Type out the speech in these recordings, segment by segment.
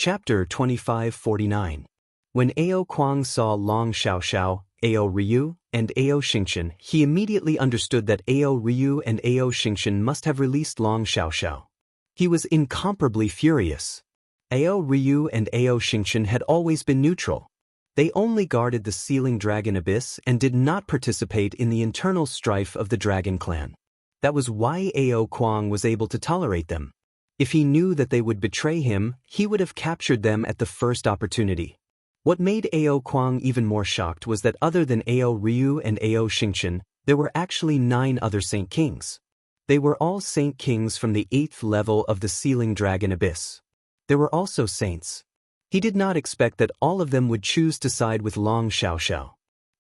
Chapter 2549. When Ao Kuang saw Long Xiaoxiao, Ao Ryu, and Ao Xingqian, he immediately understood that Ao Ryu and Ao Xingqian must have released Long Xiaoxiao. He was incomparably furious. Ao Ryu and Ao Xingqian had always been neutral. They only guarded the sealing dragon abyss and did not participate in the internal strife of the dragon clan. That was why Ao Kuang was able to tolerate them. If he knew that they would betray him, he would have captured them at the first opportunity. What made Ao Kuang even more shocked was that other than Ao Ryu and Ao Xingqian, there were actually 9 other Saint Kings. They were all Saint Kings from the 8th level of the Sealing Dragon Abyss. There were also saints. He did not expect that all of them would choose to side with Long Xiaoxiao.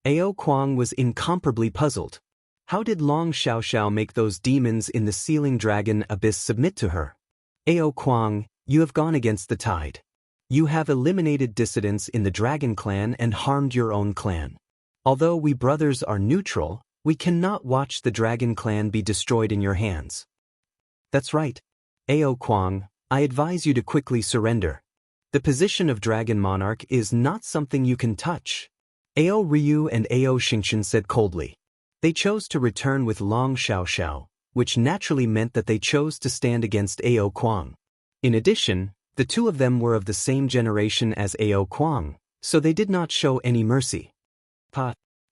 Ao Kuang was incomparably puzzled. How did Long Xiaoxiao make those demons in the Sealing Dragon Abyss submit to her? Ao Kuang, you have gone against the tide. You have eliminated dissidents in the Dragon Clan and harmed your own clan. Although we brothers are neutral, we cannot watch the Dragon Clan be destroyed in your hands. That's right. Ao Kuang, I advise you to quickly surrender. The position of Dragon Monarch is not something you can touch. Ao Ryu and Ao Xingqian said coldly. They chose to return with Long Xiaoxiao, which naturally meant that they chose to stand against Ao Kuang. In addition, the two of them were of the same generation as Ao Kuang, so they did not show any mercy.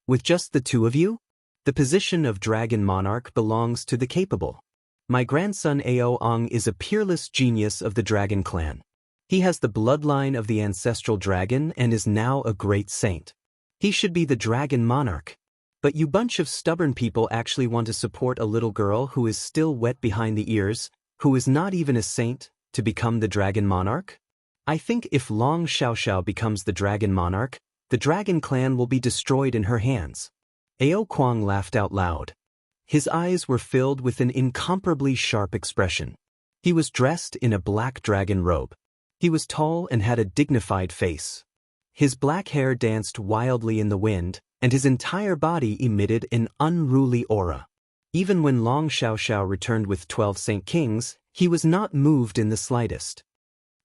With just the two of you? The position of Dragon Monarch belongs to the capable. My grandson Ao Ong is a peerless genius of the Dragon Clan. He has the bloodline of the ancestral dragon and is now a great saint. He should be the Dragon Monarch. But you bunch of stubborn people actually want to support a little girl who is still wet behind the ears, who is not even a saint, to become the Dragon Monarch? I think if Long Xiaoxiao becomes the Dragon Monarch, the Dragon Clan will be destroyed in her hands. Ao Kuang laughed out loud. His eyes were filled with an incomparably sharp expression. He was dressed in a black dragon robe. He was tall and had a dignified face. His black hair danced wildly in the wind, and his entire body emitted an unruly aura. Even when Long Xiaoxiao returned with 12 Saint Kings, he was not moved in the slightest.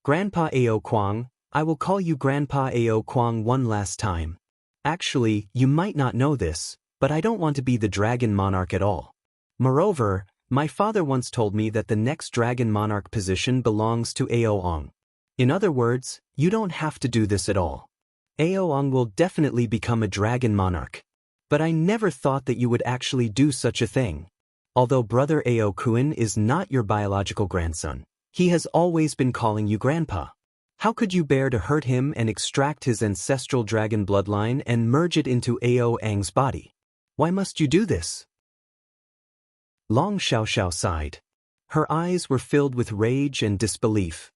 Grandpa Ao Kuang, I will call you Grandpa Ao Kuang one last time. Actually, you might not know this, but I don't want to be the Dragon Monarch at all. Moreover, my father once told me that the next Dragon Monarch position belongs to Ao Ong. In other words, you don't have to do this at all. Ao Ong will definitely become a Dragon Monarch. But I never thought that you would actually do such a thing. Although brother Ao Kuan is not your biological grandson, he has always been calling you Grandpa. How could you bear to hurt him and extract his ancestral dragon bloodline and merge it into Ao Ang's body? Why must you do this? Long Xiaoxiao sighed. Her eyes were filled with rage and disbelief.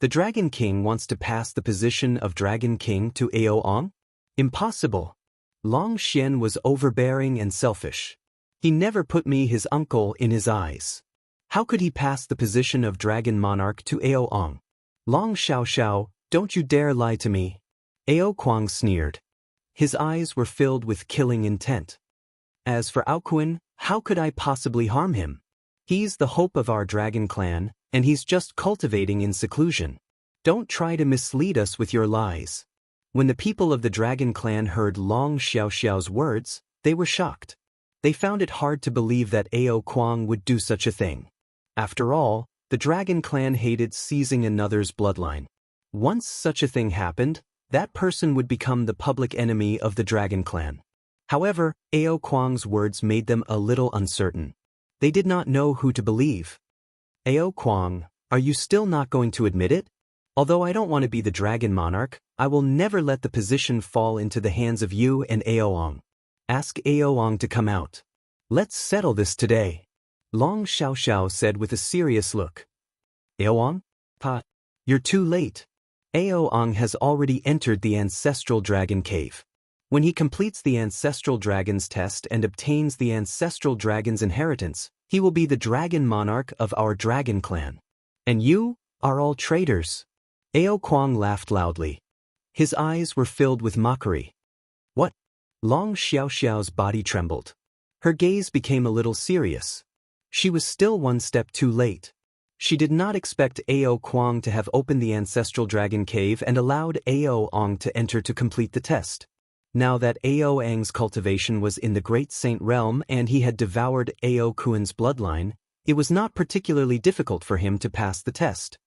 The Dragon King wants to pass the position of Dragon King to Ao Ong? Impossible. Long Xian was overbearing and selfish. He never put me, his uncle, in his eyes. How could he pass the position of Dragon Monarch to Ao Ong? Long Xiaoxiao, don't you dare lie to me. Ao Kuang sneered. His eyes were filled with killing intent. As for Ao Kuan, how could I possibly harm him? He's the hope of our Dragon Clan, and he's just cultivating in seclusion. Don't try to mislead us with your lies. When the people of the Dragon Clan heard Long Xiaoxiao's words, they were shocked. They found it hard to believe that Ao Kuang would do such a thing. After all, the Dragon Clan hated seizing another's bloodline. Once such a thing happened, that person would become the public enemy of the Dragon Clan. However, Ao Kuang's words made them a little uncertain. They did not know who to believe. Ao Kuang, are you still not going to admit it? Although I don't want to be the Dragon Monarch, I will never let the position fall into the hands of you and Ao Ong. Ask Ao Ong to come out. Let's settle this today. Long Xiaoxiao said with a serious look. Ao Ong? You're too late. Ao Ong has already entered the Ancestral Dragon Cave. When he completes the Ancestral Dragon's test and obtains the Ancestral Dragon's inheritance, he will be the Dragon Monarch of our Dragon Clan. And you are all traitors. Ao Kuang laughed loudly. His eyes were filled with mockery. What? Long Xiaoxiao's body trembled. Her gaze became a little serious. She was still one step too late. She did not expect Ao Kuang to have opened the ancestral dragon cave and allowed Ao Ong to enter to complete the test. Now that Ao Ang's cultivation was in the Great Saint realm and he had devoured Ao Kuan's bloodline, it was not particularly difficult for him to pass the test.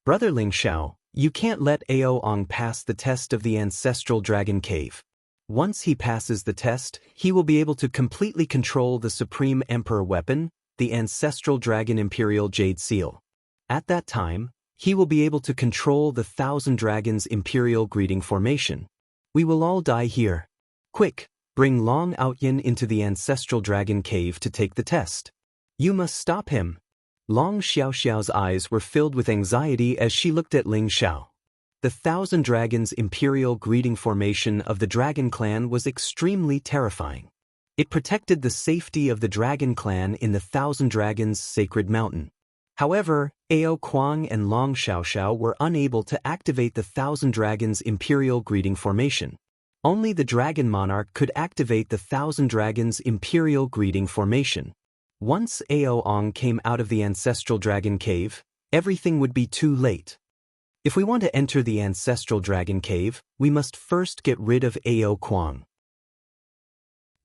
Brother Ling Xiao, you can't let Ao Ong pass the test of the ancestral dragon cave. Once he passes the test, he will be able to completely control the Supreme Emperor weapon, the ancestral dragon imperial jade seal. At that time, he will be able to control the Thousand Dragons imperial greeting formation. We will all die here. Quick, bring Long Outyin into the ancestral dragon cave to take the test. You must stop him. Long Xiaoxiao's eyes were filled with anxiety as she looked at Ling Xiao. The Thousand Dragons imperial greeting formation of the Dragon Clan was extremely terrifying. It protected the safety of the Dragon Clan in the Thousand Dragons' sacred mountain. However, Ao Kuang and Long Xiaoxiao were unable to activate the Thousand Dragons imperial greeting formation. Only the Dragon Monarch could activate the Thousand Dragons imperial greeting formation. Once Ao Ong came out of the ancestral dragon cave, everything would be too late. If we want to enter the ancestral dragon cave, we must first get rid of Ao Kuang.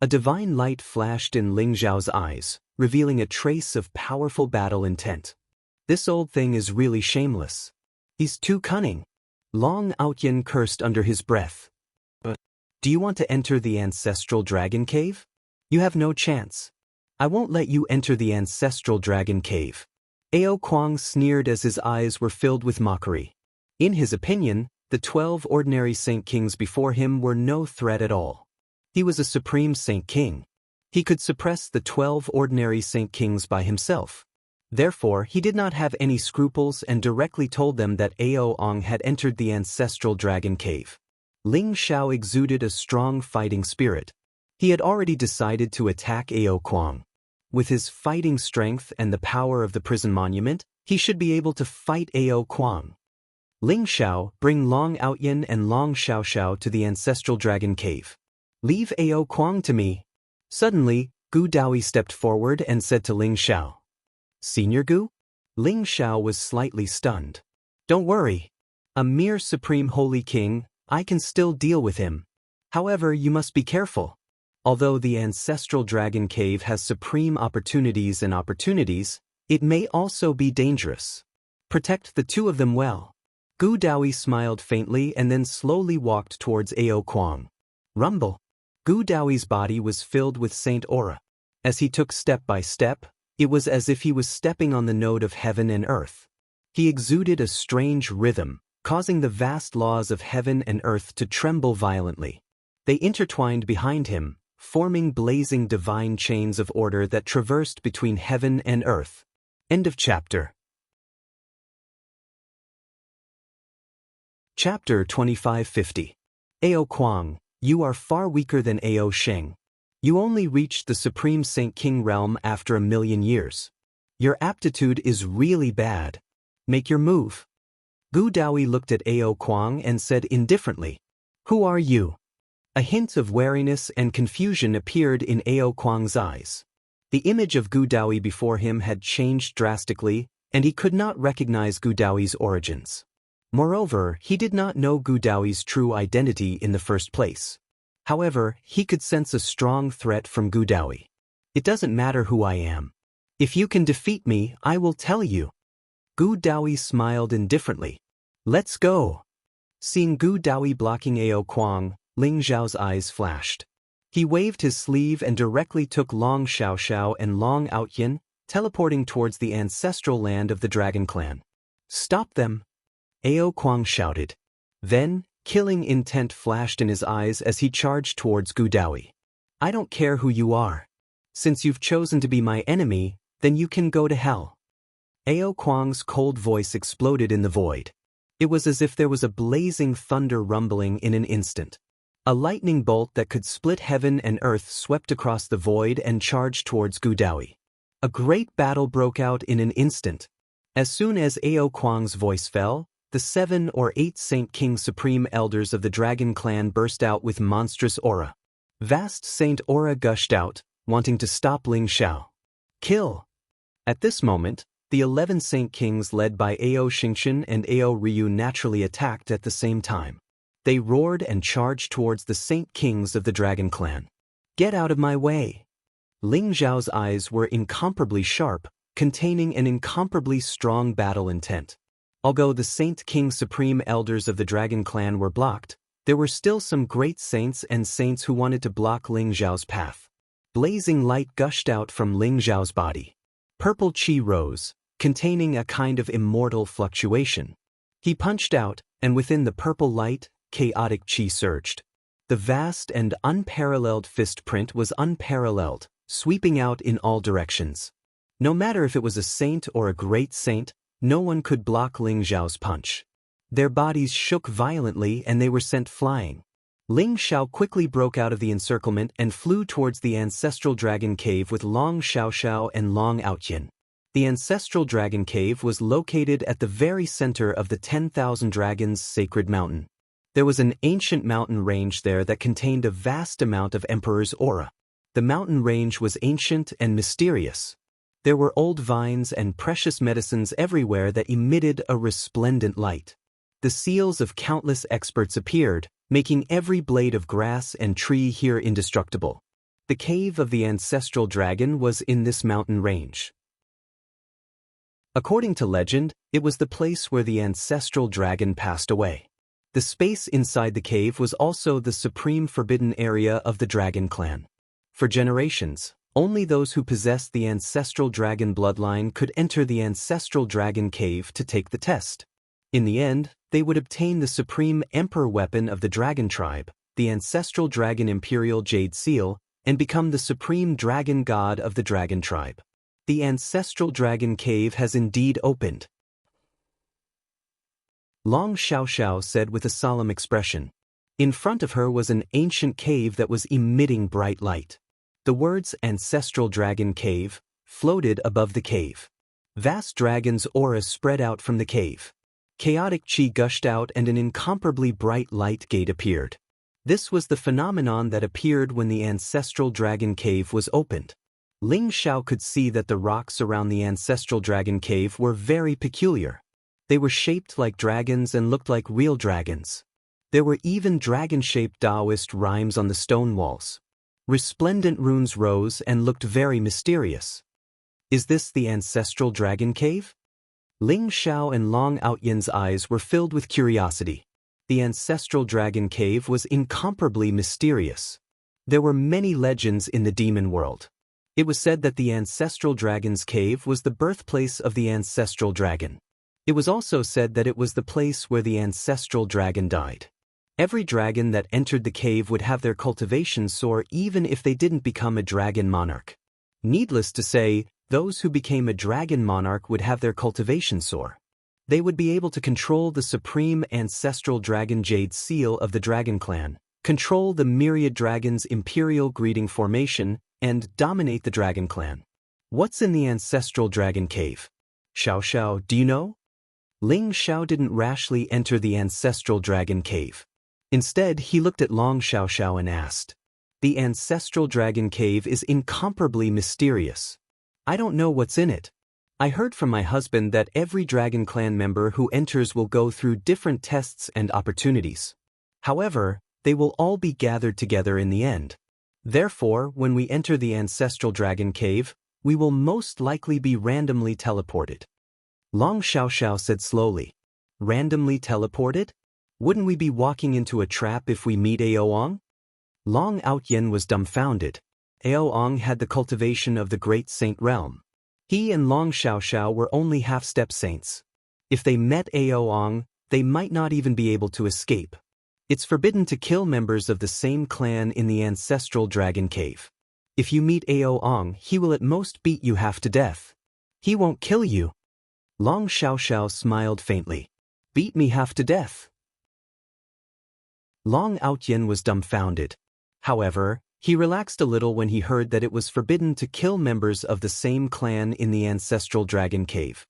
A divine light flashed in Ling Xiao's eyes, revealing a trace of powerful battle intent. This old thing is really shameless. He's too cunning. Long Outyin cursed under his breath. But, do you want to enter the ancestral dragon cave? You have no chance. I won't let you enter the ancestral dragon cave. Ao Kuang sneered as his eyes were filled with mockery. In his opinion, the 12 ordinary Saint Kings before him were no threat at all. He was a supreme Saint King. He could suppress the 12 ordinary Saint Kings by himself. Therefore, he did not have any scruples and directly told them that Ao Ong had entered the ancestral dragon cave. Ling Xiao exuded a strong fighting spirit. He had already decided to attack Ao Kuang. With his fighting strength and the power of the prison monument, he should be able to fight Ao Kuang. Ling Xiao, bring Long Outyin and Long Xiaoxiao to the ancestral dragon cave. Leave Ao Kuang to me. Suddenly, Gu Daoyi stepped forward and said to Ling Xiao. Senior Gu? Ling Xiao was slightly stunned. Don't worry. A mere supreme holy king, I can still deal with him. However, you must be careful. Although the ancestral dragon cave has supreme opportunities, it may also be dangerous. Protect the two of them well. Gu Daoyi smiled faintly and then slowly walked towards Ao Kuang. Rumble. Gu Daoyi's body was filled with saint aura. As he took step by step, it was as if he was stepping on the node of heaven and earth. He exuded a strange rhythm, causing the vast laws of heaven and earth to tremble violently. They intertwined behind him, forming blazing divine chains of order that traversed between heaven and earth. End of chapter. Chapter 2550. Ao Kuang, you are far weaker than Ao Sheng. You only reached the Supreme Saint King realm after 1,000,000 years. Your aptitude is really bad. Make your move. Gu Daoyi looked at Ao Kuang and said indifferently, Who are you? A hint of wariness and confusion appeared in Ao Kuang's eyes. The image of Gu Daoyi before him had changed drastically, and he could not recognize Gu Daoyi's origins. Moreover, he did not know Gu Daoyi's true identity in the first place. However, he could sense a strong threat from Gu Daoyi. It doesn't matter who I am. If you can defeat me, I will tell you. Gu Daoyi smiled indifferently. Let's go. Seeing Gu Daoyi blocking Ao Kuang, Ling Xiao's eyes flashed. He waved his sleeve and directly took Long Xiaoxiao and Long Outyin, teleporting towards the ancestral land of the Dragon Clan. Stop them! Ao Kuang shouted. Then, killing intent flashed in his eyes as he charged towards Gu Daoyi. I don't care who you are. Since you've chosen to be my enemy, then you can go to hell. Ao Kuang's cold voice exploded in the void. It was as if there was a blazing thunder rumbling in an instant. A lightning bolt that could split heaven and earth swept across the void and charged towards Gu Daoyi. A great battle broke out in an instant. As soon as Ao Kuang's voice fell, the 7 or 8 Saint King Supreme Elders of the Dragon Clan burst out with monstrous aura. Vast Saint aura gushed out, wanting to stop Ling Xiao. Kill! At this moment, The 11 Saint Kings led by Ao Xingqian and Ao Ryu naturally attacked at the same time. They roared and charged towards the Saint Kings of the Dragon Clan. "Get out of my way!" Ling Zhao's eyes were incomparably sharp, containing an incomparably strong battle intent. Although the Saint King Supreme Elders of the Dragon Clan were blocked, there were still some great saints and saints who wanted to block Ling Zhao's path. Blazing light gushed out from Ling Zhao's body. Purple chi rose, containing a kind of immortal fluctuation. He punched out, and within the purple light, chaotic chi surged. The vast and unparalleled fist print was unparalleled, sweeping out in all directions. No matter if it was a saint or a great saint, no one could block Ling Zhao's punch. Their bodies shook violently and they were sent flying. Ling Xiao quickly broke out of the encirclement and flew towards the ancestral dragon cave with Long Xiaoxiao and Long Outyin. The ancestral dragon cave was located at the very center of the 10,000 Dragons Sacred Mountain. There was an ancient mountain range there that contained a vast amount of Emperor's aura. The mountain range was ancient and mysterious. There were old vines and precious medicines everywhere that emitted a resplendent light. The seals of countless experts appeared, making every blade of grass and tree here indestructible. The cave of the ancestral dragon was in this mountain range. According to legend, it was the place where the ancestral dragon passed away. The space inside the cave was also the supreme forbidden area of the Dragon Clan. For generations, only those who possessed the ancestral dragon bloodline could enter the ancestral dragon cave to take the test. In the end, they would obtain the supreme emperor weapon of the dragon tribe, the ancestral dragon imperial jade seal, and become the supreme dragon god of the dragon tribe. The ancestral dragon cave has indeed opened. Long Xiaoxiao said with a solemn expression. In front of her was an ancient cave that was emitting bright light. The words Ancestral Dragon Cave floated above the cave. Vast dragon's aura spread out from the cave. Chaotic chi gushed out and an incomparably bright light gate appeared. This was the phenomenon that appeared when the ancestral dragon cave was opened. Ling Xiao could see that the rocks around the ancestral dragon cave were very peculiar. They were shaped like dragons and looked like real dragons. There were even dragon-shaped Taoist rhymes on the stone walls. Resplendent runes rose and looked very mysterious. Is this the ancestral dragon cave? Ling Xiao and Long Outyin's eyes were filled with curiosity. The ancestral dragon cave was incomparably mysterious. There were many legends in the demon world. It was said that the ancestral dragon's cave was the birthplace of the ancestral dragon. It was also said that it was the place where the ancestral dragon died. Every dragon that entered the cave would have their cultivation soar even if they didn't become a dragon monarch. Needless to say, those who became a dragon monarch would have their cultivation soar. They would be able to control the supreme ancestral dragon jade seal of the dragon clan, control the myriad dragons' imperial greeting formation, and dominate the dragon clan. What's in the ancestral dragon cave? Xiaoxiao, do you know? Ling Xiao didn't rashly enter the ancestral dragon cave. Instead, he looked at Long Xiaoxiao and asked, "The ancestral dragon cave is incomparably mysterious. I don't know what's in it. I heard from my husband that every Dragon Clan member who enters will go through different tests and opportunities. However, they will all be gathered together in the end. Therefore, when we enter the ancestral dragon cave, we will most likely be randomly teleported." Long Xiaoxiao said slowly, "Randomly teleported? Wouldn't we be walking into a trap if we meet Aoang?" Long Outyin was dumbfounded. Aoang had the cultivation of the great saint realm. He and Long Xiaoxiao were only half-step saints. If they met Aoang, they might not even be able to escape. It's forbidden to kill members of the same clan in the ancestral dragon cave. If you meet Aoang, he will at most beat you half to death. He won't kill you. Long Xiaoxiao smiled faintly. Beat me half to death. Long Outyin was dumbfounded. However, he relaxed a little when he heard that it was forbidden to kill members of the same clan in the ancestral dragon cave.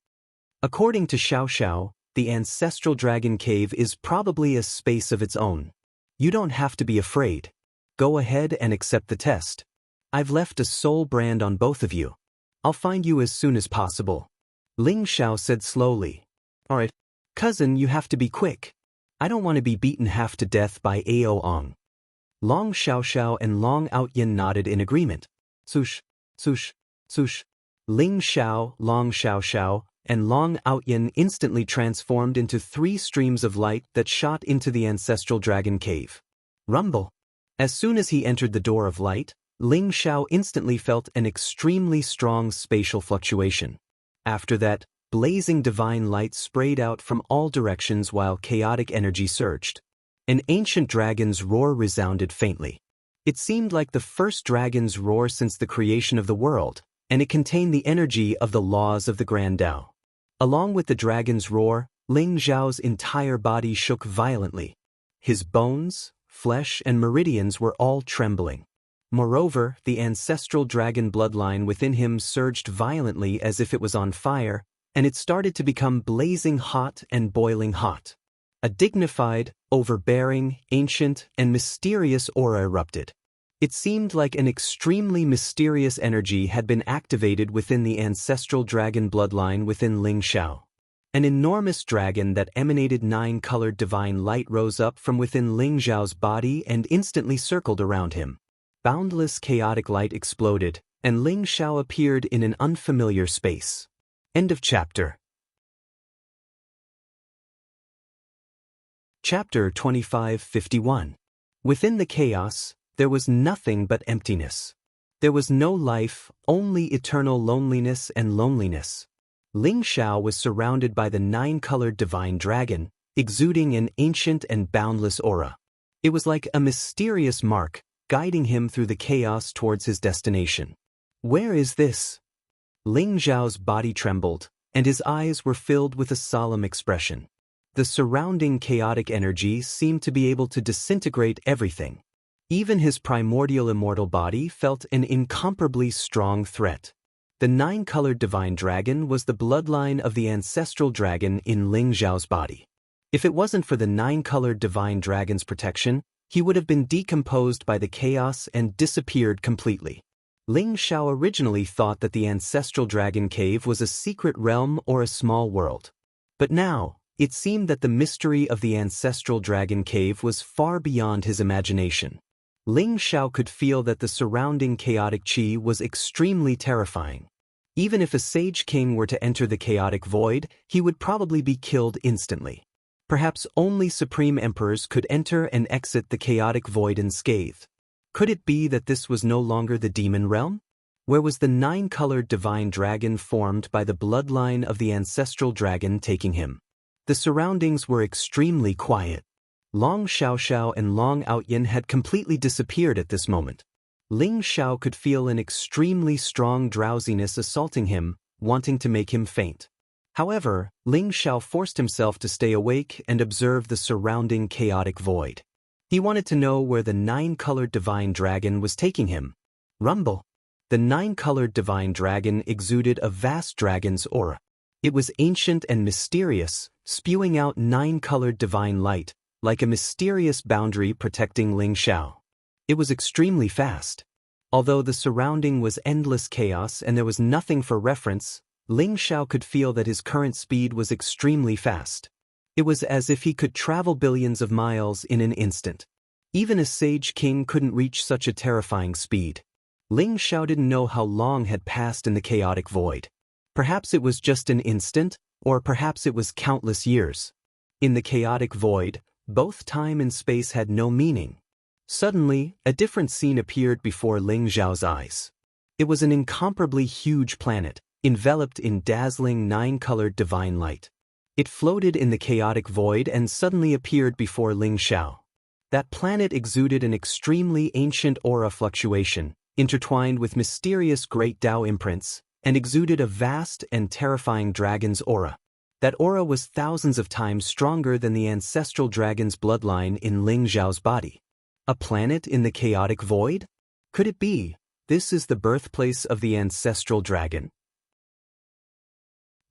According to Xiaoxiao, the ancestral dragon cave is probably a space of its own. You don't have to be afraid. Go ahead and accept the test. I've left a soul brand on both of you. I'll find you as soon as possible. Ling Xiao said slowly. Alright, cousin, you have to be quick. I don't want to be beaten half to death by Ao Ong. Long Xiaoxiao and Long Outyin nodded in agreement. Sush, sush, sush. Ling Xiao, Long Xiaoxiao, and Long Outyin instantly transformed into 3 streams of light that shot into the ancestral dragon cave. Rumble. As soon as he entered the door of light, Ling Xiao instantly felt an extremely strong spatial fluctuation. After that, blazing divine light sprayed out from all directions while chaotic energy surged. An ancient dragon's roar resounded faintly. It seemed like the first dragon's roar since the creation of the world, and it contained the energy of the laws of the Grand Tao. Along with the dragon's roar, Ling Xiao's entire body shook violently. His bones, flesh, and meridians were all trembling. Moreover, the ancestral dragon bloodline within him surged violently as if it was on fire, and it started to become blazing hot and boiling hot. A dignified, overbearing, ancient, and mysterious aura erupted. It seemed like an extremely mysterious energy had been activated within the ancestral dragon bloodline within Ling Xiao. An enormous dragon that emanated 9-colored divine light rose up from within Ling Xiao's body and instantly circled around him. Boundless chaotic light exploded, and Ling Xiao appeared in an unfamiliar space. End of chapter. Chapter 2551. Within the chaos, there was nothing but emptiness. There was no life, only eternal loneliness and loneliness. Ling Xiao was surrounded by the 9-colored divine dragon, exuding an ancient and boundless aura. It was like a mysterious mark, guiding him through the chaos towards his destination. Where is this? Ling Xiao's body trembled, and his eyes were filled with a solemn expression. The surrounding chaotic energy seemed to be able to disintegrate everything. Even his primordial immortal body felt an incomparably strong threat. The 9-colored divine dragon was the bloodline of the ancestral dragon in Ling Xiao's body. If it wasn't for the 9-colored divine dragon's protection, he would have been decomposed by the chaos and disappeared completely. Ling Xiao originally thought that the ancestral dragon cave was a secret realm or a small world. But now, it seemed that the mystery of the ancestral dragon cave was far beyond his imagination. Ling Xiao could feel that the surrounding chaotic qi was extremely terrifying. Even if a sage king were to enter the chaotic void, he would probably be killed instantly. Perhaps only supreme emperors could enter and exit the chaotic void unscathed. Could it be that this was no longer the demon realm? Where was the 9-colored divine dragon formed by the bloodline of the ancestral dragon taking him? The surroundings were extremely quiet. Long Xiaoxiao and Long Outyin had completely disappeared at this moment. Ling Xiao could feel an extremely strong drowsiness assaulting him, wanting to make him faint. However, Ling Xiao forced himself to stay awake and observe the surrounding chaotic void. He wanted to know where the 9-colored divine dragon was taking him. Rumble. The 9-colored divine dragon exuded a vast dragon's aura. It was ancient and mysterious, spewing out 9-colored divine light, like a mysterious boundary protecting Ling Xiao. It was extremely fast. Although the surrounding was endless chaos and there was nothing for reference, Ling Xiao could feel that his current speed was extremely fast. It was as if he could travel billions of miles in an instant. Even a sage king couldn't reach such a terrifying speed. Ling Xiao didn't know how long had passed in the chaotic void. Perhaps it was just an instant, or perhaps it was countless years. In the chaotic void, both time and space had no meaning. Suddenly, a different scene appeared before Ling Xiao's eyes. It was an incomparably huge planet, enveloped in dazzling 9-colored divine light. It floated in the chaotic void and suddenly appeared before Ling Xiao. That planet exuded an extremely ancient aura fluctuation, intertwined with mysterious great Tao imprints, and exuded a vast and terrifying dragon's aura. That aura was thousands of times stronger than the ancestral dragon's bloodline in Ling Xiao's body. A planet in the chaotic void? Could it be, this is the birthplace of the ancestral dragon?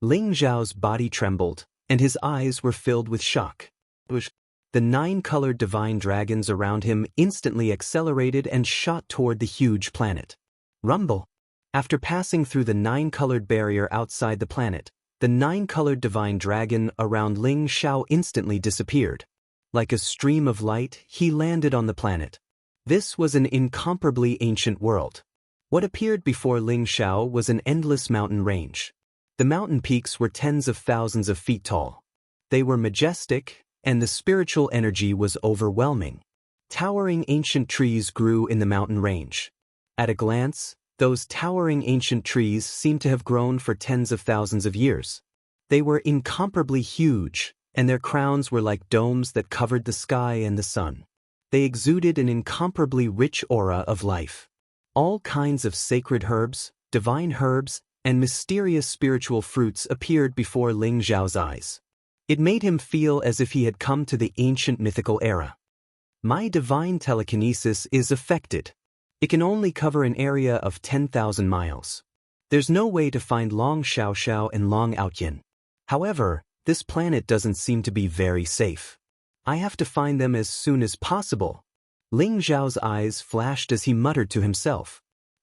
Ling Xiao's body trembled, and his eyes were filled with shock. The 9-colored divine dragons around him instantly accelerated and shot toward the huge planet. Rumble. After passing through the 9-colored barrier outside the planet, The nine-colored divine dragon around Ling Xiao instantly disappeared. Like a stream of light, he landed on the planet. This was an incomparably ancient world. What appeared before Ling Xiao was an endless mountain range. The mountain peaks were tens of thousands of feet tall. They were majestic, and the spiritual energy was overwhelming. Towering ancient trees grew in the mountain range. At a glance, those towering ancient trees seemed to have grown for tens of thousands of years. They were incomparably huge, and their crowns were like domes that covered the sky and the sun. They exuded an incomparably rich aura of life. All kinds of sacred herbs, divine herbs, and mysterious spiritual fruits appeared before Ling Xiao's eyes. It made him feel as if he had come to the ancient mythical era. My divine telekinesis is affected. It can only cover an area of 10,000 miles. There's no way to find Long Xiaoxiao and Long Outyin. However, this planet doesn't seem to be very safe. I have to find them as soon as possible. Ling Xiao's eyes flashed as he muttered to himself.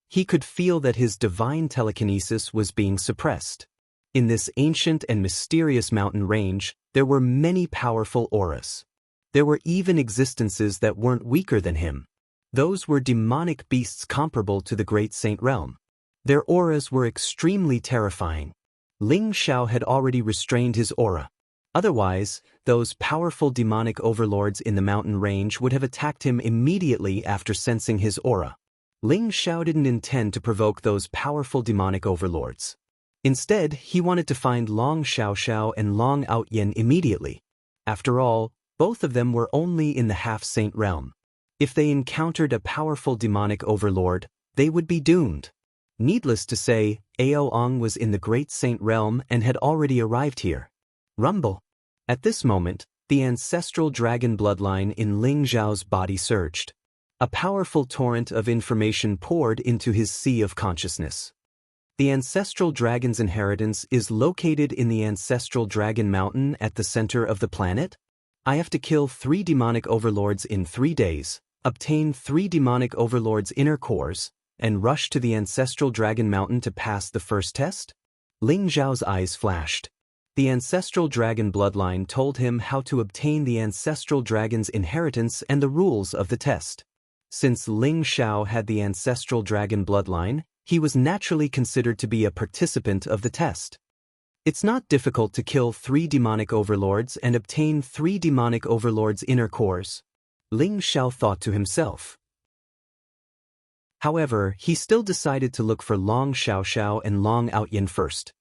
He could feel that his divine telekinesis was being suppressed. In this ancient and mysterious mountain range, there were many powerful auras. There were even existences that weren't weaker than him. Those were demonic beasts comparable to the Great Saint Realm. Their auras were extremely terrifying. Ling Xiao had already restrained his aura. Otherwise, those powerful demonic overlords in the mountain range would have attacked him immediately after sensing his aura. Ling Xiao didn't intend to provoke those powerful demonic overlords. Instead, he wanted to find Long Xiaoxiao and Long Outyin immediately. After all, both of them were only in the half-saint realm. If they encountered a powerful demonic overlord, they would be doomed. Needless to say, Ao Ong was in the Great Saint Realm and had already arrived here. Rumble. At this moment, the ancestral dragon bloodline in Ling Xiao's body surged. A powerful torrent of information poured into his sea of consciousness. The ancestral dragon's inheritance is located in the ancestral dragon mountain at the center of the planet. I have to kill 3 demonic overlords in 3 days, obtain 3 demonic overlords' inner cores, and rush to the ancestral dragon mountain to pass the first test? Ling Xiao's eyes flashed. The ancestral dragon bloodline told him how to obtain the ancestral dragon's inheritance and the rules of the test. Since Ling Xiao had the ancestral dragon bloodline, he was naturally considered to be a participant of the test. It's not difficult to kill 3 demonic overlords and obtain 3 demonic overlords' inner cores. Ling Xiao thought to himself. However, he still decided to look for Long Xiaoxiao and Long Outyin first.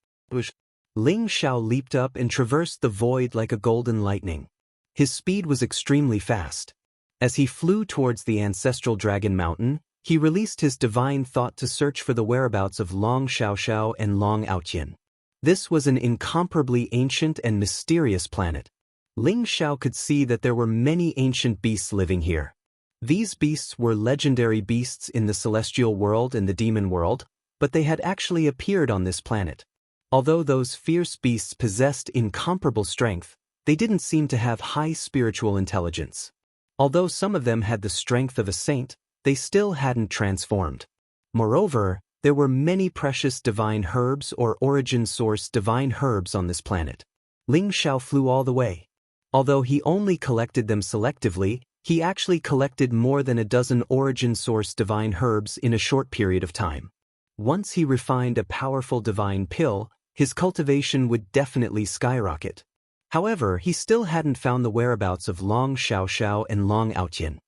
Ling Xiao leaped up and traversed the void like a golden lightning. His speed was extremely fast. As he flew towards the ancestral dragon mountain, he released his divine thought to search for the whereabouts of Long Xiaoxiao and Long Outyin. This was an incomparably ancient and mysterious planet. Ling Xiao could see that there were many ancient beasts living here. These beasts were legendary beasts in the celestial world and the demon world, but they had actually appeared on this planet. Although those fierce beasts possessed incomparable strength, they didn't seem to have high spiritual intelligence. Although some of them had the strength of a saint, they still hadn't transformed. Moreover, there were many precious divine herbs or origin source divine herbs on this planet. Ling Xiao flew all the way. Although he only collected them selectively, he actually collected more than a dozen origin source divine herbs in a short period of time. Once he refined a powerful divine pill, his cultivation would definitely skyrocket. However, he still hadn't found the whereabouts of Long Xiaoxiao and Long Outyin.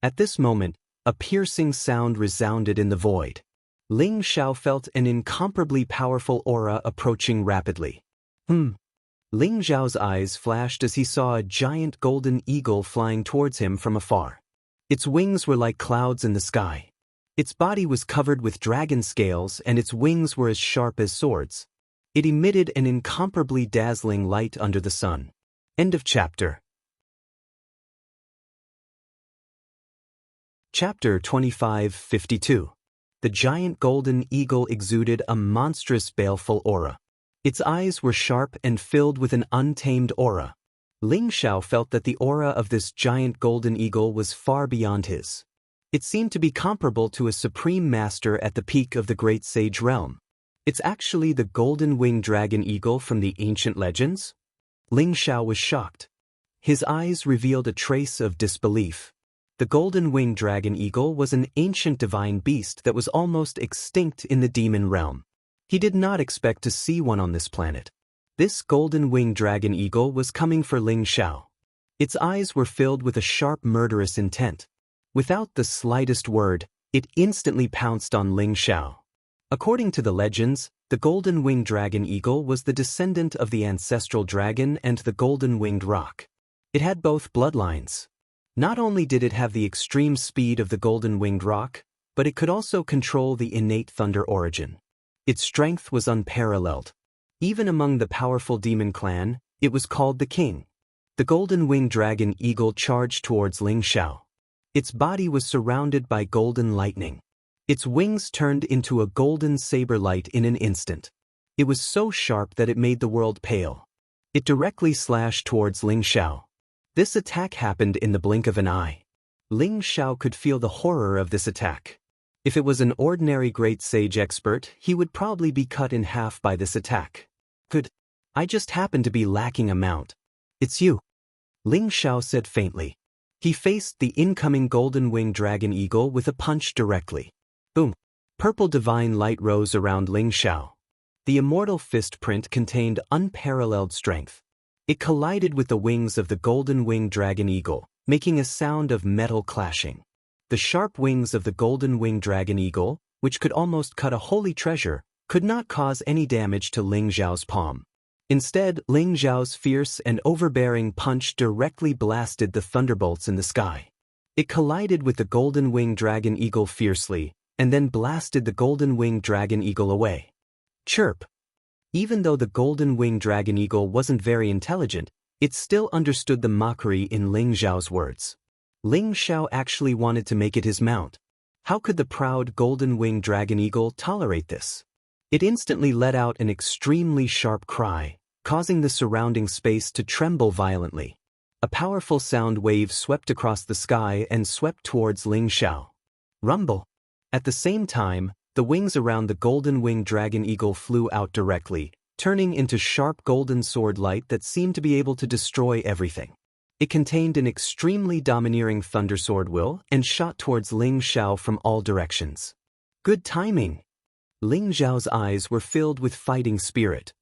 At this moment, a piercing sound resounded in the void. Ling Xiao felt an incomparably powerful aura approaching rapidly. Ling Xiao's eyes flashed as he saw a giant golden eagle flying towards him from afar. Its wings were like clouds in the sky. Its body was covered with dragon scales and its wings were as sharp as swords. It emitted an incomparably dazzling light under the sun. End of chapter. Chapter 2552. The giant golden eagle exuded a monstrous baleful aura. Its eyes were sharp and filled with an untamed aura. Ling Xiao felt that the aura of this giant golden eagle was far beyond his. It seemed to be comparable to a supreme master at the peak of the great sage realm. It's actually the golden-winged dragon eagle from the ancient legends? Ling Xiao was shocked. His eyes revealed a trace of disbelief. The golden-winged dragon eagle was an ancient divine beast that was almost extinct in the demon realm. He did not expect to see one on this planet. This golden-winged dragon eagle was coming for Ling Xiao. Its eyes were filled with a sharp murderous intent. Without the slightest word, it instantly pounced on Ling Xiao. According to the legends, the golden-winged dragon eagle was the descendant of the ancestral dragon and the golden-winged roc. It had both bloodlines. Not only did it have the extreme speed of the golden-winged roc, but it could also control the innate thunder origin. Its strength was unparalleled. Even among the powerful demon clan, it was called the king. The golden-winged dragon eagle charged towards Ling Xiao. Its body was surrounded by golden lightning. Its wings turned into a golden saber light in an instant. It was so sharp that it made the world pale. It directly slashed towards Ling Xiao. This attack happened in the blink of an eye. Ling Xiao could feel the horror of this attack. If it was an ordinary great sage expert, he would probably be cut in half by this attack. I just happen to be lacking a mount. It's you. Ling Xiao said faintly. He faced the incoming golden-winged dragon eagle with a punch directly. Boom! Purple divine light rose around Ling Xiao. The immortal fist print contained unparalleled strength. It collided with the wings of the golden-winged dragon eagle, making a sound of metal clashing. The sharp wings of the golden-winged dragon eagle, which could almost cut a holy treasure, could not cause any damage to Ling Xiao's palm. Instead, Ling Xiao's fierce and overbearing punch directly blasted the thunderbolts in the sky. It collided with the golden-winged dragon eagle fiercely, and then blasted the golden-winged dragon eagle away. Chirp! Even though the golden-winged dragon eagle wasn't very intelligent, it still understood the mockery in Ling Xiao's words. Ling Xiao actually wanted to make it his mount. How could the proud golden-winged dragon eagle tolerate this? It instantly let out an extremely sharp cry, causing the surrounding space to tremble violently. A powerful sound wave swept across the sky and swept towards Ling Xiao. Rumble! At the same time, the wings around the golden-winged dragon eagle flew out directly, turning into sharp golden sword light that seemed to be able to destroy everything. It contained an extremely domineering thunder sword will and shot towards Ling Xiao from all directions. Good timing! Ling Xiao's eyes were filled with fighting spirit.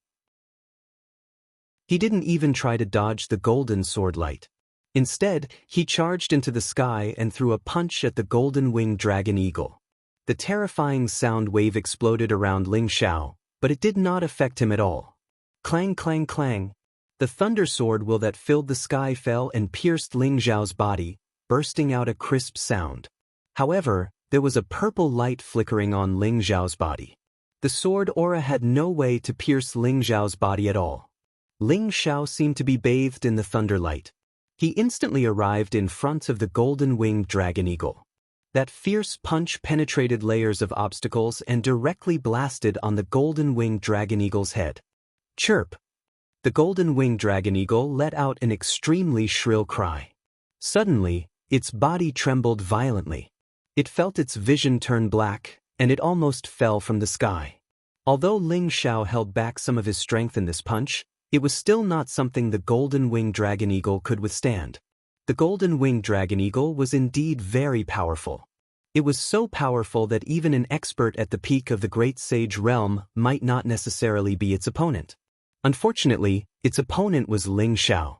He didn't even try to dodge the golden sword light. Instead, he charged into the sky and threw a punch at the golden-winged dragon eagle. The terrifying sound wave exploded around Ling Xiao, but it did not affect him at all. Clang, clang, clang. The thunder sword will that filled the sky fell and pierced Ling Xiao's body, bursting out a crisp sound. However, there was a purple light flickering on Ling Xiao's body. The sword aura had no way to pierce Ling Xiao's body at all. Ling Xiao seemed to be bathed in the thunder light. He instantly arrived in front of the golden-winged dragon eagle. That fierce punch penetrated layers of obstacles and directly blasted on the golden-winged dragon eagle's head. Chirp! The golden-winged dragon eagle let out an extremely shrill cry. Suddenly, its body trembled violently. It felt its vision turn black, and it almost fell from the sky. Although Ling Xiao held back some of his strength in this punch, it was still not something the golden-winged dragon eagle could withstand. The golden-winged dragon eagle was indeed very powerful. It was so powerful that even an expert at the peak of the great sage realm might not necessarily be its opponent. Unfortunately, its opponent was Ling Xiao.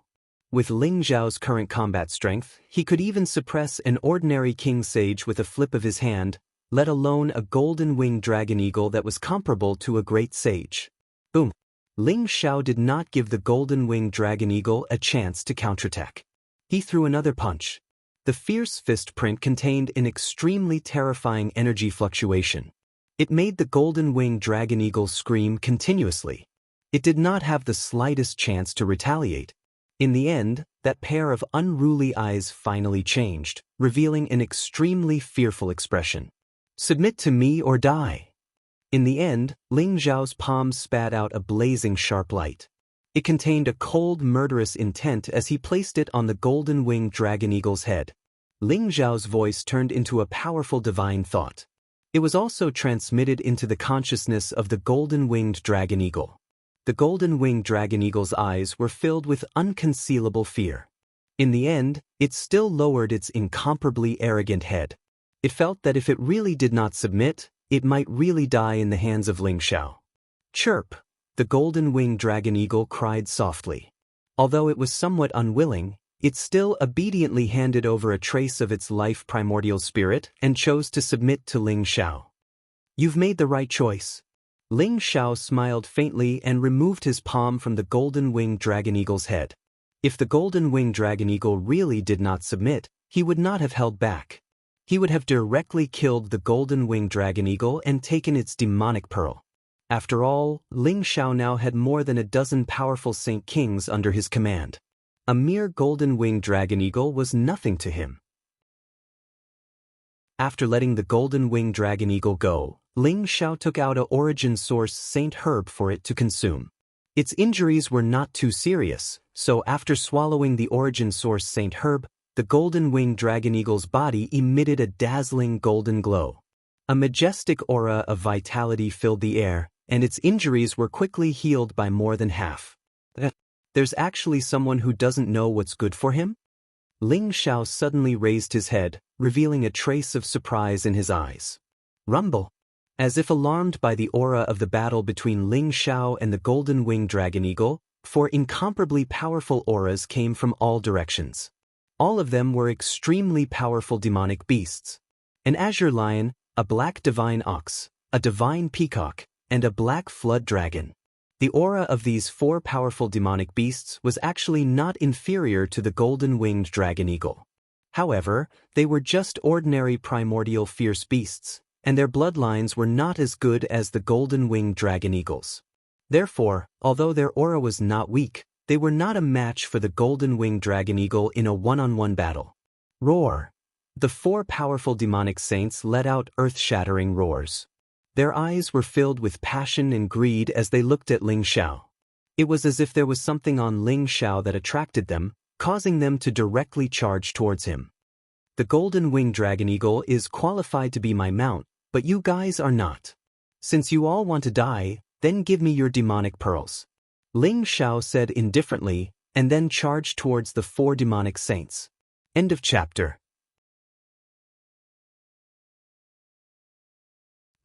With Ling Xiao's current combat strength, he could even suppress an ordinary king sage with a flip of his hand, let alone a golden-winged dragon eagle that was comparable to a great sage. Boom! Ling Xiao did not give the golden-winged dragon eagle a chance to counterattack. He threw another punch. The fierce fist print contained an extremely terrifying energy fluctuation. It made the golden-winged dragon eagle scream continuously. It did not have the slightest chance to retaliate. In the end, that pair of unruly eyes finally changed, revealing an extremely fearful expression. Submit to me or die. In the end, Ling Xiao's palms spat out a blazing sharp light. It contained a cold, murderous intent as he placed it on the golden-winged dragon eagle's head. Ling Xiao's voice turned into a powerful divine thought. It was also transmitted into the consciousness of the golden-winged dragon eagle. The golden-winged dragon eagle's eyes were filled with unconcealable fear. In the end, it still lowered its incomparably arrogant head. It felt that if it really did not submit, it might really die in the hands of Ling Xiao. Chirp! The golden-winged dragon eagle cried softly. Although it was somewhat unwilling, it still obediently handed over a trace of its life primordial spirit and chose to submit to Ling Xiao. You've made the right choice. Ling Xiao smiled faintly and removed his palm from the golden-winged dragon eagle's head. If the golden-winged dragon eagle really did not submit, he would not have held back. He would have directly killed the golden-winged dragon eagle and taken its demonic pearl. After all, Ling Xiao now had more than a dozen powerful Saint Kings under his command. A mere golden-winged dragon eagle was nothing to him. After letting the golden-winged dragon eagle go, Ling Xiao took out a origin source saint herb for it to consume. Its injuries were not too serious, so after swallowing the origin source saint herb, the golden-winged dragon eagle's body emitted a dazzling golden glow. A majestic aura of vitality filled the air, and its injuries were quickly healed by more than half. There's actually someone who doesn't know what's good for him? Ling Xiao suddenly raised his head, revealing a trace of surprise in his eyes. Rumble! As if alarmed by the aura of the battle between Ling Xiao and the golden-winged dragon eagle, 4 incomparably powerful auras came from all directions. All of them were extremely powerful demonic beasts. An azure lion, a black divine ox, a divine peacock, and a black flood dragon. The aura of these 4 powerful demonic beasts was actually not inferior to the golden-winged dragon eagle. However, they were just ordinary primordial fierce beasts, and their bloodlines were not as good as the golden-winged dragon eagles. Therefore, although their aura was not weak, they were not a match for the golden-winged dragon eagle in a one-on-one battle. Roar! The 4 powerful demonic saints let out earth-shattering roars. Their eyes were filled with passion and greed as they looked at Ling Xiao. It was as if there was something on Ling Xiao that attracted them, causing them to directly charge towards him. The golden-winged dragon eagle is qualified to be my mount, but you guys are not. Since you all want to die, then give me your demonic pearls. Ling Xiao said indifferently, and then charged towards the 4 demonic saints. End of chapter.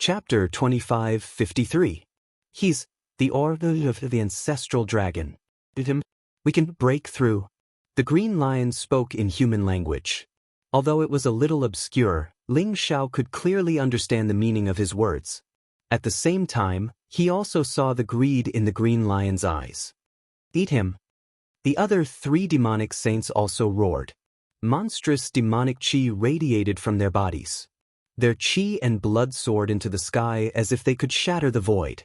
Chapter 2553. He's the order of the ancestral dragon. We can break through. The green lion spoke in human language. Although it was a little obscure, Ling Xiao could clearly understand the meaning of his words. At the same time, he also saw the greed in the green lion's eyes. Eat him. The other 3 demonic saints also roared. Monstrous demonic chi radiated from their bodies. Their chi and blood soared into the sky as if they could shatter the void.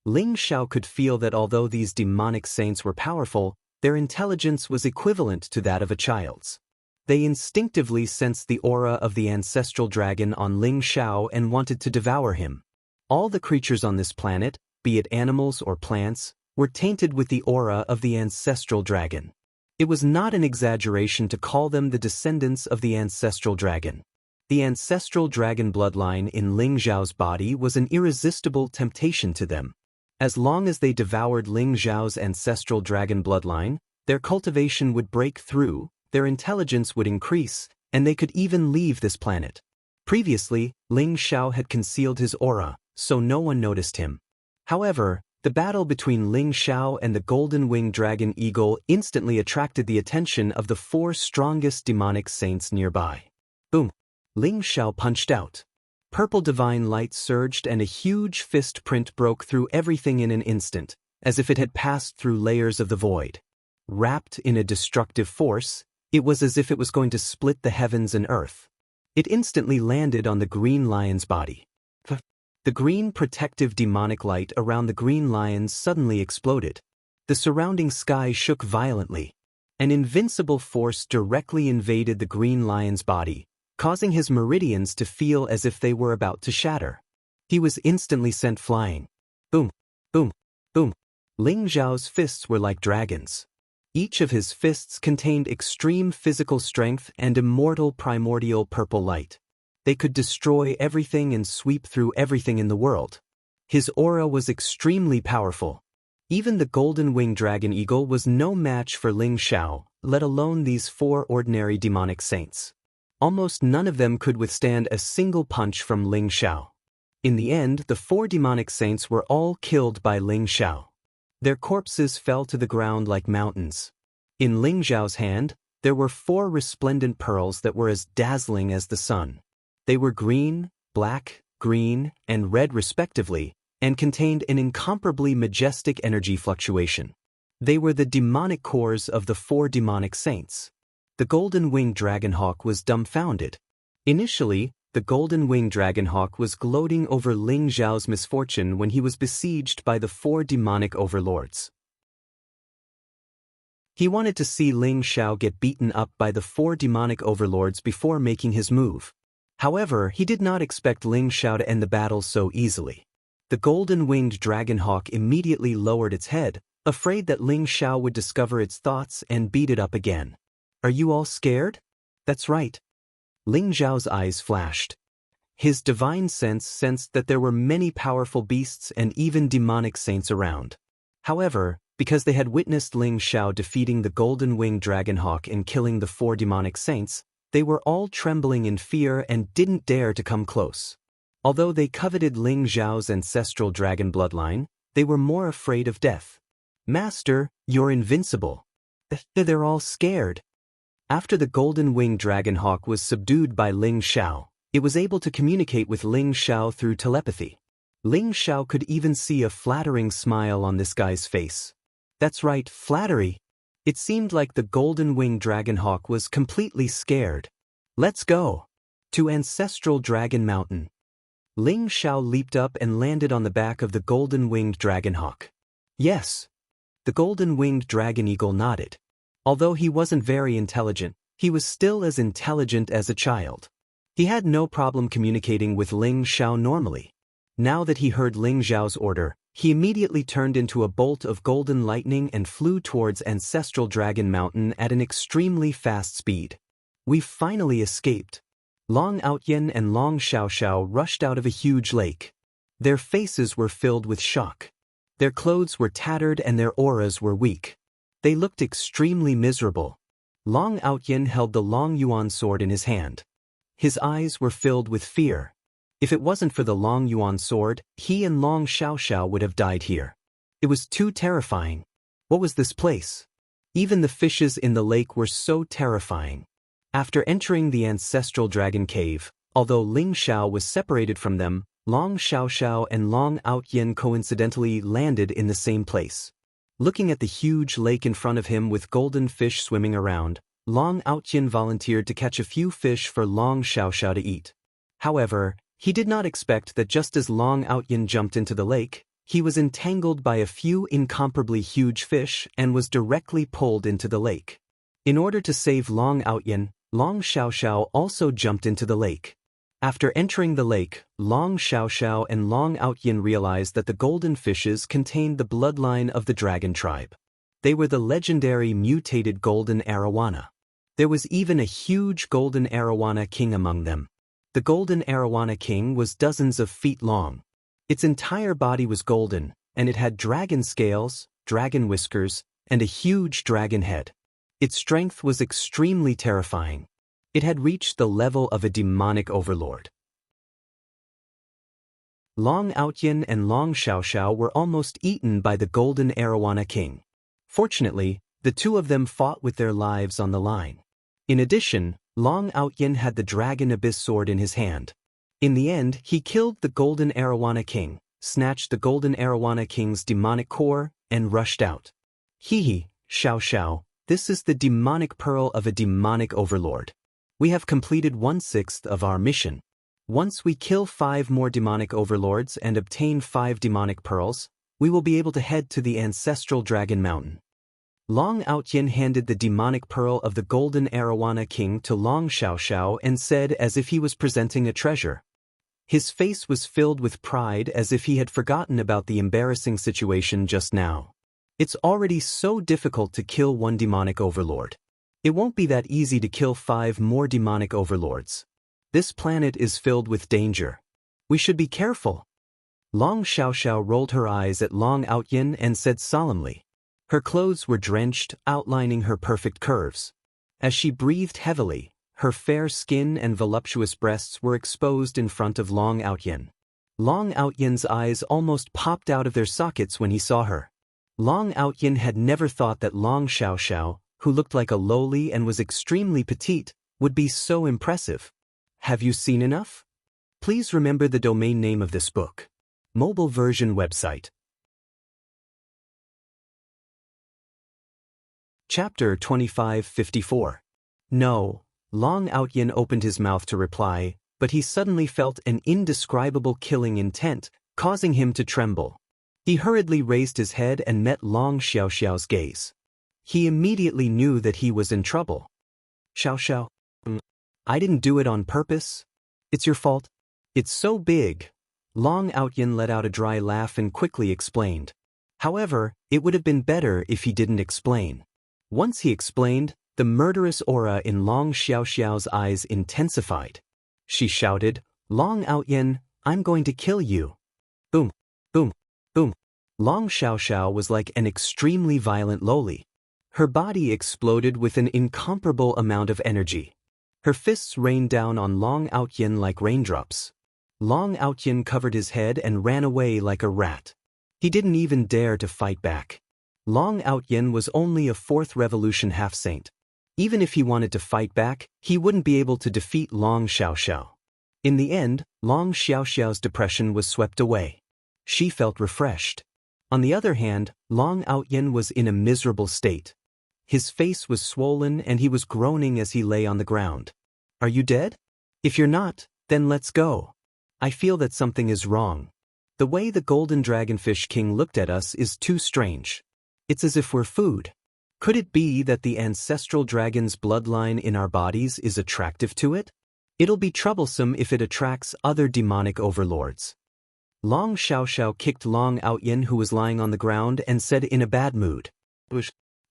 Ling Xiao could feel that although these demonic saints were powerful, their intelligence was equivalent to that of a child's. They instinctively sensed the aura of the ancestral dragon on Ling Xiao and wanted to devour him. All the creatures on this planet, be it animals or plants, were tainted with the aura of the ancestral dragon. It was not an exaggeration to call them the descendants of the ancestral dragon. The ancestral dragon bloodline in Ling Xiao's body was an irresistible temptation to them. As long as they devoured Ling Xiao's ancestral dragon bloodline, their cultivation would break through, their intelligence would increase, and they could even leave this planet. Previously, Ling Xiao had concealed his aura, so no one noticed him. However, the battle between Ling Xiao and the golden-winged dragon eagle instantly attracted the attention of the 4 strongest demonic saints nearby. Boom! Ling Xiao punched out. Purple divine light surged and a huge fist print broke through everything in an instant, as if it had passed through layers of the void. Wrapped in a destructive force, it was as if it was going to split the heavens and earth. It instantly landed on the green lion's body. The green protective demonic light around the green lion suddenly exploded. The surrounding sky shook violently. An invincible force directly invaded the green lion's body, causing his meridians to feel as if they were about to shatter. He was instantly sent flying. Boom, boom, boom. Ling Xiao's fists were like dragons. Each of his fists contained extreme physical strength and immortal primordial purple light. They could destroy everything and sweep through everything in the world. His aura was extremely powerful. Even the golden winged dragon eagle was no match for Ling Xiao, let alone these 4 ordinary demonic saints. Almost none of them could withstand a single punch from Ling Xiao. In the end, the 4 demonic saints were all killed by Ling Xiao. Their corpses fell to the ground like mountains. In Ling Xiao's hand, there were 4 resplendent pearls that were as dazzling as the sun. They were green, black, green, and red respectively, and contained an incomparably majestic energy fluctuation. They were the demonic cores of the 4 demonic saints. The golden-winged dragonhawk was dumbfounded. Initially, the golden-winged dragonhawk was gloating over Ling Xiao's misfortune when he was besieged by the 4 demonic overlords. He wanted to see Ling Xiao get beaten up by the 4 demonic overlords before making his move. However, he did not expect Ling Xiao to end the battle so easily. The golden-winged dragonhawk immediately lowered its head, afraid that Ling Xiao would discover its thoughts and beat it up again. "Are you all scared?" "That's right." Ling Xiao's eyes flashed. His divine sense sensed that there were many powerful beasts and even demonic saints around. However, because they had witnessed Ling Xiao defeating the golden-winged dragonhawk and killing the 4 demonic saints, they were all trembling in fear and didn't dare to come close. Although they coveted Ling Xiao's ancestral dragon bloodline, they were more afraid of death. "Master, you're invincible." "They're all scared." After the golden-winged dragonhawk was subdued by Ling Xiao, it was able to communicate with Ling Xiao through telepathy. Ling Xiao could even see a flattering smile on this guy's face. That's right, flattery. It seemed like the golden-winged dragonhawk was completely scared. "Let's go." To Ancestral Dragon Mountain. Ling Xiao leaped up and landed on the back of the golden-winged dragonhawk. "Yes." The golden-winged dragon eagle nodded. Although he wasn't very intelligent, he was still as intelligent as a child. He had no problem communicating with Ling Xiao normally. Now that he heard Ling Xiao's order, he immediately turned into a bolt of golden lightning and flew towards Ancestral Dragon Mountain at an extremely fast speed. "We've finally escaped." Long Outyin and Long Xiaoxiao rushed out of a huge lake. Their faces were filled with shock. Their clothes were tattered and their auras were weak. They looked extremely miserable. Long Outyin held the Long Yuan sword in his hand. His eyes were filled with fear. If it wasn't for the Long Yuan sword, he and Long Xiaoxiao would have died here. It was too terrifying. What was this place? Even the fishes in the lake were so terrifying. After entering the ancestral dragon cave, although Ling Xiao was separated from them, Long Xiaoxiao and Long Outyin coincidentally landed in the same place. Looking at the huge lake in front of him with golden fish swimming around, Long Outyin volunteered to catch a few fish for Long Xiaoxiao to eat. However, he did not expect that just as Long Outyin jumped into the lake, he was entangled by a few incomparably huge fish and was directly pulled into the lake. In order to save Long Outyin, Long Xiaoxiao also jumped into the lake. After entering the lake, Long Xiaoxiao and Long Outyin realized that the golden fishes contained the bloodline of the dragon tribe. They were the legendary mutated golden arowana. There was even a huge golden arowana king among them. The golden arowana king was dozens of feet long. Its entire body was golden, and it had dragon scales, dragon whiskers, and a huge dragon head. Its strength was extremely terrifying. It had reached the level of a demonic overlord. Long Outyin and Long Xiaoxiao were almost eaten by the golden arowana king. Fortunately, the two of them fought with their lives on the line. In addition, Long Outyin had the dragon abyss sword in his hand. In the end, he killed the golden arowana king, snatched the golden arowana king's demonic core, and rushed out. "Hee, Xiaoxiao, this is the demonic pearl of a demonic overlord. We have completed 1/6 of our mission. Once we kill 5 more demonic overlords and obtain 5 demonic pearls, we will be able to head to the ancestral dragon mountain." Long Outyin handed the demonic pearl of the golden arowana king to Long Xiaoxiao and said as if he was presenting a treasure. His face was filled with pride as if he had forgotten about the embarrassing situation just now. It's already so difficult to kill 1 demonic overlord. It won't be that easy to kill 5 more demonic overlords. This planet is filled with danger. We should be careful. Long Xiaoxiao rolled her eyes at Long Outyin and said solemnly. Her clothes were drenched, outlining her perfect curves. As she breathed heavily, her fair skin and voluptuous breasts were exposed in front of Long Outyin. Long Outyin's eyes almost popped out of their sockets when he saw her. Long Outyin had never thought that Long Xiaoxiao, who looked like a lowly and was extremely petite, would be so impressive. Have you seen enough? Please remember the domain name of this book. Mobile version website. Chapter 2554. No. Long Outyin opened his mouth to reply, but he suddenly felt an indescribable killing intent, causing him to tremble. He hurriedly raised his head and met Long Xiaoxiao's gaze. He immediately knew that he was in trouble. Xiaoxiao, I didn't do it on purpose. It's your fault. It's so big. Long Outyin let out a dry laugh and quickly explained. However, it would have been better if he didn't explain. Once he explained, the murderous aura in Long Xiaoxiao's eyes intensified. She shouted, Long Outyin, I'm going to kill you. Boom, boom, boom. Long Xiaoxiao was like an extremely violent loli. Her body exploded with an incomparable amount of energy. Her fists rained down on Long Outyin like raindrops. Long Outyin covered his head and ran away like a rat. He didn't even dare to fight back. Long Outyin was only a 4th revolution half-saint. Even if he wanted to fight back, he wouldn't be able to defeat Long Xiaoxiao. In the end, Long Xiaoxiao's depression was swept away. She felt refreshed. On the other hand, Long Outyin was in a miserable state. His face was swollen and he was groaning as he lay on the ground. Are you dead? If you're not, then let's go. I feel that something is wrong. The way the golden dragonfish king looked at us is too strange. It's as if we're food. Could it be that the ancestral dragon's bloodline in our bodies is attractive to it? It'll be troublesome if it attracts other demonic overlords. Long Xiaoxiao kicked Long Outyin, who was lying on the ground, and said in a bad mood.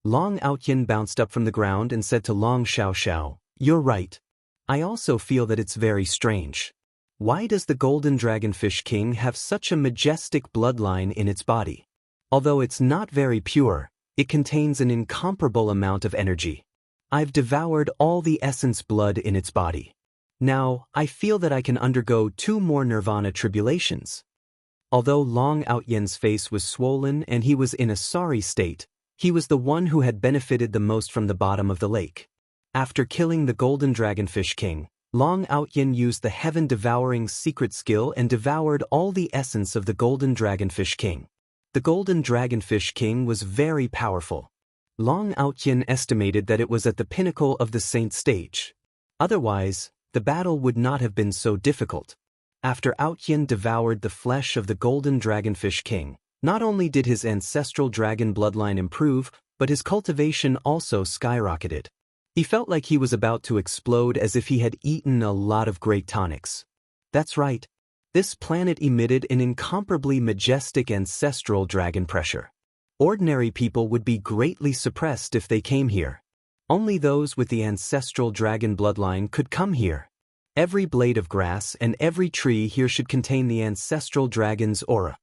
Long Outyin bounced up from the ground and said to Long Xiaoxiao, You're right. I also feel that it's very strange. Why does the golden dragonfish king have such a majestic bloodline in its body? Although it's not very pure, it contains an incomparable amount of energy. I've devoured all the essence blood in its body. Now, I feel that I can undergo 2 more nirvana tribulations. Although Long Outyin's face was swollen and he was in a sorry state, he was the one who had benefited the most from the bottom of the lake. After killing the golden dragonfish king, Long Outyin used the heaven-devouring secret skill and devoured all the essence of the golden dragonfish king. The golden dragonfish king was very powerful. Long Outyin estimated that it was at the pinnacle of the saint stage. Otherwise, the battle would not have been so difficult. After Outyin devoured the flesh of the golden dragonfish king, not only did his ancestral dragon bloodline improve, but his cultivation also skyrocketed. He felt like he was about to explode, as if he had eaten a lot of great tonics. That's right. This planet emitted an incomparably majestic ancestral dragon pressure. Ordinary people would be greatly suppressed if they came here. Only those with the ancestral dragon bloodline could come here. Every blade of grass and every tree here should contain the ancestral dragon's aura.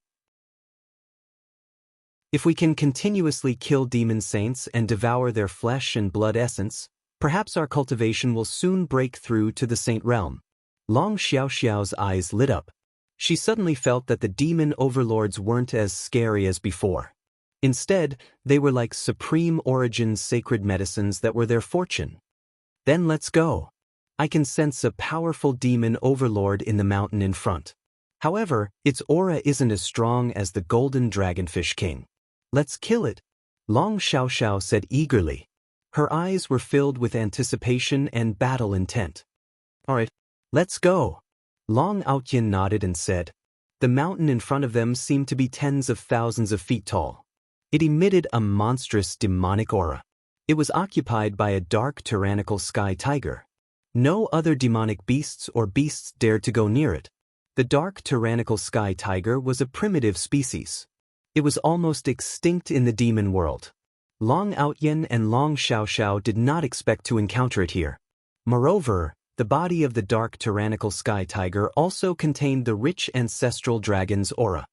If we can continuously kill demon saints and devour their flesh and blood essence, perhaps our cultivation will soon break through to the saint realm. Long Xiaoxiao's eyes lit up. She suddenly felt that the demon overlords weren't as scary as before. Instead, they were like supreme origins sacred medicines that were their fortune. Then let's go. I can sense a powerful demon overlord in the mountain in front. However, its aura isn't as strong as the golden dragonfish king. Let's kill it, Long Xiaoxiao said eagerly. Her eyes were filled with anticipation and battle intent. All right, let's go. Long Outyin nodded and said. The mountain in front of them seemed to be tens of thousands of feet tall. It emitted a monstrous demonic aura. It was occupied by a dark tyrannical sky tiger. No other demonic beasts or beasts dared to go near it. The dark tyrannical sky tiger was a primitive species. It was almost extinct in the demon world. Long Outyin and Long Xiaoxiao did not expect to encounter it here. Moreover, The body of the dark tyrannical sky tiger also contained the rich ancestral dragon's aura.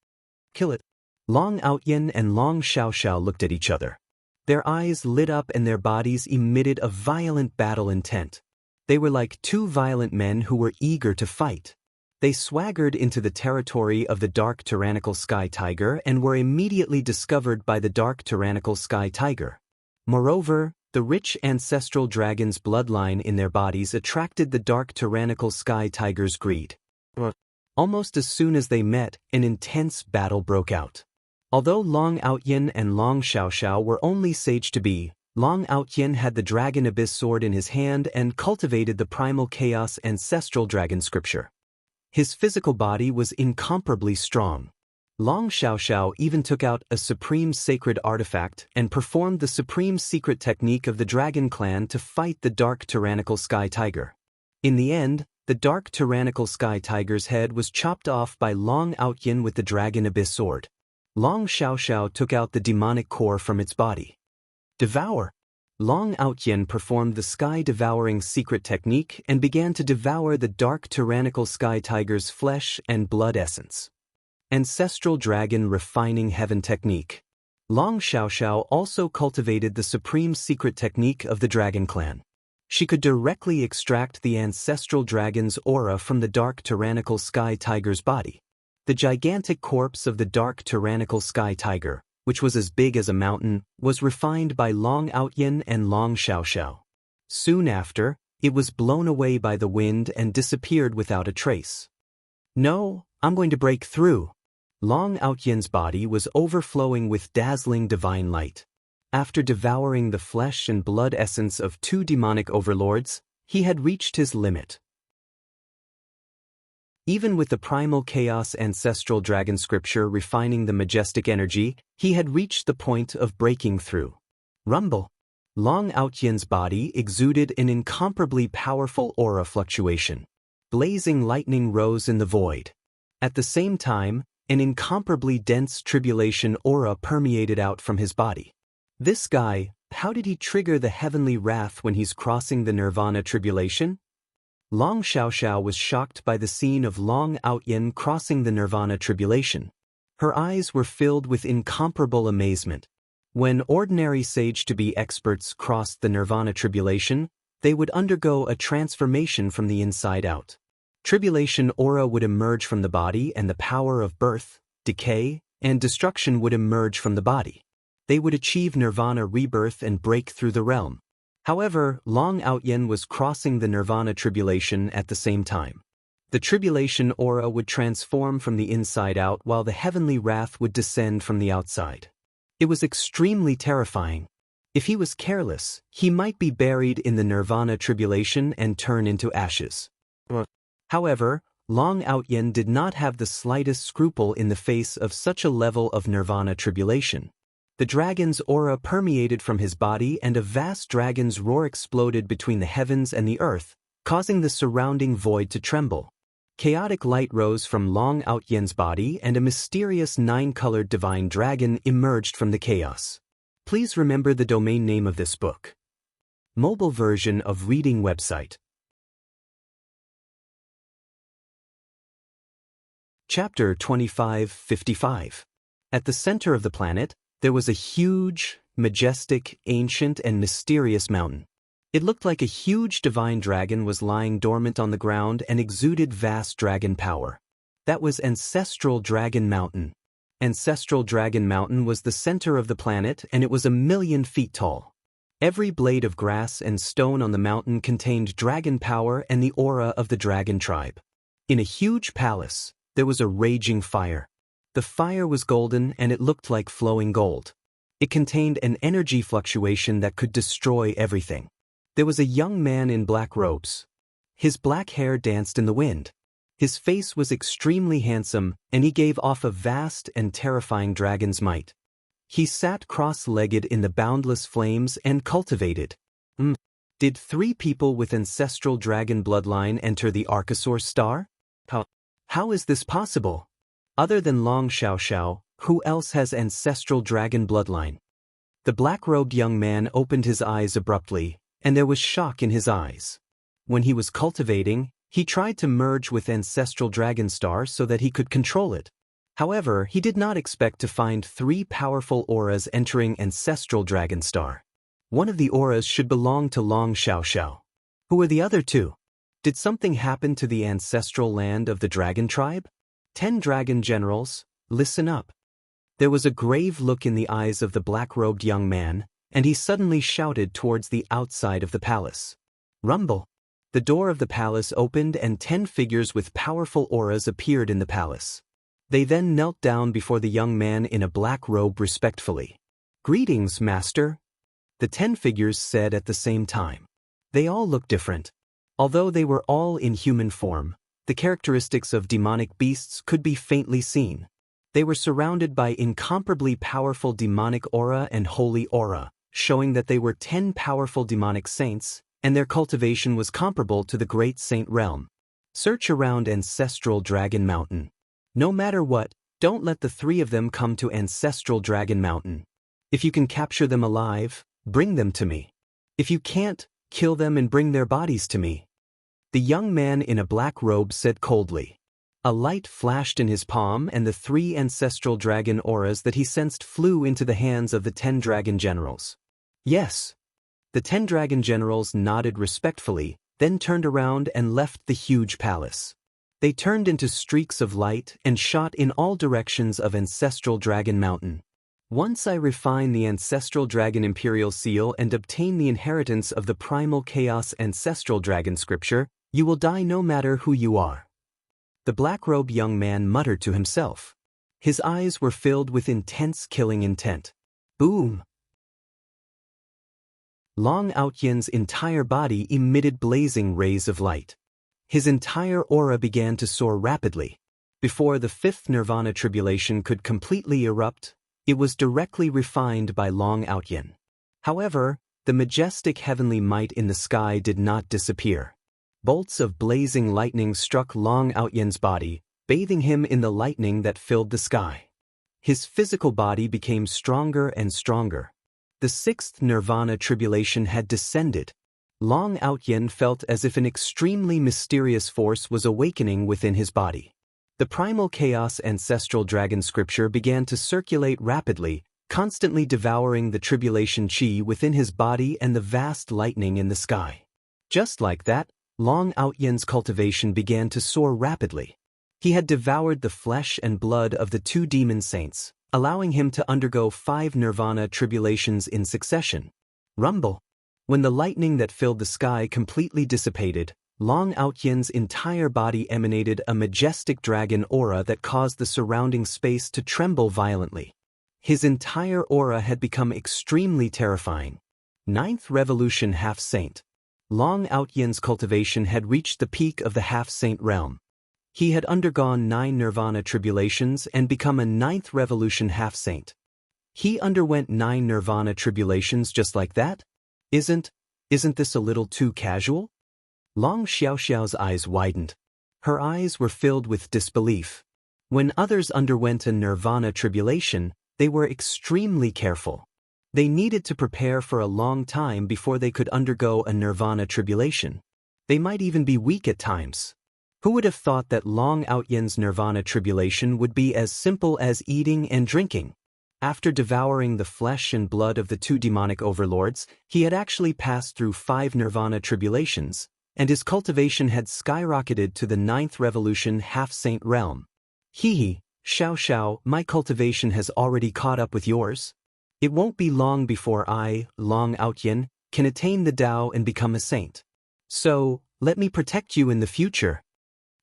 Kill it. Long Outyin and Long Xiaoxiao looked at each other. Their eyes lit up and their bodies emitted a violent battle intent. They were like two violent men who were eager to fight. They swaggered into the territory of the dark tyrannical sky tiger and were immediately discovered by the dark tyrannical sky tiger. Moreover, the rich ancestral dragon's bloodline in their bodies attracted the dark tyrannical sky tiger's greed. Almost as soon as they met, an intense battle broke out. Although Long Outyin and Long Xiaoxiao were only sage-to-be, Long Outyin had the Dragon Abyss sword in his hand and cultivated the primal chaos ancestral dragon scripture. His physical body was incomparably strong. Long Xiaoxiao even took out a supreme sacred artifact and performed the supreme secret technique of the dragon clan to fight the dark tyrannical sky tiger. In the end, the dark tyrannical sky tiger's head was chopped off by Long Outyin with the Dragon Abyss sword. Long Xiaoxiao took out the demonic core from its body. Devour. Long Outyin performed the sky-devouring secret technique and began to devour the dark tyrannical sky tiger's flesh and blood essence. Ancestral dragon refining heaven technique. Long Xiaoxiao also cultivated the supreme secret technique of the dragon clan. She could directly extract the ancestral dragon's aura from the dark tyrannical sky tiger's body. The gigantic corpse of the dark tyrannical sky tiger, which was as big as a mountain, was refined by Long Outyin and Long Xiaoxiao. Soon after, it was blown away by the wind and disappeared without a trace. No, I'm going to break through. Long Outyin's body was overflowing with dazzling divine light. After devouring the flesh and blood essence of two demonic overlords, he had reached his limit. Even with the primal chaos ancestral dragon scripture refining the majestic energy, he had reached the point of breaking through. Rumble. Long Outyin's body exuded an incomparably powerful aura fluctuation. Blazing lightning rose in the void. At the same time, an incomparably dense tribulation aura permeated out from his body. This guy, how did he trigger the heavenly wrath when he's crossing the nirvana tribulation? Long Xiaoxiao was shocked by the scene of Long Outyin crossing the nirvana tribulation. Her eyes were filled with incomparable amazement. When ordinary sage-to-be experts crossed the nirvana tribulation, they would undergo a transformation from the inside out. Tribulation aura would emerge from the body and the power of birth, decay, and destruction would emerge from the body. They would achieve nirvana rebirth and break through the realm. However, Long Outyin was crossing the nirvana tribulation at the same time. The tribulation aura would transform from the inside out while the heavenly wrath would descend from the outside. It was extremely terrifying. If he was careless, he might be buried in the nirvana tribulation and turn into ashes. However, Long Outyin did not have the slightest scruple in the face of such a level of nirvana tribulation. The dragon's aura permeated from his body and a vast dragon's roar exploded between the heavens and the earth, causing the surrounding void to tremble. Chaotic light rose from Long Outyin's body and a mysterious nine-colored divine dragon emerged from the chaos. Please remember the domain name of this book. Mobile version of reading website. Chapter 2555. At the center of the planet, there was a huge, majestic, ancient, and mysterious mountain. It looked like a huge divine dragon was lying dormant on the ground and exuded vast dragon power. That was Ancestral Dragon Mountain. Ancestral Dragon Mountain was the center of the planet and it was 1,000,000 feet tall. Every blade of grass and stone on the mountain contained dragon power and the aura of the dragon tribe. In a huge palace, there was a raging fire. The fire was golden and it looked like flowing gold. It contained an energy fluctuation that could destroy everything. There was a young man in black robes. His black hair danced in the wind. His face was extremely handsome and he gave off a vast and terrifying dragon's might. He sat cross-legged in the boundless flames and cultivated. Did 3 people with ancestral dragon bloodline enter the Archosaur star? How is this possible? Other than Long Xiaoxiao, who else has ancestral dragon bloodline? The black-robed young man opened his eyes abruptly, and there was shock in his eyes. When he was cultivating, he tried to merge with Ancestral Dragon Star so that he could control it. However, he did not expect to find 3 powerful auras entering Ancestral Dragon Star. One of the auras should belong to Long Xiaoxiao. Who were the other 2? Did something happen to the ancestral land of the dragon tribe? 10 dragon generals, listen up. There was a grave look in the eyes of the black-robed young man, and he suddenly shouted towards the outside of the palace. Rumble! The door of the palace opened and 10 figures with powerful auras appeared in the palace. They then knelt down before the young man in a black robe respectfully. Greetings, master, the 10 figures said at the same time. They all looked different. Although they were all in human form, the characteristics of demonic beasts could be faintly seen. They were surrounded by incomparably powerful demonic aura and holy aura, showing that they were 10 powerful demonic saints, and their cultivation was comparable to the great saint realm. Search around Ancestral Dragon Mountain. No matter what, don't let the 3 of them come to Ancestral Dragon Mountain. If you can capture them alive, bring them to me. If you can't, kill them and bring their bodies to me. The young man in a black robe said coldly. A light flashed in his palm and the 3 ancestral dragon auras that he sensed flew into the hands of the 10 dragon generals. Yes. The 10 dragon generals nodded respectfully, then turned around and left the huge palace. They turned into streaks of light and shot in all directions of Ancestral Dragon Mountain. Once I refine the Ancestral Dragon Imperial Seal and obtain the inheritance of the Primal Chaos Ancestral Dragon Scripture, you will die no matter who you are. The black-robed young man muttered to himself. His eyes were filled with intense killing intent. Boom! Long Outyen's entire body emitted blazing rays of light. His entire aura began to soar rapidly. Before the 5th Nirvana tribulation could completely erupt, it was directly refined by Long Outyen. However, the majestic heavenly might in the sky did not disappear. Bolts of blazing lightning struck Long Outyen's body, bathing him in the lightning that filled the sky. His physical body became stronger and stronger. The 6th Nirvana tribulation had descended. Long Outyen felt as if an extremely mysterious force was awakening within his body. The Primal Chaos Ancestral Dragon Scripture began to circulate rapidly, constantly devouring the tribulation chi within his body and the vast lightning in the sky. Just like that, Long Outyen's cultivation began to soar rapidly. He had devoured the flesh and blood of the 2 demon saints, allowing him to undergo 5 Nirvana tribulations in succession. Rumble! When the lightning that filled the sky completely dissipated, Long Outyen's entire body emanated a majestic dragon aura that caused the surrounding space to tremble violently. His entire aura had become extremely terrifying. 9th Revolution Half-Saint. Long Outyen's cultivation had reached the peak of the half-saint realm. He had undergone 9 Nirvana tribulations and become a 9th Revolution Half-Saint. He underwent 9 Nirvana tribulations just like that? Isn't this a little too casual? Long Xiaoxiao's eyes widened. Her eyes were filled with disbelief. When others underwent a Nirvana tribulation, they were extremely careful. They needed to prepare for a long time before they could undergo a Nirvana tribulation. They might even be weak at times. Who would have thought that Long Outyen's Nirvana tribulation would be as simple as eating and drinking? After devouring the flesh and blood of the 2 demonic overlords, he had actually passed through 5 Nirvana tribulations, and his cultivation had skyrocketed to the 9th Revolution Half-Saint realm. Hee, Xiao, my cultivation has already caught up with yours. It won't be long before I, Long Outyen, can attain the Tao and become a saint. So, let me protect you in the future.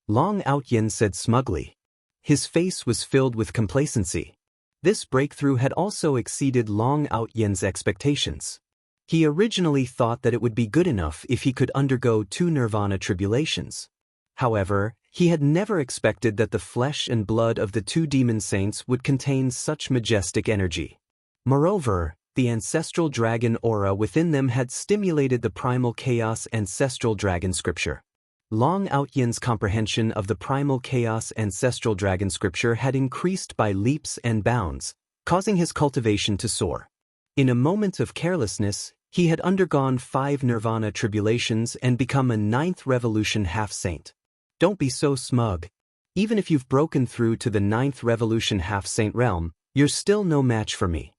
Long Outyen said smugly. His face was filled with complacency. This breakthrough had also exceeded Long Outyen's expectations. He originally thought that it would be good enough if he could undergo 2 Nirvana tribulations. However, he had never expected that the flesh and blood of the 2 demon saints would contain such majestic energy. Moreover, the ancestral dragon aura within them had stimulated the Primal Chaos Ancestral Dragon Scripture. Long Outyen's comprehension of the Primal Chaos Ancestral Dragon Scripture had increased by leaps and bounds, causing his cultivation to soar. In a moment of carelessness, He had undergone 5 nirvana tribulations and become a 9th revolution half-saint. Don't be so smug. Even if you've broken through to the 9th revolution half-saint realm, you're still no match for me.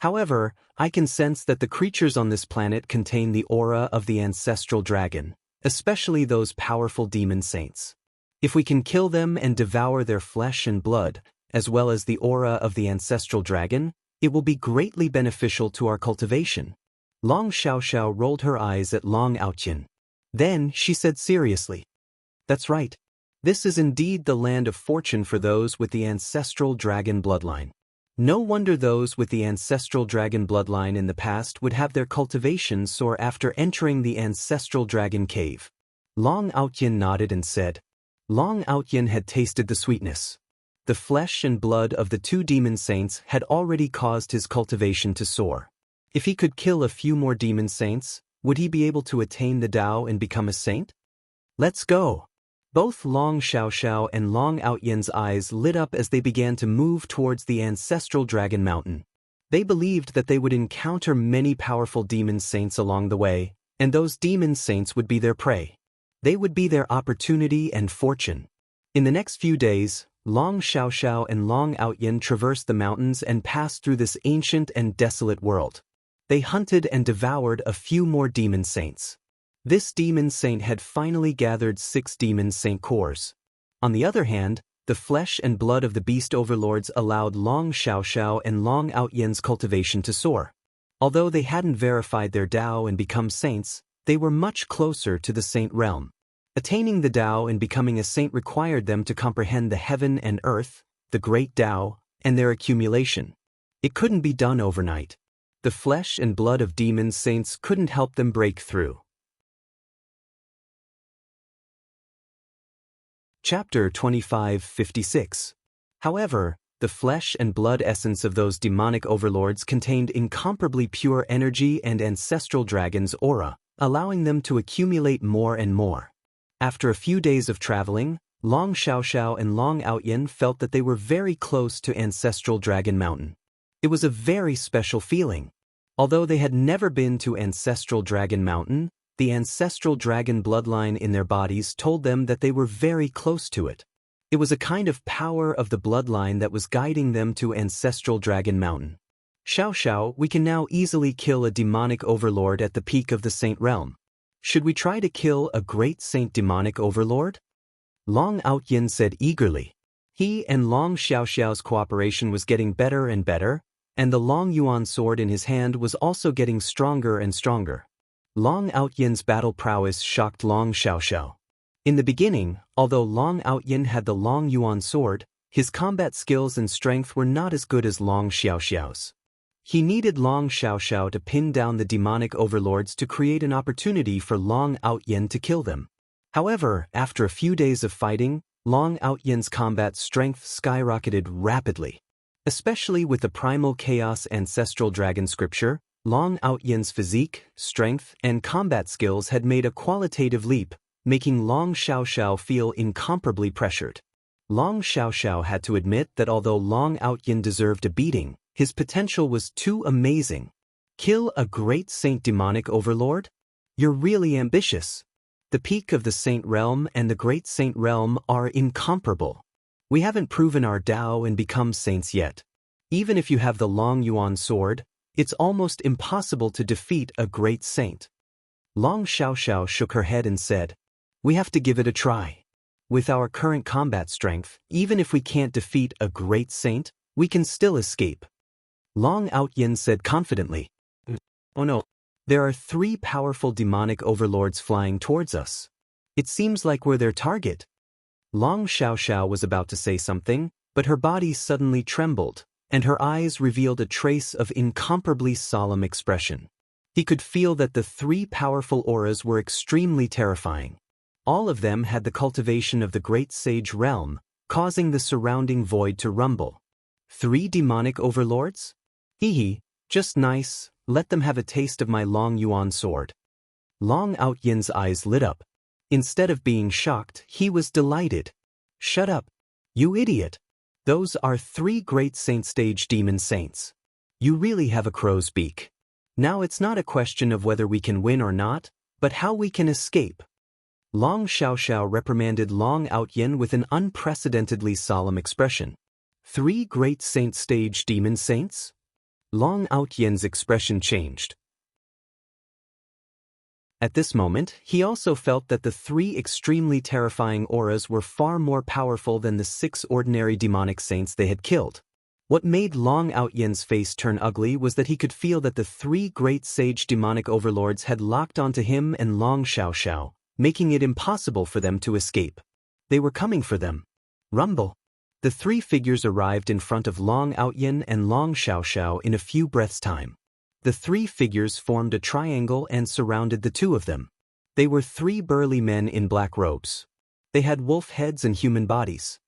However, I can sense that the creatures on this planet contain the aura of the ancestral dragon, especially those powerful demon saints. If we can kill them and devour their flesh and blood, as well as the aura of the ancestral dragon, it will be greatly beneficial to our cultivation. Long Xiaoxiao rolled her eyes at Long Outyin. Then she said seriously, "That's right. This is indeed the land of fortune for those with the ancestral dragon bloodline. No wonder those with the ancestral dragon bloodline in the past would have their cultivation soar after entering the ancestral dragon cave." Long Outyin nodded and said, Long Outyin had tasted the sweetness. The flesh and blood of the 2 demon saints had already caused his cultivation to soar. If he could kill a few more demon saints, would he be able to attain the Tao and become a saint? Let's go! Both Long Xiaoxiao and Long Outyin's eyes lit up as they began to move towards the ancestral dragon mountain. They believed that they would encounter many powerful demon saints along the way, and those demon saints would be their prey. They would be their opportunity and fortune. In the next few days, Long Xiaoxiao and Long Outyin traversed the mountains and passed through this ancient and desolate world. They hunted and devoured a few more demon saints. This demon saint had finally gathered 6 demon saint cores. On the other hand, the flesh and blood of the beast overlords allowed Long Xiaoxiao and Long Outyin's cultivation to soar. Although they hadn't verified their Tao and become saints, they were much closer to the saint realm. Attaining the Tao and becoming a saint required them to comprehend the heaven and earth, the great Tao, and their accumulation. It couldn't be done overnight. The flesh and blood of demon saints couldn't help them break through. Chapter 2556. However, the flesh and blood essence of those demonic overlords contained incomparably pure energy and ancestral dragon's aura, allowing them to accumulate more and more. After a few days of traveling, Long Xiaoxiao and Long Outyin felt that they were very close to Ancestral Dragon Mountain. It was a very special feeling. Although they had never been to Ancestral Dragon Mountain, the Ancestral Dragon bloodline in their bodies told them that they were very close to it. It was a kind of power of the bloodline that was guiding them to Ancestral Dragon Mountain. Xiaoxiao, we can now easily kill a demonic overlord at the peak of the Saint Realm. Should we try to kill a great saint demonic overlord? Long Outyin said eagerly. He and Long Xiaoxiao's cooperation was getting better and better, and the Long Yuan sword in his hand was also getting stronger and stronger. Long Outyin's battle prowess shocked Long Xiaoxiao. In the beginning, although Long Outyin had the Long Yuan sword, his combat skills and strength were not as good as Long Xiaoxiao's. He needed Long Xiaoxiao to pin down the demonic overlords to create an opportunity for Long Outyin to kill them. However, after a few days of fighting, Long Outyin's combat strength skyrocketed rapidly. Especially with the Primal Chaos Ancestral Dragon scripture, Long Outyin's physique, strength, and combat skills had made a qualitative leap, making Long Xiaoxiao feel incomparably pressured. Long Xiaoxiao had to admit that although Long Outyin deserved a beating, his potential was too amazing. Kill a great saint demonic overlord? You're really ambitious. The peak of the saint realm and the great saint realm are incomparable. We haven't proven our Tao and become saints yet. Even if you have the Long Yuan sword, it's almost impossible to defeat a great saint. Long Xiaoxiao shook her head and said, "We have to give it a try. With our current combat strength, even if we can't defeat a great saint, we can still escape." Long Outyin said confidently, "Oh no, there are 3 powerful demonic overlords flying towards us. It seems like we're their target." Long Xiaoxiao was about to say something, but her body suddenly trembled, and her eyes revealed a trace of incomparably solemn expression. He could feel that the 3 powerful auras were extremely terrifying. All of them had the cultivation of the great sage realm, causing the surrounding void to rumble. 3 demonic overlords? Hee, just nice, let them have a taste of my Long Yuan sword. Long Outyin's eyes lit up. Instead of being shocked, he was delighted. Shut up, you idiot. Those are 3 great saint stage demon saints. You really have a crow's beak. Now it's not a question of whether we can win or not, but how we can escape. Long Xiaoxiao reprimanded Long Outyin with an unprecedentedly solemn expression. 3 great saint stage demon saints? Long Outyin's expression changed. At this moment, he also felt that the 3 extremely terrifying auras were far more powerful than the 6 ordinary demonic saints they had killed. What made Long Outyin's face turn ugly was that he could feel that the 3 great sage demonic overlords had locked onto him and Long Xiaoxiao, making it impossible for them to escape. They were coming for them. Rumble. The 3 figures arrived in front of Long Outyin and Long Xiaoxiao in a few breaths' time. The 3 figures formed a triangle and surrounded the 2 of them. They were 3 burly men in black robes. They had wolf heads and human bodies.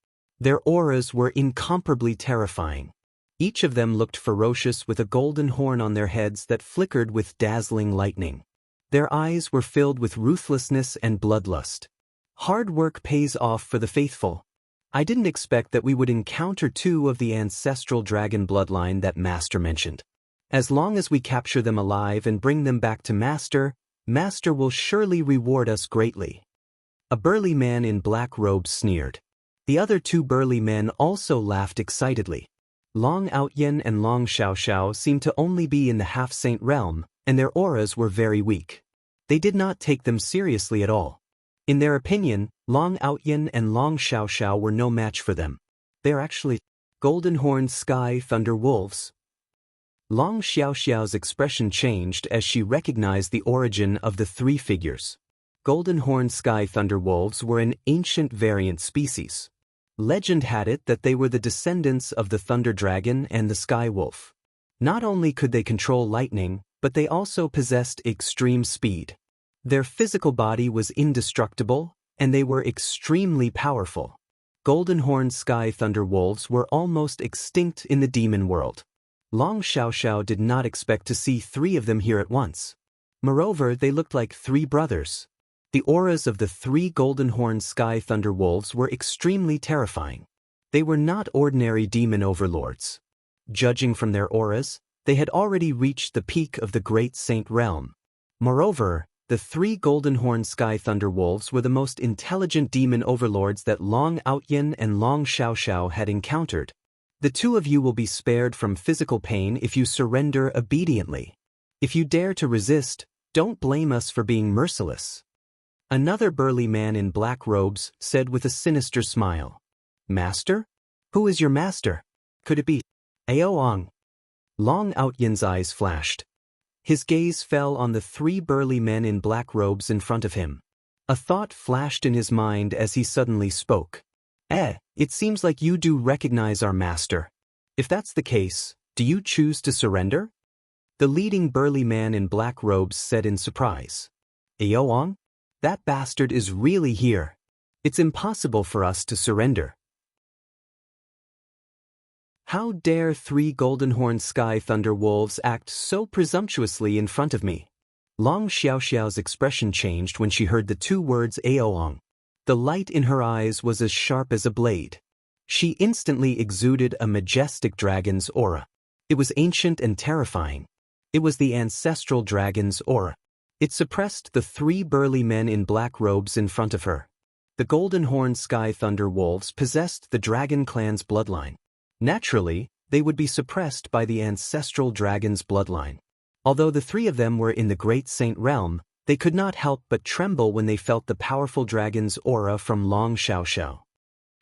Their auras were incomparably terrifying. Each of them looked ferocious with a golden horn on their heads that flickered with dazzling lightning. Their eyes were filled with ruthlessness and bloodlust. Hard work pays off for the faithful. I didn't expect that we would encounter 2 of the ancestral dragon bloodline that Master mentioned. As long as we capture them alive and bring them back to Master, Master will surely reward us greatly. A burly man in black robes sneered. The other 2 burly men also laughed excitedly. Long Outyin and Long Xiaoxiao seemed to only be in the half-saint realm, and their auras were very weak. They did not take them seriously at all. In their opinion, Long Outyin and Long Xiaoxiao were no match for them. They are actually golden-horned sky thunder wolves. Long Xiaoxiao's expression changed as she recognized the origin of the 3 figures. Golden-horned sky thunder wolves were an ancient variant species. Legend had it that they were the descendants of the thunder dragon and the sky wolf. Not only could they control lightning, but they also possessed extreme speed. Their physical body was indestructible, and they were extremely powerful. Golden-horned sky thunder wolves were almost extinct in the demon world. Long Xiaoxiao did not expect to see 3 of them here at once. Moreover, they looked like 3 brothers. The auras of the 3 golden-horned sky thunder wolves were extremely terrifying. They were not ordinary demon overlords. Judging from their auras, they had already reached the peak of the great saint realm. Moreover, the 3 golden-horned sky thunder wolves were the most intelligent demon overlords that Long Outyin and Long Xiaoxiao had encountered. The 2 of you will be spared from physical pain if you surrender obediently. If you dare to resist, don't blame us for being merciless. Another burly man in black robes said with a sinister smile. Master? Who is your master? Could it be Aoang? Long Outyin's eyes flashed. His gaze fell on the 3 burly men in black robes in front of him. A thought flashed in his mind as he suddenly spoke. It seems like you do recognize our master. If that's the case, do you choose to surrender? The leading burly man in black robes said in surprise. Aoang? That bastard is really here. It's impossible for us to surrender. How dare 3 golden-horned sky thunder wolves act so presumptuously in front of me? Long Xiaoxiao's expression changed when she heard the 2 words Aoang. The light in her eyes was as sharp as a blade. She instantly exuded a majestic dragon's aura. It was ancient and terrifying. It was the ancestral dragon's aura. It suppressed the 3 burly men in black robes in front of her. The golden-horned sky thunder wolves possessed the dragon clan's bloodline. Naturally, they would be suppressed by the ancestral dragon's bloodline. Although the 3 of them were in the great saint realm, they could not help but tremble when they felt the powerful dragon's aura from Long Xiaoxiao.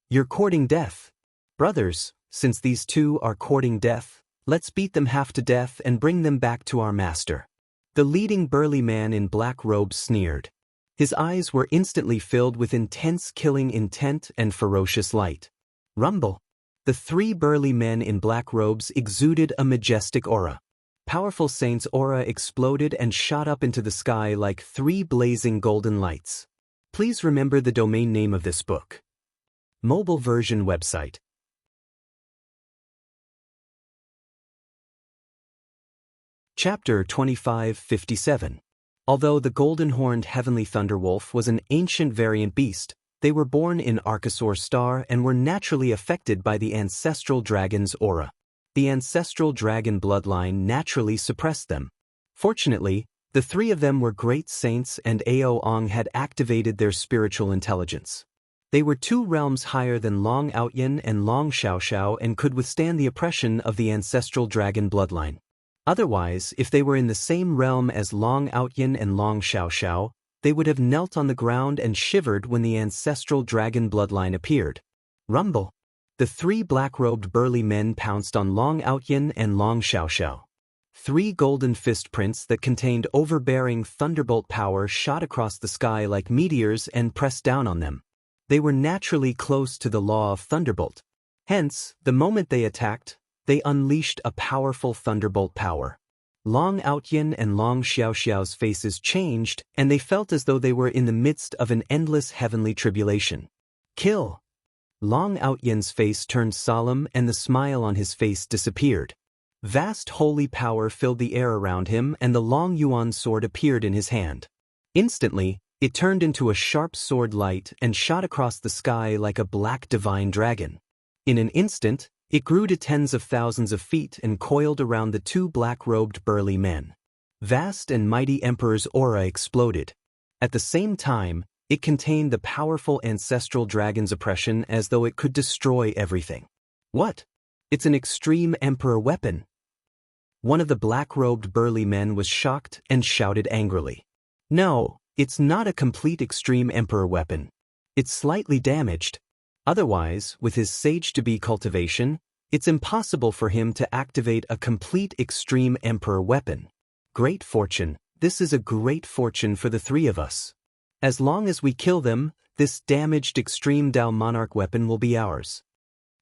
You're courting death. Brothers, since these 2 are courting death, let's beat them half to death and bring them back to our master. The leading burly man in black robes sneered. His eyes were instantly filled with intense killing intent and ferocious light. Rumble. The 3 burly men in black robes exuded a majestic aura. Powerful saint's aura exploded and shot up into the sky like 3 blazing golden lights. Please remember the domain name of this book. Mobile version website. Chapter 2557. Although the golden-horned heavenly thunderwolf was an ancient variant beast, they were born in Archosaur star and were naturally affected by the ancestral dragon's aura. The ancestral dragon bloodline naturally suppressed them. Fortunately, the three of them were great saints and Ao Ong had activated their spiritual intelligence. They were 2 realms higher than Long Outyin and Long Xiaoxiao and could withstand the oppression of the ancestral dragon bloodline. Otherwise, if they were in the same realm as Long Outyin and Long Xiaoxiao, they would have knelt on the ground and shivered when the ancestral dragon bloodline appeared. Rumble! The 3 black-robed burly men pounced on Long Outyin and Long Xiaoxiao. 3 golden fist prints that contained overbearing thunderbolt power shot across the sky like meteors and pressed down on them. They were naturally close to the law of thunderbolt. Hence, the moment they attacked, they unleashed a powerful thunderbolt power. Long Outyin and Long Xiaoxiao's faces changed, and they felt as though they were in the midst of an endless heavenly tribulation. Kill! Long Outyen's face turned solemn and the smile on his face disappeared. Vast holy power filled the air around him and the Long Yuan sword appeared in his hand. Instantly, it turned into a sharp sword light and shot across the sky like a black divine dragon. In an instant, it grew to tens of thousands of feet and coiled around the 2 black-robed burly men. Vast and mighty Emperor's aura exploded. At the same time, it contained the powerful ancestral dragon's oppression as though it could destroy everything. What? It's an extreme Emperor weapon. One of the black-robed burly men was shocked and shouted angrily. No, it's not a complete extreme Emperor weapon. It's slightly damaged. Otherwise, with his sage-to-be cultivation, it's impossible for him to activate a complete extreme Emperor weapon. Great fortune. This is a great fortune for the 3 of us. As long as we kill them, this damaged extreme Dao Monarch weapon will be ours.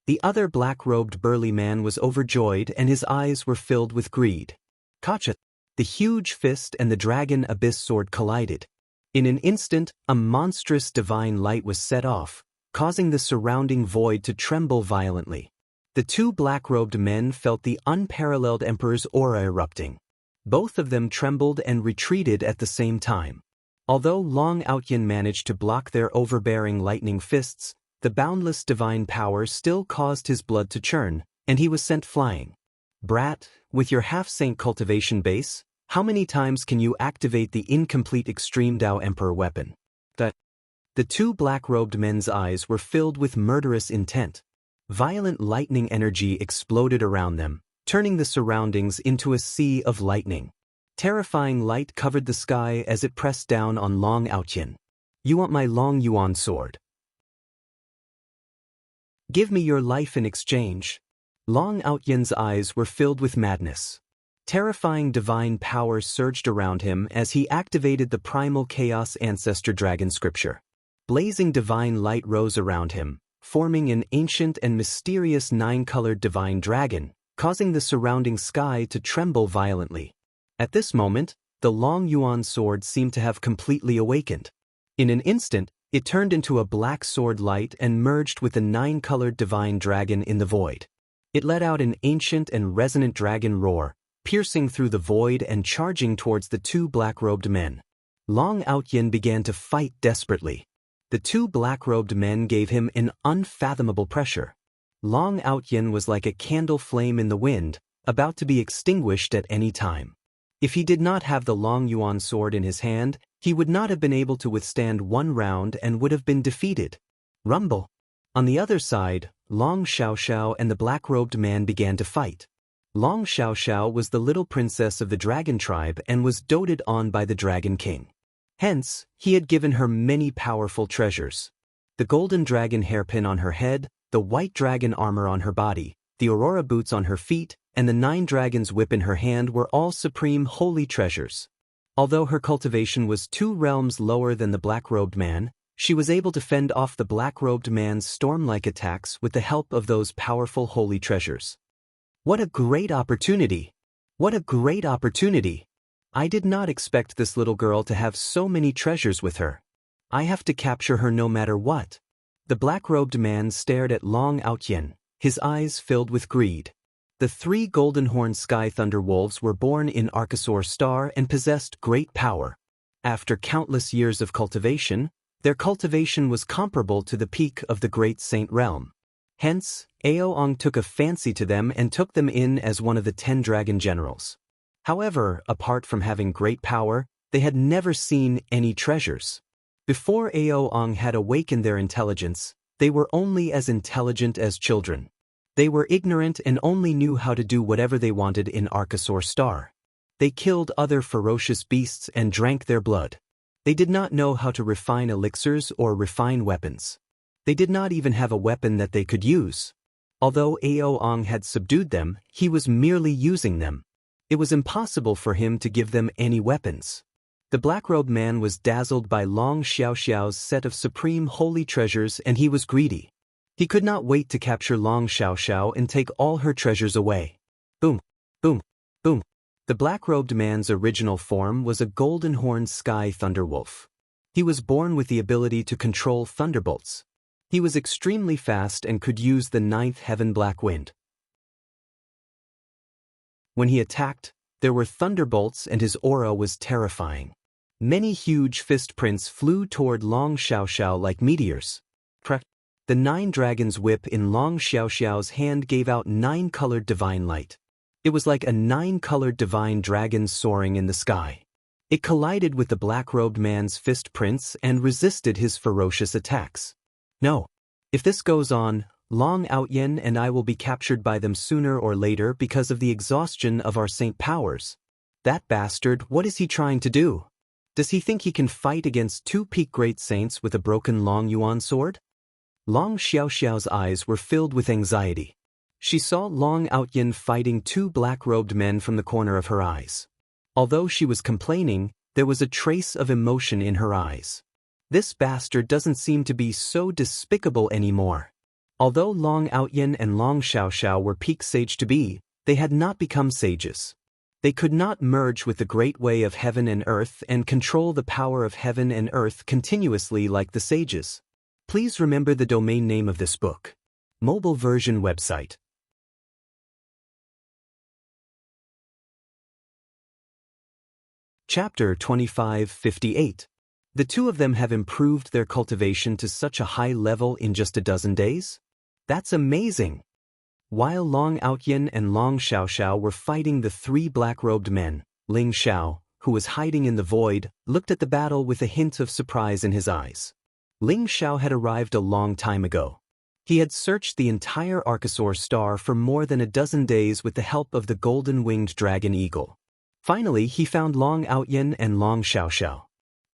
The other black-robed burly man was overjoyed and his eyes were filled with greed. Kacha! The huge fist and the dragon abyss sword collided. In an instant, a monstrous divine light was set off, causing the surrounding void to tremble violently. The 2 black-robed men felt the unparalleled Emperor's aura erupting. Both of them trembled and retreated at the same time. Although Long Outyin managed to block their overbearing lightning fists, the boundless divine power still caused his blood to churn, and he was sent flying. Brat, with your half-saint cultivation base, how many times can you activate the incomplete Extreme Dao Emperor weapon? The 2 black-robed men's eyes were filled with murderous intent. Violent lightning energy exploded around them, turning the surroundings into a sea of lightning. Terrifying light covered the sky as it pressed down on Long Outyin. You want my Long Yuan sword? Give me your life in exchange. Long Outyin's eyes were filled with madness. Terrifying divine power surged around him as he activated the primal chaos ancestor dragon scripture. Blazing divine light rose around him, forming an ancient and mysterious 9-colored divine dragon, causing the surrounding sky to tremble violently. At this moment, the Long Yuan sword seemed to have completely awakened. In an instant, it turned into a black sword light and merged with the 9-colored divine dragon in the void. It let out an ancient and resonant dragon roar, piercing through the void and charging towards the 2 black-robed men. Long Outyin began to fight desperately. The 2 black-robed men gave him an unfathomable pressure. Long Outyin was like a candle flame in the wind, about to be extinguished at any time. If he did not have the Long Yuan sword in his hand, he would not have been able to withstand 1 round and would have been defeated. Rumble! On the other side, Long Xiaoxiao and the black-robed man began to fight. Long Xiaoxiao was the little princess of the dragon tribe and was doted on by the Dragon King. Hence, he had given her many powerful treasures. The golden dragon hairpin on her head, the white dragon armor on her body, the aurora boots on her feet, and the 9 dragons whip in her hand were all supreme holy treasures. Although her cultivation was 2 realms lower than the black-robed man, she was able to fend off the black-robed man's storm-like attacks with the help of those powerful holy treasures. What a great opportunity! What a great opportunity! I did not expect this little girl to have so many treasures with her. I have to capture her no matter what. The black-robed man stared at Long Outyin, his eyes filled with greed. The 3 golden-horned sky thunder wolves were born in Archosaur Star and possessed great power. After countless years of cultivation, their cultivation was comparable to the peak of the Great Saint Realm. Hence, Aoang took a fancy to them and took them in as one of the 10 dragon generals. However, apart from having great power, they had never seen any treasures. Before Aoang had awakened their intelligence, they were only as intelligent as children. They were ignorant and only knew how to do whatever they wanted in Archosaur Star. They killed other ferocious beasts and drank their blood. They did not know how to refine elixirs or refine weapons. They did not even have a weapon that they could use. Although Aoang had subdued them, he was merely using them. It was impossible for him to give them any weapons. The black-robed man was dazzled by Long Xiaoxiao's set of supreme holy treasures, and he was greedy. He could not wait to capture Long Xiaoxiao and take all her treasures away. Boom, boom, boom. The black-robed man's original form was a golden-horned sky thunderwolf. He was born with the ability to control thunderbolts. He was extremely fast and could use the 9th heaven black wind. When he attacked, there were thunderbolts and his aura was terrifying. Many huge fist prints flew toward Long Xiaoxiao like meteors. The 9 dragons' whip in Long Xiaoxiao's hand gave out 9-colored divine light. It was like a 9-colored divine dragon soaring in the sky. It collided with the black-robed man's fist prints and resisted his ferocious attacks. No. If this goes on, Long Outyen and I will be captured by them sooner or later because of the exhaustion of our saint powers. That bastard, what is he trying to do? Does he think he can fight against 2 peak great saints with a broken Long Yuan sword? Long Xiaoxiao's eyes were filled with anxiety. She saw Long Outyen fighting 2 black-robed men from the corner of her eyes. Although she was complaining, there was a trace of emotion in her eyes. This bastard doesn't seem to be so despicable anymore. Although Long Outyen and Long Xiaoxiao were peak sage to be, they had not become sages. They could not merge with the great way of heaven and earth and control the power of heaven and earth continuously like the sages. Please remember the domain name of this book. Mobile version website. Chapter 2558. The 2 of them have improved their cultivation to such a high level in just a dozen days? That's amazing! While Long Outyen and Long Xiaoxiao were fighting the 3 black-robed men, Ling Xiao, who was hiding in the void, looked at the battle with a hint of surprise in his eyes. Ling Xiao had arrived a long time ago. He had searched the entire Archosaur Star for more than a dozen days with the help of the golden-winged dragon eagle. Finally, he found Long Outyen and Long Xiaoxiao.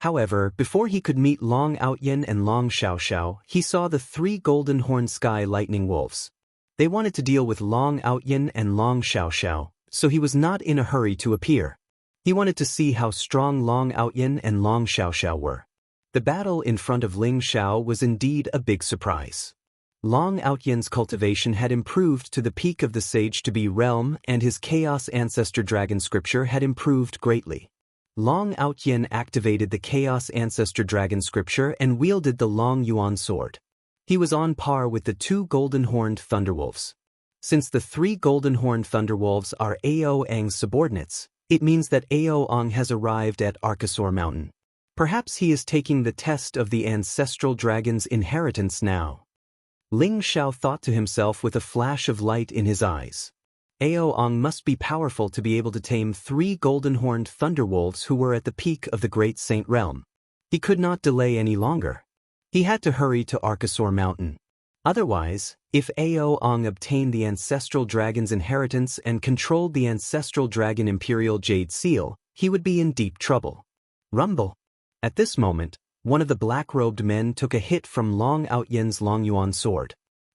However, before he could meet Long Outyen and Long Xiaoxiao, he saw the 3 golden-horned sky lightning wolves. They wanted to deal with Long Outyen and Long Xiaoxiao, so he was not in a hurry to appear. He wanted to see how strong Long Outyen and Long Xiaoxiao were. The battle in front of Ling Xiao was indeed a big surprise. Long Outyen's cultivation had improved to the peak of the sage-to-be realm, and his Chaos Ancestor Dragon scripture had improved greatly. Long Outyen activated the Chaos Ancestor Dragon scripture and wielded the Long Yuan sword. He was on par with the 2 golden-horned thunderwolves. Since the 3 golden-horned thunderwolves are Aoang's subordinates, it means that Aoang has arrived at Archosaur Mountain. Perhaps he is taking the test of the ancestral dragon's inheritance now. Ling Xiao thought to himself with a flash of light in his eyes. Aoang must be powerful to be able to tame 3 golden-horned thunderwolves who were at the peak of the Great Saint Realm. He could not delay any longer. He had to hurry to Archosaur Mountain. Otherwise, if Aoang obtained the ancestral dragon's inheritance and controlled the ancestral dragon Imperial Jade Seal, he would be in deep trouble. Rumble. At this moment, one of the black-robed men took a hit from Long Outyen's Long Yuan sword.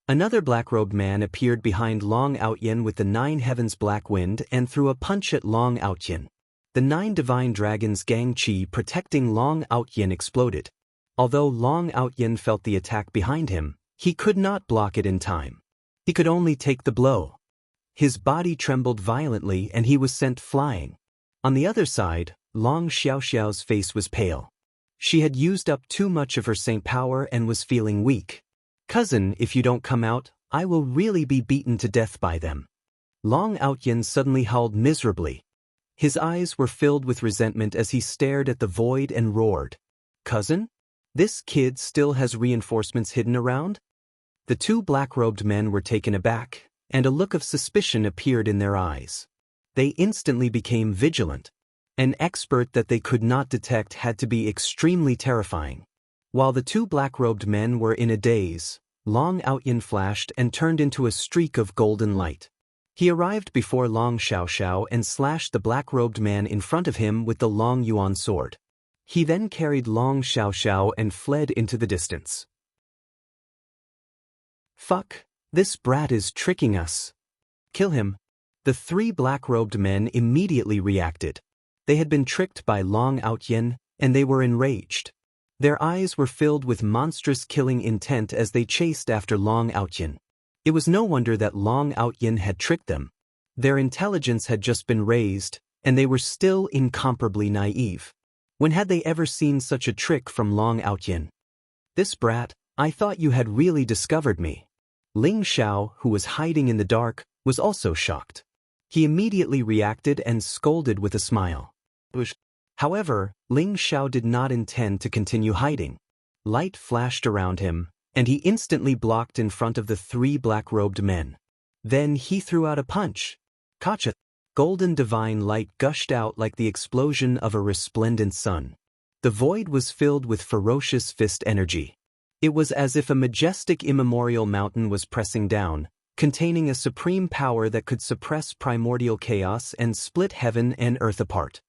Another black-robed man appeared behind Long Outyen with the 9 heavens black wind and threw a punch at Long Outyen. The 9 divine dragons Gang Chi protecting Long Outyen exploded. Although Long Outyen felt the attack behind him, he could not block it in time. He could only take the blow. His body trembled violently and he was sent flying. On the other side, Long Xiaoxiao's face was pale. She had used up too much of her saint power and was feeling weak. Cousin, if you don't come out, I will really be beaten to death by them. Long Outyen suddenly howled miserably. His eyes were filled with resentment as he stared at the void and roared. Cousin? This kid still has reinforcements hidden around? The two black-robed men were taken aback, and a look of suspicion appeared in their eyes. They instantly became vigilant. An expert that they could not detect had to be extremely terrifying. While the two black-robed men were in a daze, Long Outyin flashed and turned into a streak of golden light. He arrived before Long Xiaoxiao and slashed the black-robed man in front of him with the Long Yuan sword. He then carried Long Xiaoxiao and fled into the distance. "Fuck, this brat is tricking us. Kill him." The three black-robed men immediately reacted. They had been tricked by Long Outyin, and they were enraged. Their eyes were filled with monstrous killing intent as they chased after Long Outyin. It was no wonder that Long Outyin had tricked them. Their intelligence had just been raised, and they were still incomparably naive. When had they ever seen such a trick from Long Outyin? "This brat, I thought you had really discovered me." Ling Xiao, who was hiding in the dark, was also shocked. He immediately reacted and scolded with a smile. However, Ling Xiao did not intend to continue hiding. Light flashed around him, and he instantly blocked in front of the three black-robed men. Then he threw out a punch. Kacha! Golden divine light gushed out like the explosion of a resplendent sun. The void was filled with ferocious fist energy. It was as if a majestic immemorial mountain was pressing down, containing a supreme power that could suppress primordial chaos and split heaven and earth apart.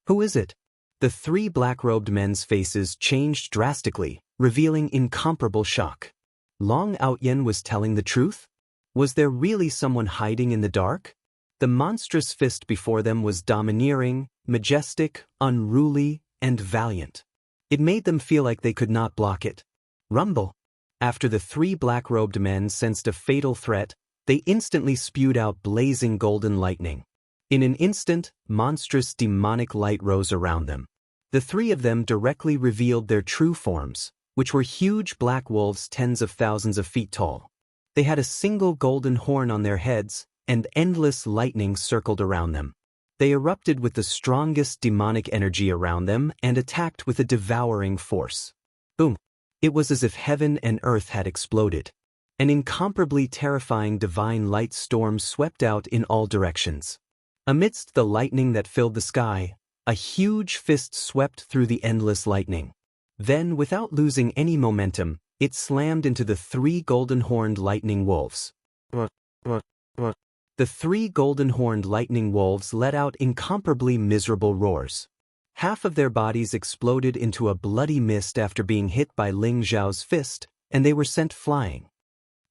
"Who is it?" The three black-robed men's faces changed drastically, revealing incomparable shock. Long Outyin was telling the truth? Was there really someone hiding in the dark? The monstrous fist before them was domineering, majestic, unruly, and valiant. It made them feel like they could not block it. Rumble! After the three black-robed men sensed a fatal threat, they instantly spewed out blazing golden lightning. In an instant, monstrous demonic light rose around them. The three of them directly revealed their true forms, which were huge black wolves tens of thousands of feet tall. They had a single golden horn on their heads, and endless lightning circled around them. They erupted with the strongest demonic energy around them and attacked with a devouring force. Boom! It was as if heaven and earth had exploded. An incomparably terrifying divine light storm swept out in all directions. Amidst the lightning that filled the sky, a huge fist swept through the endless lightning. Then, without losing any momentum, it slammed into the three golden-horned lightning wolves. The three golden-horned lightning wolves let out incomparably miserable roars. Half of their bodies exploded into a bloody mist after being hit by Ling Xiao's fist, and they were sent flying.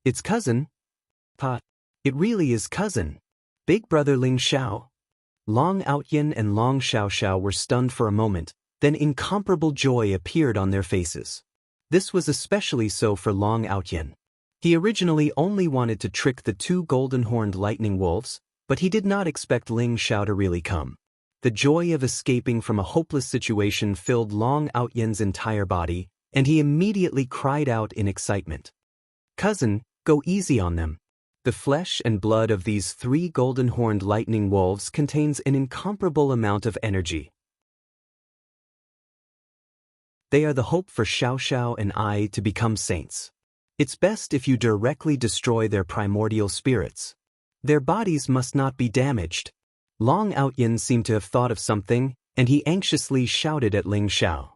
"It's cousin." "Pa, it really is cousin. Big brother Ling Xiao." Long Outyin and Long Xiaoxiao were stunned for a moment, then incomparable joy appeared on their faces. This was especially so for Long Outyin. He originally only wanted to trick the two golden-horned lightning wolves, but he did not expect Ling Xiao to really come. The joy of escaping from a hopeless situation filled Long Outyin's entire body, and he immediately cried out in excitement. "Cousin, go easy on them. The flesh and blood of these three golden-horned lightning wolves contains an incomparable amount of energy. They are the hope for Xiaoxiao and I to become saints. It's best if you directly destroy their primordial spirits. Their bodies must not be damaged." Long Outyin seemed to have thought of something, and he anxiously shouted at Ling Xiao.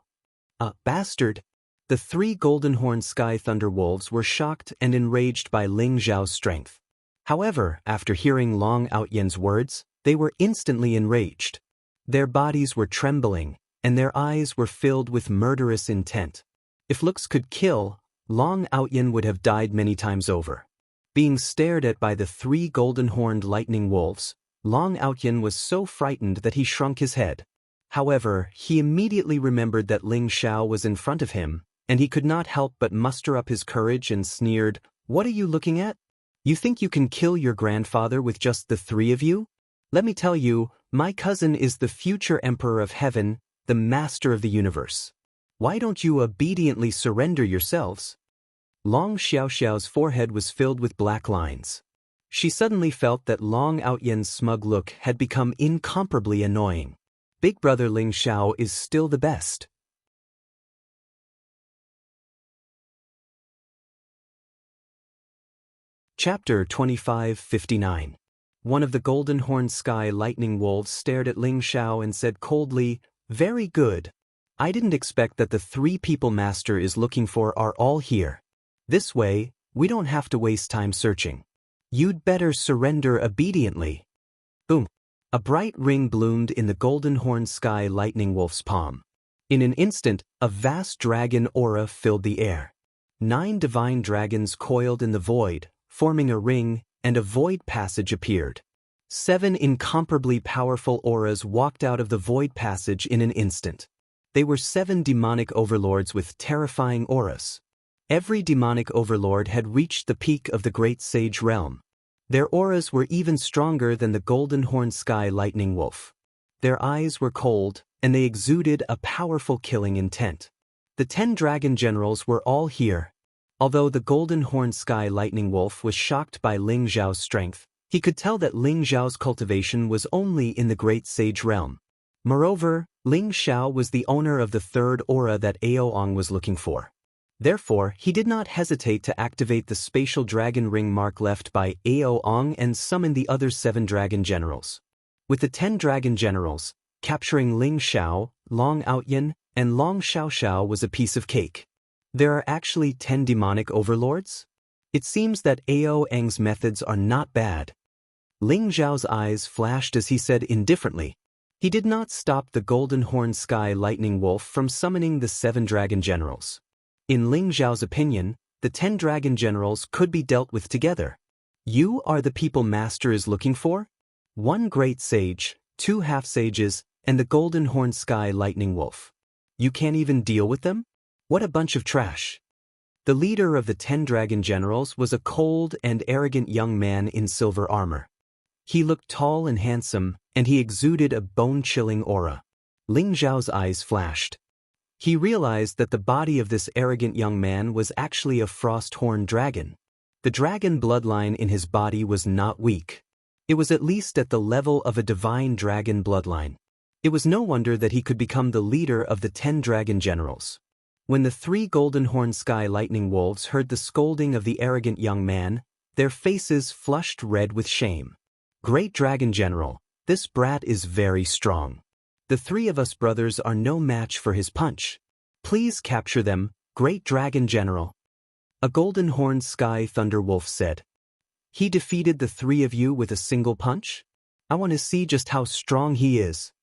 Bastard!" The three golden-horned sky thunder wolves were shocked and enraged by Ling Xiao's strength. However, after hearing Long Outyin's words, they were instantly enraged. Their bodies were trembling, and their eyes were filled with murderous intent. If looks could kill, Long Outyin would have died many times over. Being stared at by the three golden-horned lightning wolves, Long Outyin was so frightened that he shrunk his head. However, he immediately remembered that Ling Xiao was in front of him, and he could not help but muster up his courage and sneered, "What are you looking at? You think you can kill your grandfather with just the three of you? Let me tell you, my cousin is the future Emperor of Heaven, the Master of the Universe. Why don't you obediently surrender yourselves?" Long Xiaoxiao's forehead was filled with black lines. She suddenly felt that Long Outyin's smug look had become incomparably annoying. Big brother Ling Xiao is still the best. Chapter 25:59. One of the golden horned sky lightning wolves stared at Ling Xiao and said coldly, "Very good. I didn't expect that the three people Master is looking for are all here. This way, we don't have to waste time searching. You'd better surrender obediently." Boom. A bright ring bloomed in the golden horned sky lightning wolf's palm. In an instant, a vast dragon aura filled the air. 9 divine dragons coiled in the void, forming a ring, and a void passage appeared. 7 incomparably powerful auras walked out of the void passage in an instant. They were 7 demonic overlords with terrifying auras. Every demonic overlord had reached the peak of the great sage realm. Their auras were even stronger than the golden horned sky lightning wolf. Their eyes were cold, and they exuded a powerful killing intent. The 10 dragon generals were all here. Although the golden horned sky lightning wolf was shocked by Ling Xiao's strength, he could tell that Ling Xiao's cultivation was only in the great sage realm. Moreover, Ling Xiao was the owner of the third aura that Aoang was looking for. Therefore, he did not hesitate to activate the spatial dragon ring mark left by Aoang and summon the other 7 dragon generals. With the 10 dragon generals, capturing Ling Xiao, Long Outyan, and Long Xiaoxiao was a piece of cake. There are actually 10 demonic overlords? It seems that Aoang's methods are not bad. Ling Xiao's eyes flashed as he said indifferently. He did not stop the golden horned sky lightning wolf from summoning the 7 dragon generals. In Ling Xiao's opinion, the 10 dragon generals could be dealt with together. You are the people Master is looking for? 1 great sage, 2 half-sages, and the golden horned sky lightning wolf. You can't even deal with them? What a bunch of trash. The leader of the 10 dragon generals was a cold and arrogant young man in silver armor. He looked tall and handsome, and he exuded a bone-chilling aura. Ling Xiao's eyes flashed. He realized that the body of this arrogant young man was actually a frost-horned dragon. The dragon bloodline in his body was not weak. It was at least at the level of a divine dragon bloodline. It was no wonder that he could become the leader of the 10 dragon generals. When the 3 golden horned sky lightning wolves heard the scolding of the arrogant young man, their faces flushed red with shame. "Great dragon general, this brat is very strong. The 3 of us brothers are no match for his punch. Please capture them, great dragon general." A golden horned sky thunder wolf said. "He defeated the 3 of you with a single punch? I want to see just how strong he is."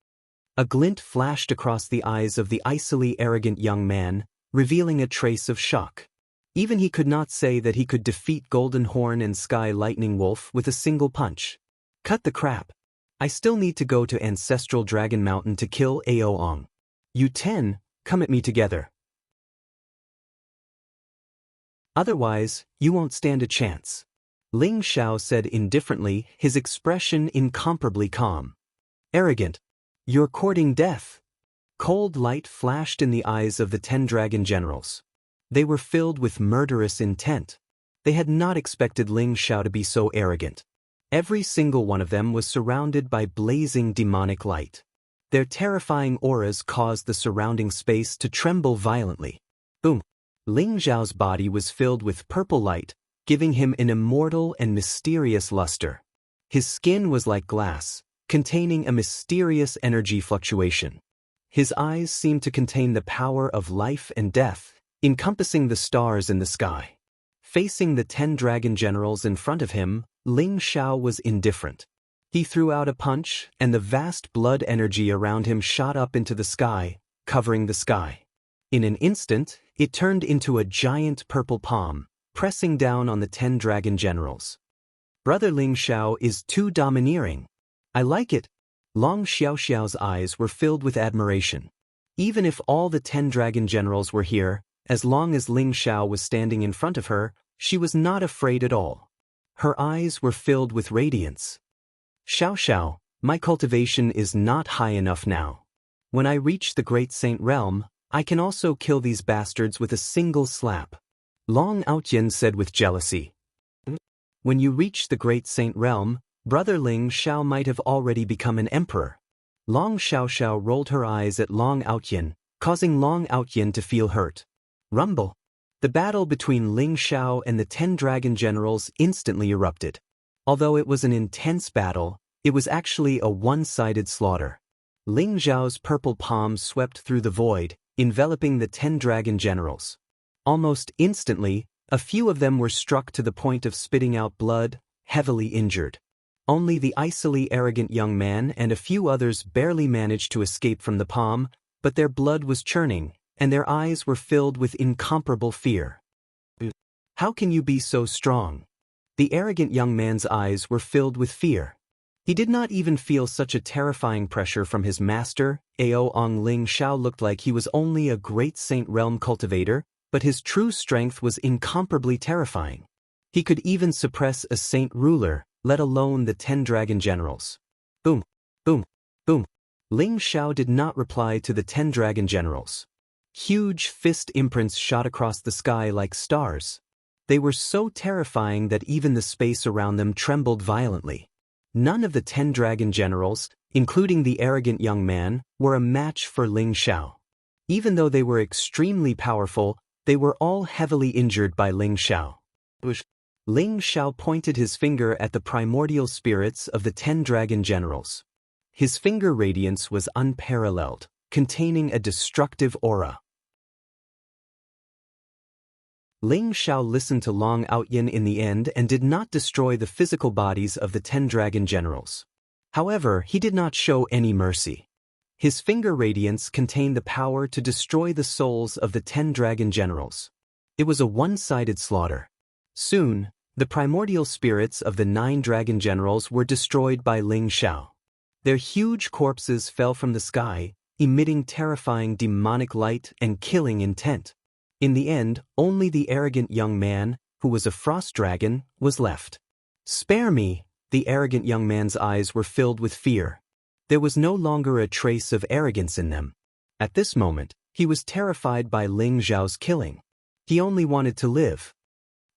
A glint flashed across the eyes of the icily arrogant young man, revealing a trace of shock. Even he could not say that he could defeat Golden Horn and Sky Lightning Wolf with a single punch. Cut the crap. I still need to go to Ancestral Dragon Mountain to kill Aoang. You 10, come at me together. Otherwise, you won't stand a chance. Ling Xiao said indifferently, his expression incomparably calm. Arrogant. You're courting death. Cold light flashed in the eyes of the 10 dragon generals. They were filled with murderous intent. They had not expected Ling Xiao to be so arrogant. Every single one of them was surrounded by blazing demonic light. Their terrifying auras caused the surrounding space to tremble violently. Boom! Ling Xiao's body was filled with purple light, giving him an immortal and mysterious luster. His skin was like glass, containing a mysterious energy fluctuation. His eyes seemed to contain the power of life and death, encompassing the stars in the sky. Facing the 10 dragon generals in front of him, Ling Xiao was indifferent. He threw out a punch, and the vast blood energy around him shot up into the sky, covering the sky. In an instant, it turned into a giant purple palm, pressing down on the 10 dragon generals. Brother Ling Xiao is too domineering. I like it. Long Xiaoxiao's eyes were filled with admiration. Even if all the 10 dragon generals were here, as long as Ling Xiao was standing in front of her, she was not afraid at all. Her eyes were filled with radiance. Xiaoxiao, my cultivation is not high enough now. When I reach the Great Saint Realm, I can also kill these bastards with a single slap. Long Outyan said with jealousy. When you reach the Great Saint Realm, Brother Ling Xiao might have already become an emperor. Long Xiaoxiao rolled her eyes at Long Outyan, causing Long Outyan to feel hurt. Rumble. The battle between Ling Xiao and the 10 dragon generals instantly erupted. Although it was an intense battle, it was actually a one-sided slaughter. Ling Xiao's purple palms swept through the void, enveloping the 10 dragon generals. Almost instantly, a few of them were struck to the point of spitting out blood, heavily injured. Only the icily arrogant young man and a few others barely managed to escape from the palm, but their blood was churning, and their eyes were filled with incomparable fear. How can you be so strong? The arrogant young man's eyes were filled with fear. He did not even feel such a terrifying pressure from his master. Aoang Ling Xiao looked like he was only a great saint realm cultivator, but his true strength was incomparably terrifying. He could even suppress a saint ruler, let alone the 10 dragon generals. Boom, boom, boom. Ling Xiao did not reply to the 10 dragon generals. Huge fist imprints shot across the sky like stars. They were so terrifying that even the space around them trembled violently. None of the 10 dragon generals, including the arrogant young man, were a match for Ling Xiao. Even though they were extremely powerful, they were all heavily injured by Ling Xiao. Ling Xiao pointed his finger at the primordial spirits of the 10 dragon generals. His finger radiance was unparalleled, containing a destructive aura. Ling Xiao listened to Long Outyin in the end and did not destroy the physical bodies of the 10 dragon generals. However, he did not show any mercy. His finger radiance contained the power to destroy the souls of the 10 dragon generals. It was a one-sided slaughter. Soon, the primordial spirits of the 9 dragon generals were destroyed by Ling Xiao. Their huge corpses fell from the sky, emitting terrifying demonic light and killing intent. In the end, only the arrogant young man, who was a frost dragon, was left. "Spare me!" The arrogant young man's eyes were filled with fear. There was no longer a trace of arrogance in them. At this moment, he was terrified by Ling Xiao's killing. He only wanted to live.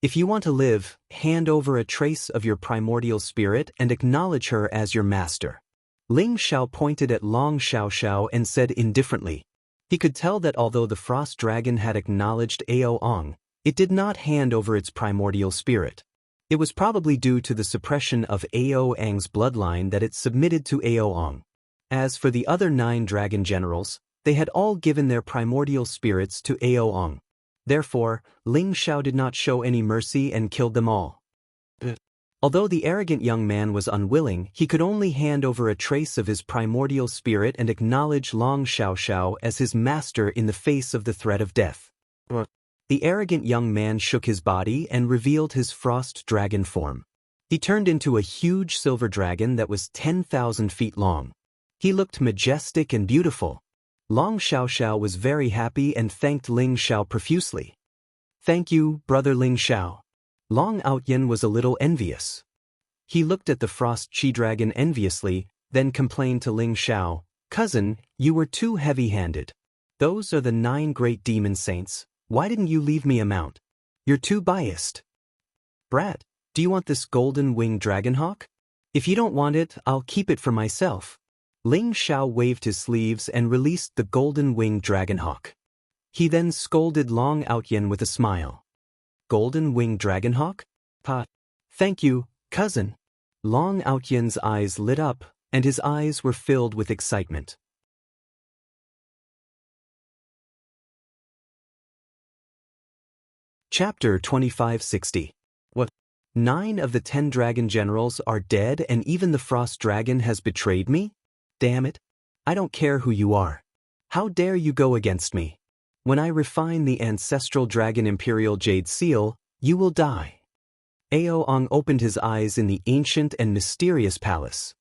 If you want to live, hand over a trace of your primordial spirit and acknowledge her as your master. Ling Xiao pointed at Long Xiao and said indifferently. He could tell that although the frost dragon had acknowledged Aoang, it did not hand over its primordial spirit. It was probably due to the suppression of Aoang's bloodline that it submitted to Aoang. As for the other 9 dragon generals, they had all given their primordial spirits to Aoang. Therefore, Ling Xiao did not show any mercy and killed them all. Although the arrogant young man was unwilling, he could only hand over a trace of his primordial spirit and acknowledge Long Xiao as his master in the face of the threat of death. The arrogant young man shook his body and revealed his frost dragon form. He turned into a huge silver dragon that was 10,000 feet long. He looked majestic and beautiful. Long Xiao was very happy and thanked Ling Xiao profusely. "Thank you, brother Ling Xiao." Long Outyin was a little envious. He looked at the frost chi-dragon enviously, then complained to Ling Xiao, "Cousin, you were too heavy-handed. Those are the 9 great demon saints. Why didn't you leave me a mount? You're too biased." "Brat, do you want this golden-winged dragonhawk? If you don't want it, I'll keep it for myself." Ling Xiao waved his sleeves and released the golden-winged dragonhawk. He then scolded Long Outyin with a smile. "Golden-winged dragonhawk? Thank you, cousin." Long Outyen's eyes lit up, and his eyes were filled with excitement. Chapter 2560. What? 9 of the 10 dragon generals are dead and even the frost dragon has betrayed me? Damn it. I don't care who you are. How dare you go against me? When I refine the ancestral dragon imperial jade seal, you will die. Aoang opened his eyes in the ancient and mysterious palace.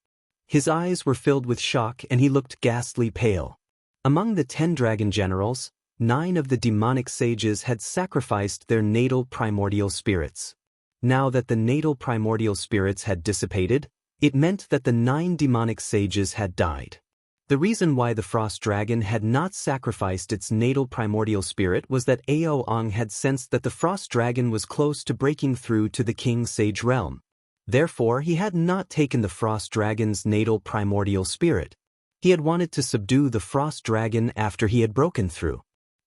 His eyes were filled with shock and he looked ghastly pale. Among the 10 dragon generals, 9 of the demonic sages had sacrificed their natal primordial spirits. Now that the natal primordial spirits had dissipated, it meant that the 9 demonic sages had died. The reason why the frost dragon had not sacrificed its natal primordial spirit was that Aoang had sensed that the frost dragon was close to breaking through to the king sage realm. Therefore, he had not taken the frost dragon's natal primordial spirit. He had wanted to subdue the frost dragon after he had broken through.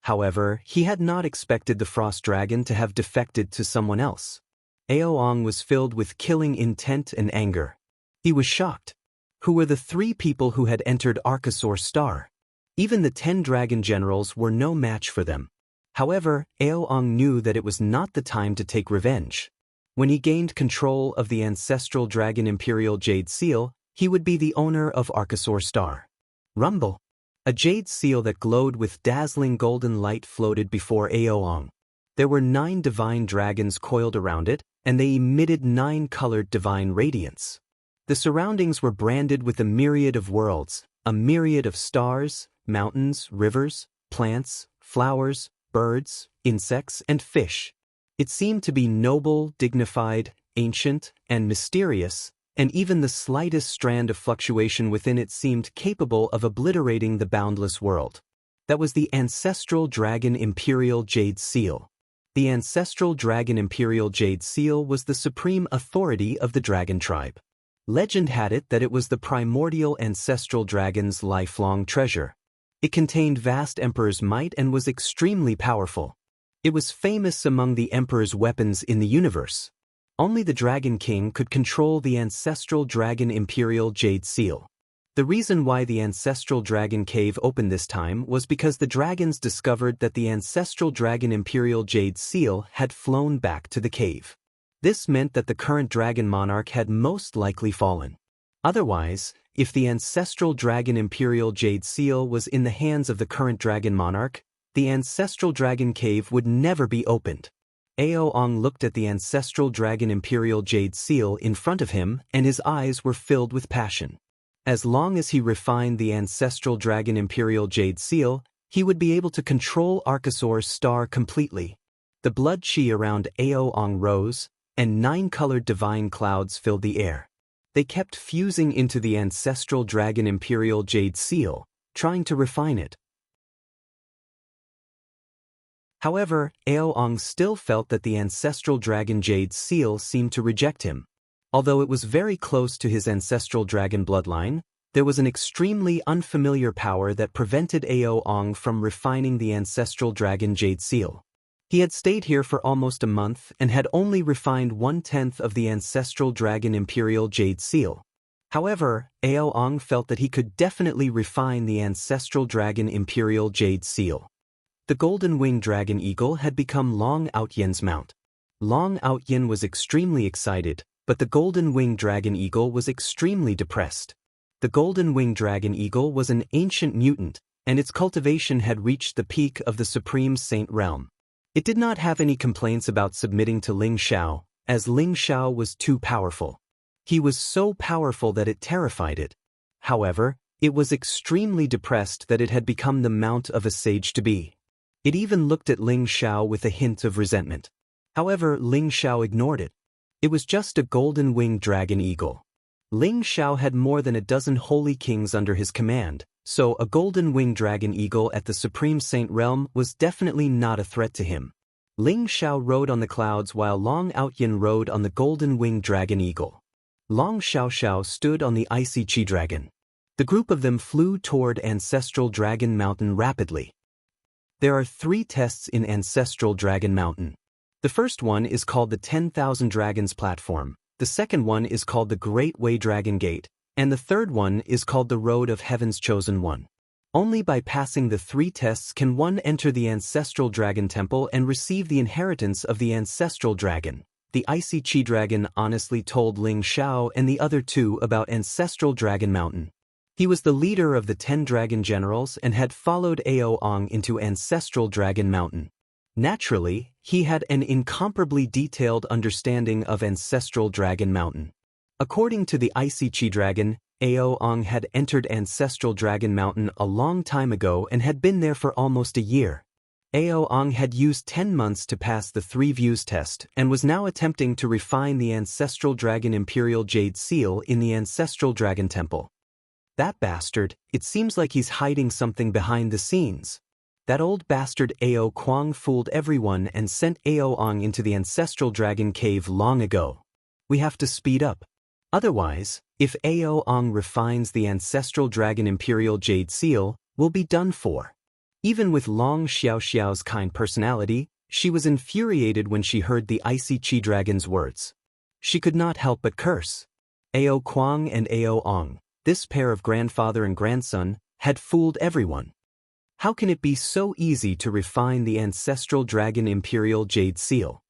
However, he had not expected the frost dragon to have defected to someone else. Aoang was filled with killing intent and anger. He was shocked. Who were the 3 people who had entered Archosaur's star? Even the 10 dragon generals were no match for them. However, Aoang knew that it was not the time to take revenge. When he gained control of the ancestral dragon Imperial Jade Seal, he would be the owner of Archosaur's star. Rumble. A jade seal that glowed with dazzling golden light floated before Aoang. There were 9 divine dragons coiled around it, and they emitted 9-colored divine radiance. The surroundings were branded with a myriad of worlds, a myriad of stars, mountains, rivers, plants, flowers, birds, insects, and fish. It seemed to be noble, dignified, ancient, and mysterious, and even the slightest strand of fluctuation within it seemed capable of obliterating the boundless world. That was the ancestral dragon Imperial Jade Seal. The ancestral dragon Imperial Jade Seal was the supreme authority of the dragon tribe. Legend had it that it was the primordial ancestral dragon's lifelong treasure. It contained vast emperor's might and was extremely powerful. It was famous among the emperor's weapons in the universe. Only the Dragon King could control the ancestral dragon Imperial Jade Seal. The reason why the ancestral dragon cave opened this time was because the dragons discovered that the ancestral dragon Imperial Jade Seal had flown back to the cave. This meant that the current dragon monarch had most likely fallen. Otherwise, if the ancestral dragon Imperial Jade Seal was in the hands of the current dragon monarch, the ancestral dragon cave would never be opened. Aoang looked at the ancestral dragon Imperial Jade Seal in front of him, and his eyes were filled with passion. As long as he refined the ancestral dragon Imperial Jade Seal, he would be able to control Archosaur's star completely. The blood chi around Aoang rose, and 9-colored divine clouds filled the air. They kept fusing into the ancestral dragon Imperial Jade Seal, trying to refine it. However, Aoang still felt that the ancestral dragon Jade Seal seemed to reject him. Although it was very close to his ancestral dragon bloodline, there was an extremely unfamiliar power that prevented Aoang from refining the ancestral dragon Jade Seal. He had stayed here for almost a month and had only refined 1/10 of the ancestral dragon Imperial Jade Seal. However, Aoang felt that he could definitely refine the ancestral dragon Imperial Jade Seal. The golden-winged dragon eagle had become Long Outyen's mount. Long Outyen was extremely excited, but the golden-winged dragon eagle was extremely depressed. The golden-winged dragon eagle was an ancient mutant, and its cultivation had reached the peak of the Supreme Saint realm. It did not have any complaints about submitting to Ling Xiao, as Ling Xiao was too powerful. He was so powerful that it terrified it. However, it was extremely depressed that it had become the mount of a sage-to-be. It even looked at Ling Xiao with a hint of resentment. However, Ling Xiao ignored it. It was just a golden-winged dragon eagle. Ling Xiao had more than a dozen holy kings under his command, so a golden-winged dragon eagle at the Supreme Saint realm was definitely not a threat to him. Ling Xiao rode on the clouds while Long Outyen rode on the golden-winged dragon eagle. Long Xiaoxiao stood on the icy chi dragon. The group of them flew toward Ancestral Dragon Mountain rapidly. There are 3 tests in Ancestral Dragon Mountain. The first one is called the 10,000 Dragons Platform, the second one is called the Great Way Dragon Gate, and the third one is called the Road of Heaven's Chosen One. Only by passing the 3 tests can one enter the Ancestral Dragon Temple and receive the inheritance of the Ancestral Dragon. The Icy Chi Dragon honestly told Ling Xiao and the other 2 about Ancestral Dragon Mountain. He was the leader of the 10 dragon generals and had followed Aoang into Ancestral Dragon Mountain. Naturally, he had an incomparably detailed understanding of Ancestral Dragon Mountain. According to the Icy Chi Dragon, Aoang had entered Ancestral Dragon Mountain a long time ago and had been there for almost a year. Aoang had used 10 months to pass the 3 views test and was now attempting to refine the Ancestral Dragon Imperial Jade Seal in the Ancestral Dragon Temple. That bastard, it seems like he's hiding something behind the scenes. That old bastard Ao Kuang fooled everyone and sent Aoang into the Ancestral Dragon Cave long ago. We have to speed up. Otherwise, if Aoang refines the Ancestral Dragon Imperial Jade Seal, we'll be done for. Even with Long Xiaoxiao's kind personality, she was infuriated when she heard the icy Qi dragon's words. She could not help but curse. Ao Kuang and Ao Ong, this pair of grandfather and grandson, had fooled everyone. How can it be so easy to refine the ancestral dragon imperial jade seal?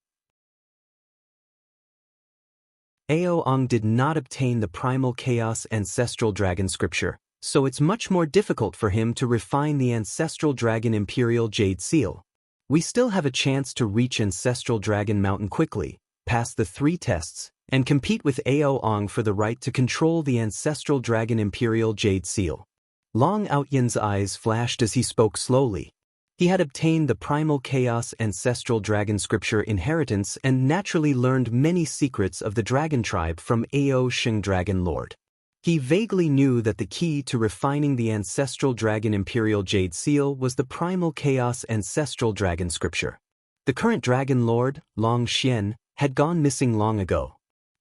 Ao Ong did not obtain the primal chaos ancestral dragon scripture, so it's much more difficult for him to refine the ancestral dragon imperial jade seal. We still have a chance to reach ancestral dragon mountain quickly, pass the 3 tests, and compete with Ao Ong for the right to control the ancestral dragon imperial jade seal. Long Outyan's eyes flashed as he spoke slowly. He had obtained the primal chaos ancestral dragon scripture inheritance and naturally learned many secrets of the dragon tribe from Ao Sheng Dragon Lord. He vaguely knew that the key to refining the ancestral dragon imperial jade seal was the primal chaos ancestral dragon scripture. The current dragon lord, Long Xian, had gone missing long ago.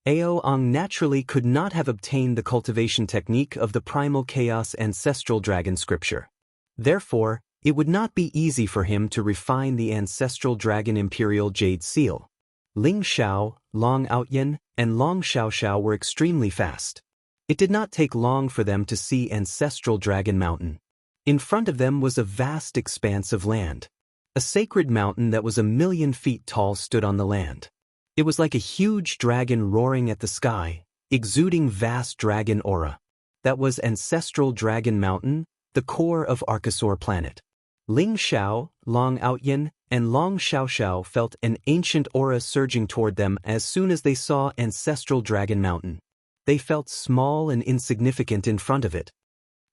Ao Ong naturally could not have obtained the cultivation technique of the primal chaos ancestral dragon scripture. Therefore, it would not be easy for him to refine the ancestral dragon imperial jade seal. Ling Xiao, Long Outyan, and Long Xiaoxiao were extremely fast. It did not take long for them to see ancestral dragon mountain. In front of them was a vast expanse of land. A sacred mountain that was 1,000,000 feet tall stood on the land. It was like a huge dragon roaring at the sky, exuding vast dragon aura. That was ancestral dragon mountain, the core of Archosaur planet. Ling Xiao, Long Outyan, and Long Xiaoxiao felt an ancient aura surging toward them as soon as they saw ancestral dragon mountain. They felt small and insignificant in front of it.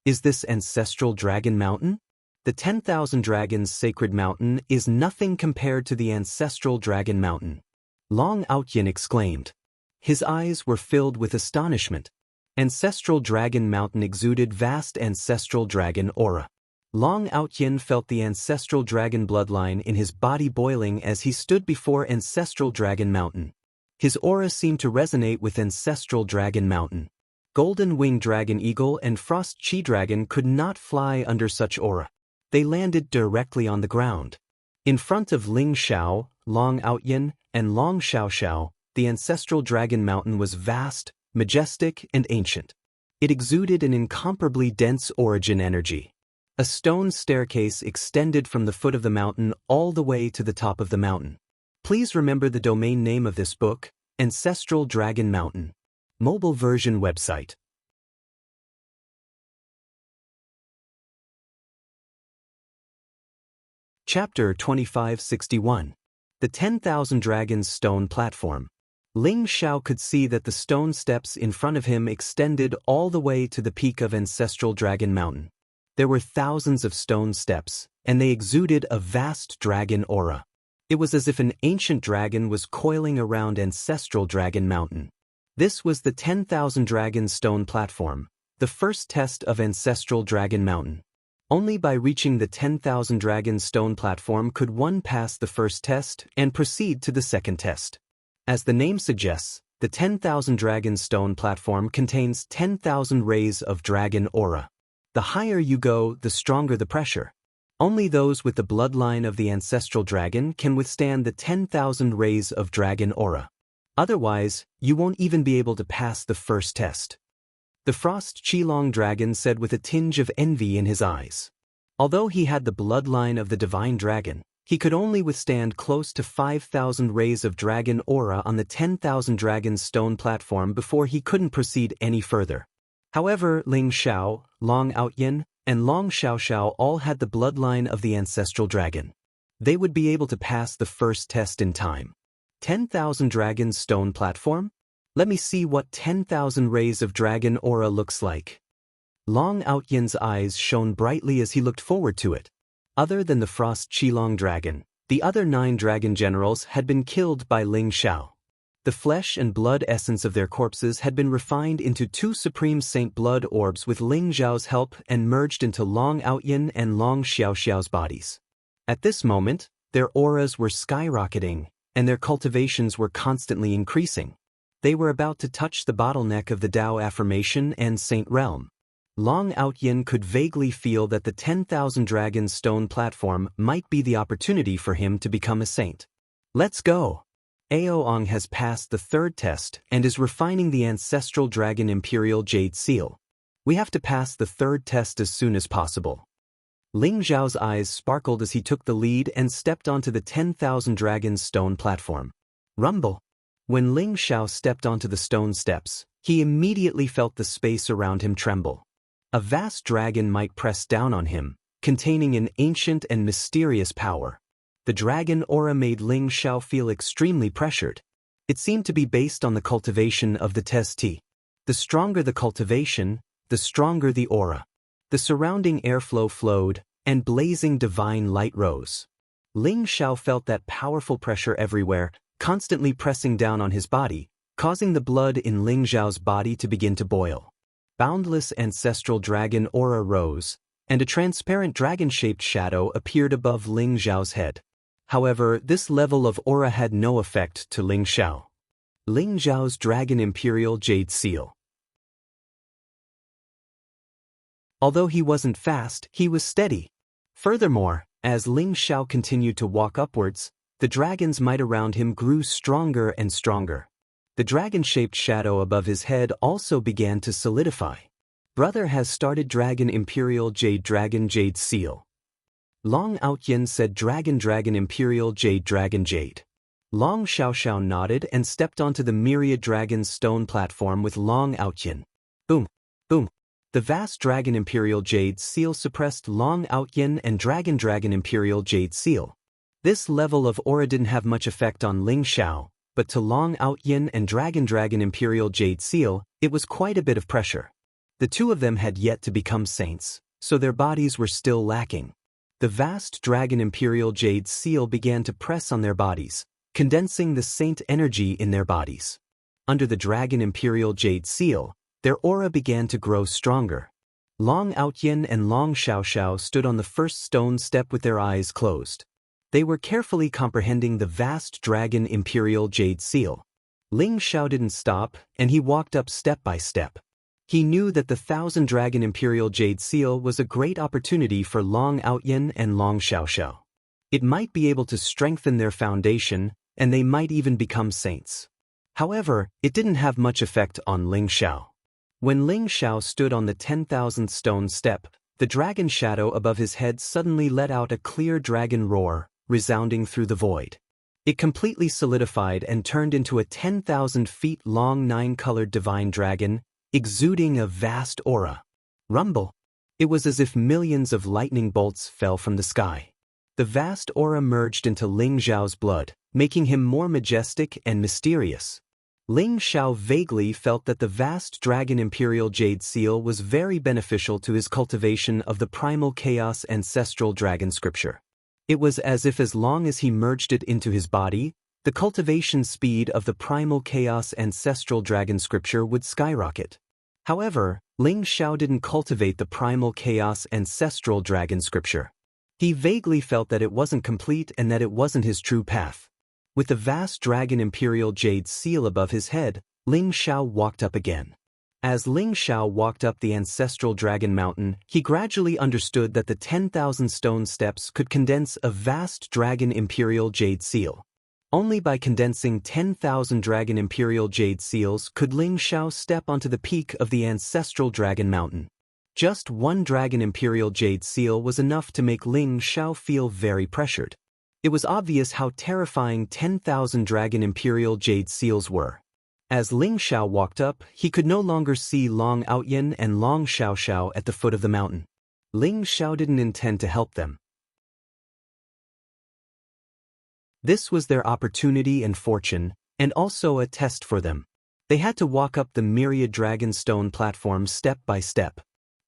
Is this ancestral dragon mountain? The 10,000 Dragons sacred mountain is nothing compared to the ancestral dragon mountain. Long Outyan exclaimed. His eyes were filled with astonishment. Ancestral dragon mountain exuded vast ancestral dragon aura. Long Outyan felt the ancestral dragon bloodline in his body boiling as he stood before ancestral dragon mountain. His aura seemed to resonate with ancestral dragon mountain. Golden winged dragon eagle and frost chi dragon could not fly under such aura. They landed directly on the ground. In front of Ling Xiao, Long Outyan, and Long Xiaoxiao, the ancestral dragon mountain was vast, majestic, and ancient. It exuded an incomparably dense origin energy. A stone staircase extended from the foot of the mountain all the way to the top of the mountain. Please remember the domain name of this book, Ancestral Dragon Mountain. Mobile version website. Chapter 2561. The 10,000 Dragons Stone Platform. Ling Xiao could see that the stone steps in front of him extended all the way to the peak of Ancestral Dragon Mountain. There were thousands of stone steps, and they exuded a vast dragon aura. It was as if an ancient dragon was coiling around Ancestral Dragon Mountain. This was the 10,000 Dragon Stone Platform, the first test of Ancestral Dragon Mountain. Only by reaching the 10,000 Dragon Stone Platform could one pass the first test and proceed to the second test. As the name suggests, the 10,000 Dragon Stone Platform contains 10,000 rays of dragon aura. The higher you go, the stronger the pressure. Only those with the bloodline of the ancestral dragon can withstand the 10,000 rays of dragon aura. Otherwise, you won't even be able to pass the first test. The Frost Qilong dragon said with a tinge of envy in his eyes. Although he had the bloodline of the divine dragon, he could only withstand close to 5,000 rays of dragon aura on the 10,000 Dragon Stone Platform before he couldn't proceed any further. However, Ling Xiao, Long Outyan, and Long Xiaoxiao all had the bloodline of the ancestral dragon. They would be able to pass the first test in time. 10,000 Dragon Stone Platform? Let me see what 10,000 rays of dragon aura looks like. Long Outyan's eyes shone brightly as he looked forward to it. Other than the Frost Qilong dragon, the other 9 dragon generals had been killed by Ling Xiao. The flesh and blood essence of their corpses had been refined into 2 supreme saint blood orbs with Ling Xiao's help and merged into Long Outyan and Long Xiaoxiao's bodies. At this moment, their auras were skyrocketing, and their cultivations were constantly increasing. They were about to touch the bottleneck of the Tao affirmation and saint realm. Long Outyin could vaguely feel that the 10,000 Dragon Stone platform might be the opportunity for him to become a saint. Let's go! Aoang has passed the third test and is refining the Ancestral Dragon Imperial Jade Seal. We have to pass the third test as soon as possible. Ling Zhao's eyes sparkled as he took the lead and stepped onto the 10,000 Dragon Stone platform. Rumble! When Ling Zhao stepped onto the stone steps, he immediately felt the space around him tremble. A vast dragon might press down on him, containing an ancient and mysterious power. The dragon aura made Ling Zhao feel extremely pressured. It seemed to be based on the cultivation of the Testi. The stronger the cultivation, the stronger the aura. The surrounding airflow flowed, and blazing divine light rose. Ling Zhao felt that powerful pressure everywhere, constantly pressing down on his body, causing the blood in Ling Zhao's body to begin to boil. Boundless ancestral dragon aura rose, and a transparent dragon-shaped shadow appeared above Ling Zhao's head. However, this level of aura had no effect to Ling Zhao. Ling Zhao's Dragon Imperial Jade Seal. Although he wasn't fast, he was steady. Furthermore, as Ling Zhao continued to walk upwards, the dragon's might around him grew stronger and stronger. The dragon-shaped shadow above his head also began to solidify. Brother has started Dragon Imperial Jade Dragon Jade Seal. Long Outyin said Dragon Imperial Jade Dragon Jade. Long Xiaoxiao nodded and stepped onto the myriad dragon's stone platform with Long Outyin. Boom! Boom! The vast Dragon Imperial Jade Seal suppressed Long Outyin and Dragon Imperial Jade Seal. This level of aura didn't have much effect on Ling Zhao, but to Long Outyin and Dragon Imperial Jade Seal, it was quite a bit of pressure. The two of them had yet to become saints, so their bodies were still lacking. The vast Dragon Imperial Jade Seal began to press on their bodies, condensing the saint energy in their bodies. Under the Dragon Imperial Jade Seal, their aura began to grow stronger. Long Outyin and Long Xiaoxiao stood on the first stone step with their eyes closed. They were carefully comprehending the vast Dragon Imperial Jade Seal. Ling Zhao didn't stop, and he walked up step by step. He knew that the 1,000 Dragon Imperial Jade Seal was a great opportunity for Long Outyin and Long Xiaoxiao. It might be able to strengthen their foundation, and they might even become saints. However, it didn't have much effect on Ling Zhao. When Ling Zhao stood on the 10,000th stone step, the dragon shadow above his head suddenly let out a clear dragon roar, resounding through the void. It completely solidified and turned into a 10,000 feet long 9-colored divine dragon, exuding a vast aura. Rumble! It was as if millions of lightning bolts fell from the sky. The vast aura merged into Ling Zhao's blood, making him more majestic and mysterious. Ling Zhao vaguely felt that the vast Dragon Imperial Jade Seal was very beneficial to his cultivation of the primal chaos ancestral dragon scripture. It was as if as long as he merged it into his body, the cultivation speed of the primal chaos ancestral dragon scripture would skyrocket. However, Ling Zhao didn't cultivate the primal chaos ancestral dragon scripture. He vaguely felt that it wasn't complete and that it wasn't his true path. With the vast Dragon Imperial Jade Seal above his head, Ling Zhao walked up again. As Ling Zhao walked up the ancestral dragon mountain, he gradually understood that the 10,000 stone steps could condense a vast Dragon Imperial Jade Seal. Only by condensing 10,000 Dragon Imperial Jade Seals could Ling Zhao step onto the peak of the ancestral dragon mountain. Just one Dragon Imperial Jade Seal was enough to make Ling Zhao feel very pressured. It was obvious how terrifying 10,000 Dragon Imperial Jade Seals were. As Ling Zhao walked up, he could no longer see Long Outyin and Long Xiaoxiao at the foot of the mountain. Ling Zhao didn't intend to help them. This was their opportunity and fortune, and also a test for them. They had to walk up the myriad dragonstone platform step by step.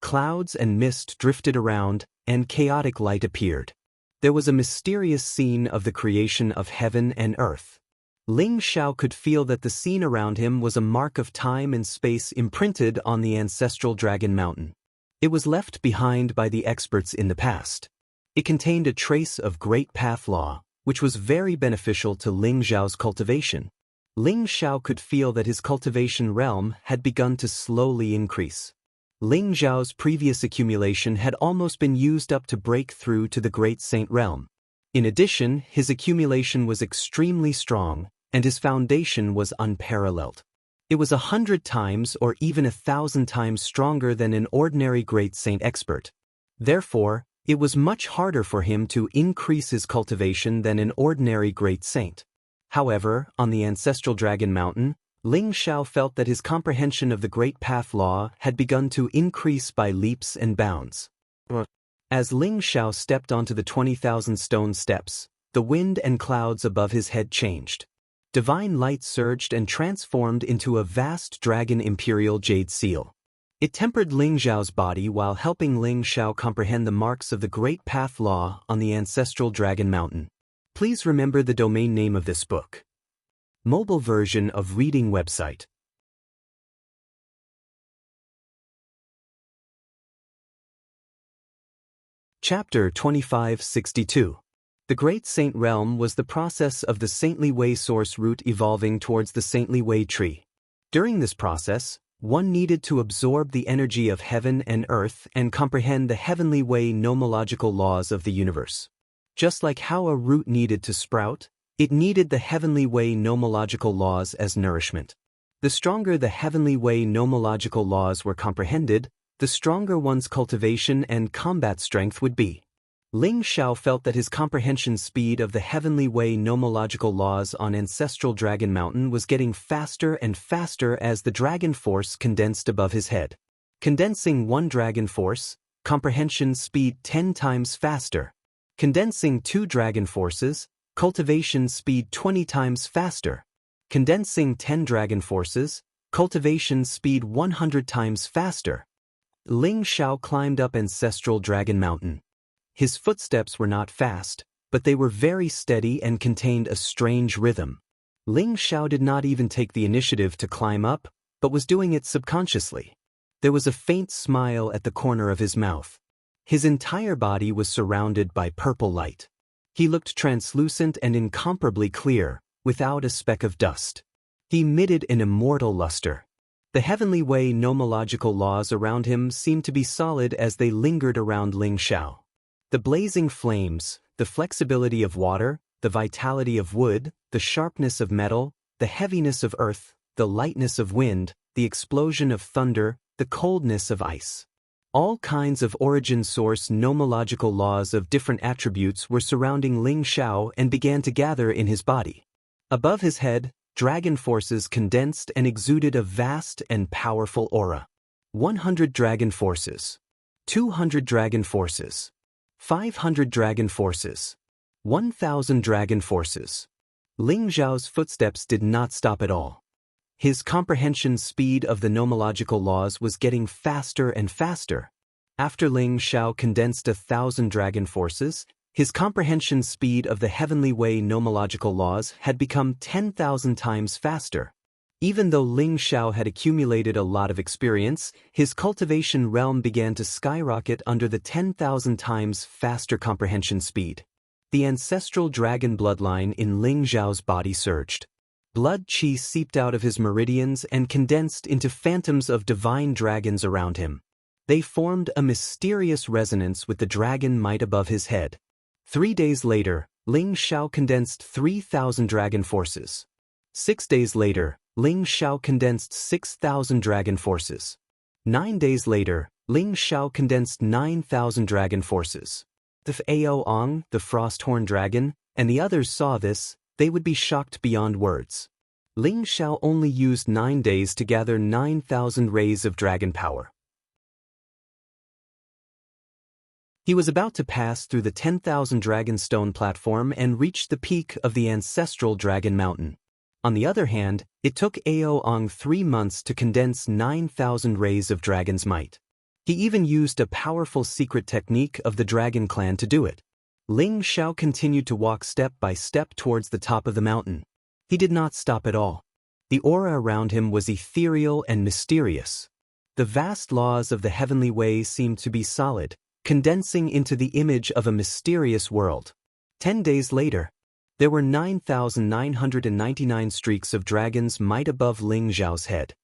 Clouds and mist drifted around, and chaotic light appeared. There was a mysterious scene of the creation of heaven and earth. Ling Zhao could feel that the scene around him was a mark of time and space imprinted on the ancestral dragon mountain. It was left behind by the experts in the past. It contained a trace of great path law, which was very beneficial to Ling Zhao's cultivation. Ling Zhao could feel that his cultivation realm had begun to slowly increase. Ling Zhao's previous accumulation had almost been used up to break through to the Great Saint realm. In addition, his accumulation was extremely strong, and his foundation was unparalleled. It was 100 times or even 1,000 times stronger than an ordinary Great Saint expert. Therefore, it was much harder for him to increase his cultivation than an ordinary Great Saint. However, on the ancestral Dragon Mountain, Ling Zhao felt that his comprehension of the Great Path Law had begun to increase by leaps and bounds. As Ling Zhao stepped onto the 20,000 stone steps, the wind and clouds above his head changed. Divine light surged and transformed into a vast dragon imperial jade seal. It tempered Ling Zhao's body while helping Ling Zhao comprehend the marks of the Great Path Law on the ancestral Dragon Mountain. Please remember the domain name of this book. Mobile version of reading website. Chapter 2562. The Great Saint Realm was the process of the Saintly Way source root evolving towards the Saintly Way tree. During this process, one needed to absorb the energy of heaven and earth and comprehend the Heavenly Way nomological laws of the universe. Just like how a root needed to sprout, it needed the Heavenly Way nomological laws as nourishment. The stronger the Heavenly Way nomological laws were comprehended, the stronger one's cultivation and combat strength would be. Ling Zhao felt that his comprehension speed of the Heavenly Way nomological laws on ancestral Dragon Mountain was getting faster and faster as the dragon force condensed above his head. Condensing one dragon force, comprehension speed 10 times faster. Condensing 2 dragon forces, cultivation speed 20 times faster. Condensing 10 dragon forces, cultivation speed 100 times faster. Ling Zhao climbed up ancestral Dragon Mountain. His footsteps were not fast, but they were very steady and contained a strange rhythm. Ling Zhao did not even take the initiative to climb up, but was doing it subconsciously. There was a faint smile at the corner of his mouth. His entire body was surrounded by purple light. He looked translucent and incomparably clear, without a speck of dust. He emitted an immortal luster. The Heavenly Way nomological laws around him seemed to be solid as they lingered around Ling Zhao. The blazing flames, the flexibility of water, the vitality of wood, the sharpness of metal, the heaviness of earth, the lightness of wind, the explosion of thunder, the coldness of ice. All kinds of origin source nomological laws of different attributes were surrounding Ling Zhao and began to gather in his body. Above his head, dragon forces condensed and exuded a vast and powerful aura. 100 dragon forces. 200 dragon forces. 500 dragon forces. 1,000 dragon forces. Ling Zhao's footsteps did not stop at all. His comprehension speed of the nomological laws was getting faster and faster. After Ling Zhao condensed 1,000 dragon forces, his comprehension speed of the Heavenly Way nomological laws had become 10,000 times faster. Even though Ling Zhao had accumulated a lot of experience, his cultivation realm began to skyrocket under the 10,000 times faster comprehension speed. The ancestral dragon bloodline in Ling Zhao's body surged. Blood qi seeped out of his meridians and condensed into phantoms of divine dragons around him. They formed a mysterious resonance with the dragon might above his head. 3 days later, Ling Zhao condensed 3,000 dragon forces. 6 days later, Ling Zhao condensed 6,000 dragon forces. 9 days later, Ling Zhao condensed 9,000 dragon forces. If Ao Ong, the Frosthorn Dragon, and the others saw this, they would be shocked beyond words. Ling Zhao only used 9 days to gather 9,000 rays of dragon power. He was about to pass through the 10,000 dragon stone platform and reach the peak of the ancestral Dragon Mountain. On the other hand, it took Ao Ong 3 months to condense 9,000 rays of dragon's might. He even used a powerful secret technique of the Dragon Clan to do it. Ling Zhao continued to walk step by step towards the top of the mountain. He did not stop at all. The aura around him was ethereal and mysterious. The vast laws of the Heavenly Way seemed to be solid, condensing into the image of a mysterious world. 10 days later, there were 9,999 streaks of dragon's might above Ling Zhao's head.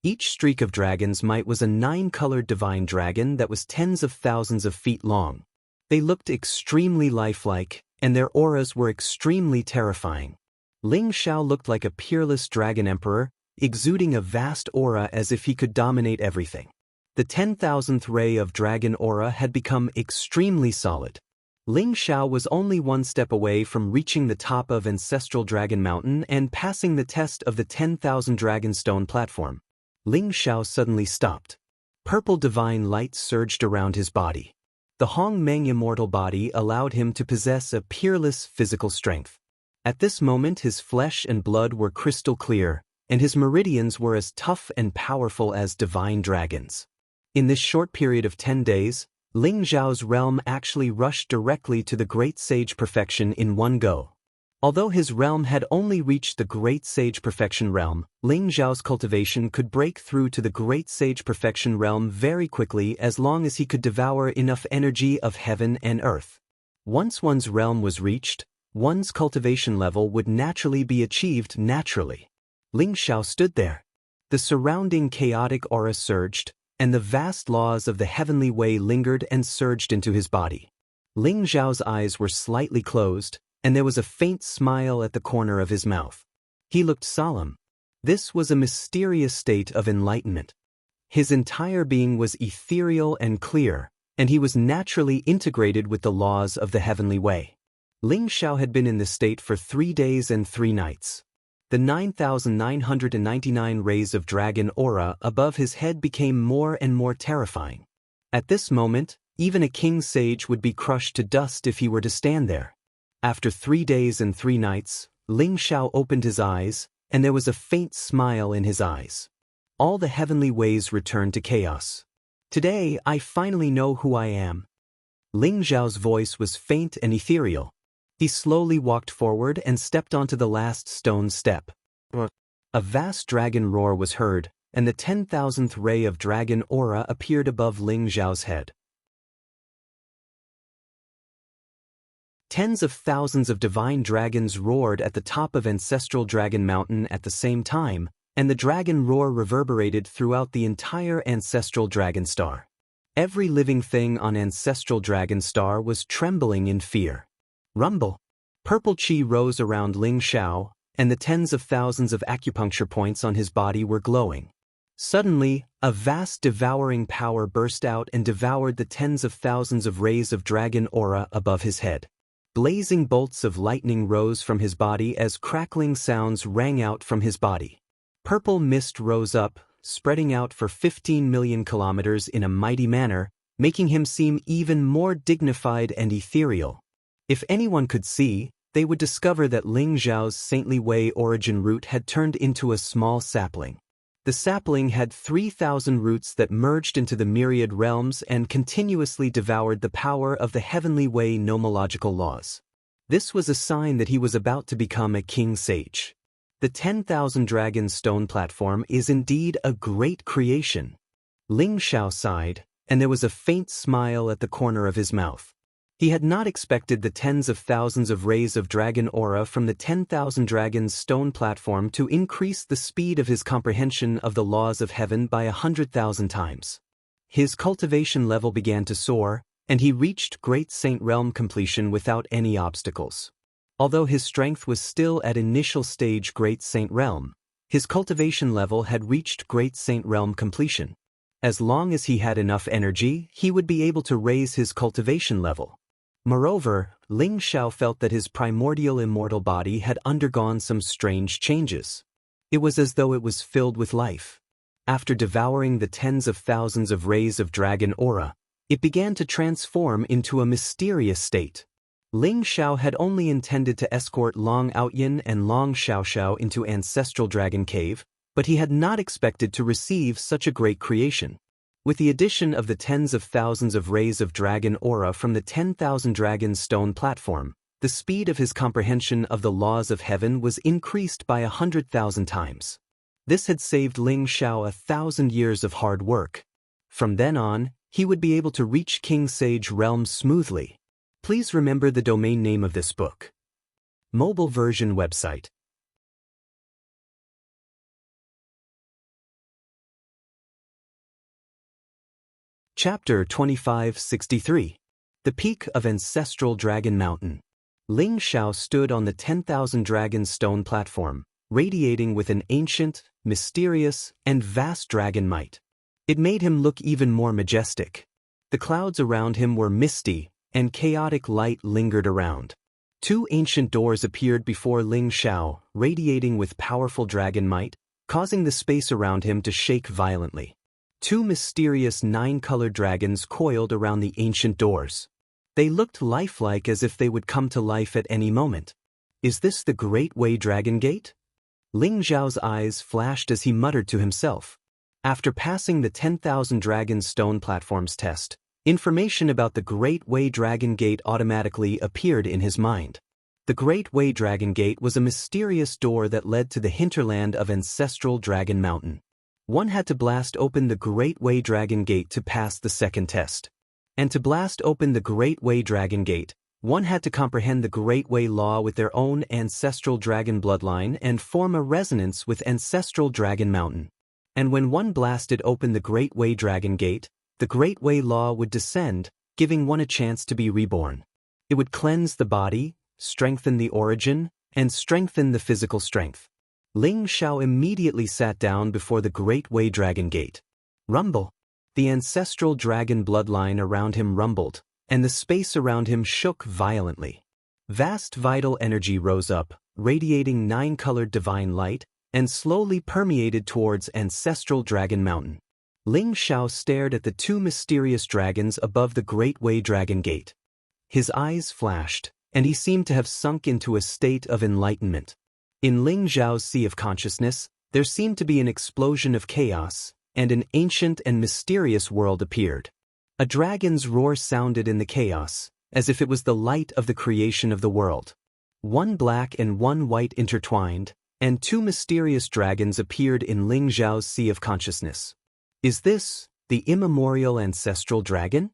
Each streak of dragon's might was a 9-colored divine dragon that was tens of thousands of feet long. They looked extremely lifelike, and their auras were extremely terrifying. Ling Xiao looked like a peerless dragon emperor, exuding a vast aura as if he could dominate everything. The 10,000th ray of dragon aura had become extremely solid. Ling Xiao was only one step away from reaching the top of Ancestral Dragon Mountain and passing the test of the 10,000 Dragonstone platform. Ling Xiao suddenly stopped. Purple divine light surged around his body. The Hong Meng immortal body allowed him to possess a peerless physical strength. At this moment his flesh and blood were crystal clear, and his meridians were as tough and powerful as divine dragons. In this short period of 10 days, Ling Xiao's realm actually rushed directly to the Great Sage Perfection in one go. Although his realm had only reached the Great Sage Perfection realm, Ling Xiao's cultivation could break through to the Great Sage Perfection realm very quickly as long as he could devour enough energy of heaven and earth. Once one's realm was reached, one's cultivation level would naturally be achieved naturally. Ling Xiao stood there. The surrounding chaotic aura surged, and the vast laws of the heavenly way lingered and surged into his body. Ling Xiao's eyes were slightly closed, and there was a faint smile at the corner of his mouth. He looked solemn. This was a mysterious state of enlightenment. His entire being was ethereal and clear, and he was naturally integrated with the laws of the heavenly way. Ling Xiao had been in this state for 3 days and 3 nights. The 9,999 rays of dragon aura above his head became more and more terrifying. At this moment, even a king sage would be crushed to dust if he were to stand there. After 3 days and 3 nights, Ling Xiao opened his eyes, and there was a faint smile in his eyes. All the heavenly ways returned to chaos. Today, I finally know who I am. Ling Xiao's voice was faint and ethereal. He slowly walked forward and stepped onto the last stone step. A vast dragon roar was heard, and the 10,000th ray of dragon aura appeared above Ling Xiao's head. Tens of thousands of divine dragons roared at the top of Ancestral Dragon Mountain at the same time, and the dragon roar reverberated throughout the entire Ancestral Dragon Star. Every living thing on Ancestral Dragon Star was trembling in fear. Rumble. Purple chi rose around Ling Xiao, and the tens of thousands of acupuncture points on his body were glowing. Suddenly, a vast devouring power burst out and devoured the tens of thousands of rays of dragon aura above his head. Blazing bolts of lightning rose from his body as crackling sounds rang out from his body. Purple mist rose up, spreading out for 15 million kilometers in a mighty manner, making him seem even more dignified and ethereal. If anyone could see, they would discover that Ling Xiao's saintly way origin root had turned into a small sapling. The sapling had 3,000 roots that merged into the myriad realms and continuously devoured the power of the heavenly way nomological laws. This was a sign that he was about to become a king sage. The 10,000 dragon stone platform is indeed a great creation. Ling Xiao sighed, and there was a faint smile at the corner of his mouth. He had not expected the tens of thousands of rays of dragon aura from the 10,000 dragons stone platform to increase the speed of his comprehension of the laws of heaven by 100,000 times. His cultivation level began to soar, and he reached Great Saint Realm completion without any obstacles. Although his strength was still at initial stage Great Saint Realm, his cultivation level had reached Great Saint Realm completion. As long as he had enough energy, he would be able to raise his cultivation level. Moreover, Ling Xiao felt that his primordial immortal body had undergone some strange changes. It was as though it was filled with life. After devouring the tens of thousands of rays of dragon aura, it began to transform into a mysterious state. Ling Xiao had only intended to escort Long Outyin and Long Xiaoxiao into Ancestral Dragon Cave, but he had not expected to receive such a great creation. With the addition of the tens of thousands of rays of dragon aura from the 10,000 dragons stone platform, the speed of his comprehension of the laws of heaven was increased by 100,000 times. This had saved Ling Xiao 1,000 years of hard work. From then on, he would be able to reach King Sage realms smoothly. Please remember the domain name of this book. Mobile version website. Chapter 2563. The Peak of Ancestral Dragon Mountain. Ling Xiao stood on the 10,000 Dragon stone platform, radiating with an ancient, mysterious, and vast dragon might. It made him look even more majestic. The clouds around him were misty, and chaotic light lingered around. Two ancient doors appeared before Ling Xiao, radiating with powerful dragon might, causing the space around him to shake violently. Two mysterious nine-colored dragons coiled around the ancient doors. They looked lifelike, as if they would come to life at any moment. Is this the Great Way Dragon Gate? Ling Xiao's eyes flashed as he muttered to himself. After passing the 10,000 Dragon stone platforms test, information about the Great Way Dragon Gate automatically appeared in his mind. The Great Way Dragon Gate was a mysterious door that led to the hinterland of Ancestral Dragon Mountain. One had to blast open the Great Way Dragon Gate to pass the second test. And to blast open the Great Way Dragon Gate, one had to comprehend the Great Way Law with their own ancestral dragon bloodline and form a resonance with Ancestral Dragon Mountain. And when one blasted open the Great Way Dragon Gate, the Great Way Law would descend, giving one a chance to be reborn. It would cleanse the body, strengthen the origin, and strengthen the physical strength. Ling Xiao immediately sat down before the Great Way Dragon Gate. Rumble. The ancestral dragon bloodline around him rumbled, and the space around him shook violently. Vast vital energy rose up, radiating nine-colored divine light, and slowly permeated towards Ancestral Dragon Mountain. Ling Xiao stared at the two mysterious dragons above the Great Way Dragon Gate. His eyes flashed, and he seemed to have sunk into a state of enlightenment. In Ling Xiao's sea of consciousness, there seemed to be an explosion of chaos, and an ancient and mysterious world appeared. A dragon's roar sounded in the chaos, as if it was the light of the creation of the world. One black and one white intertwined, and two mysterious dragons appeared in Ling Xiao's sea of consciousness. Is this the immemorial ancestral dragon?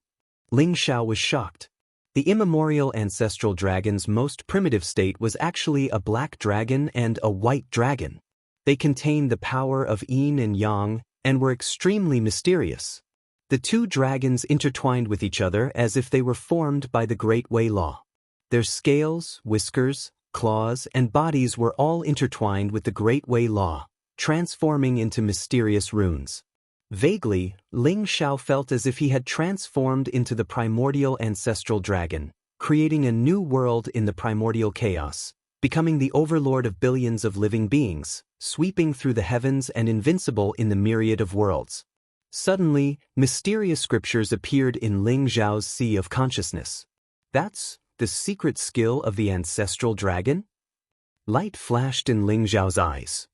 Ling Xiao was shocked. The immemorial ancestral dragon's most primitive state was actually a black dragon and a white dragon. They contained the power of yin and yang, and were extremely mysterious. The two dragons intertwined with each other as if they were formed by the Great Way Law. Their scales, whiskers, claws, and bodies were all intertwined with the Great Way Law, transforming into mysterious runes. Vaguely, Ling Xiao felt as if he had transformed into the primordial ancestral dragon, creating a new world in the primordial chaos, becoming the overlord of billions of living beings, sweeping through the heavens and invincible in the myriad of worlds. Suddenly, mysterious scriptures appeared in Ling Xiao's sea of consciousness. That's the secret skill of the ancestral dragon? Light flashed in Ling Xiao's eyes.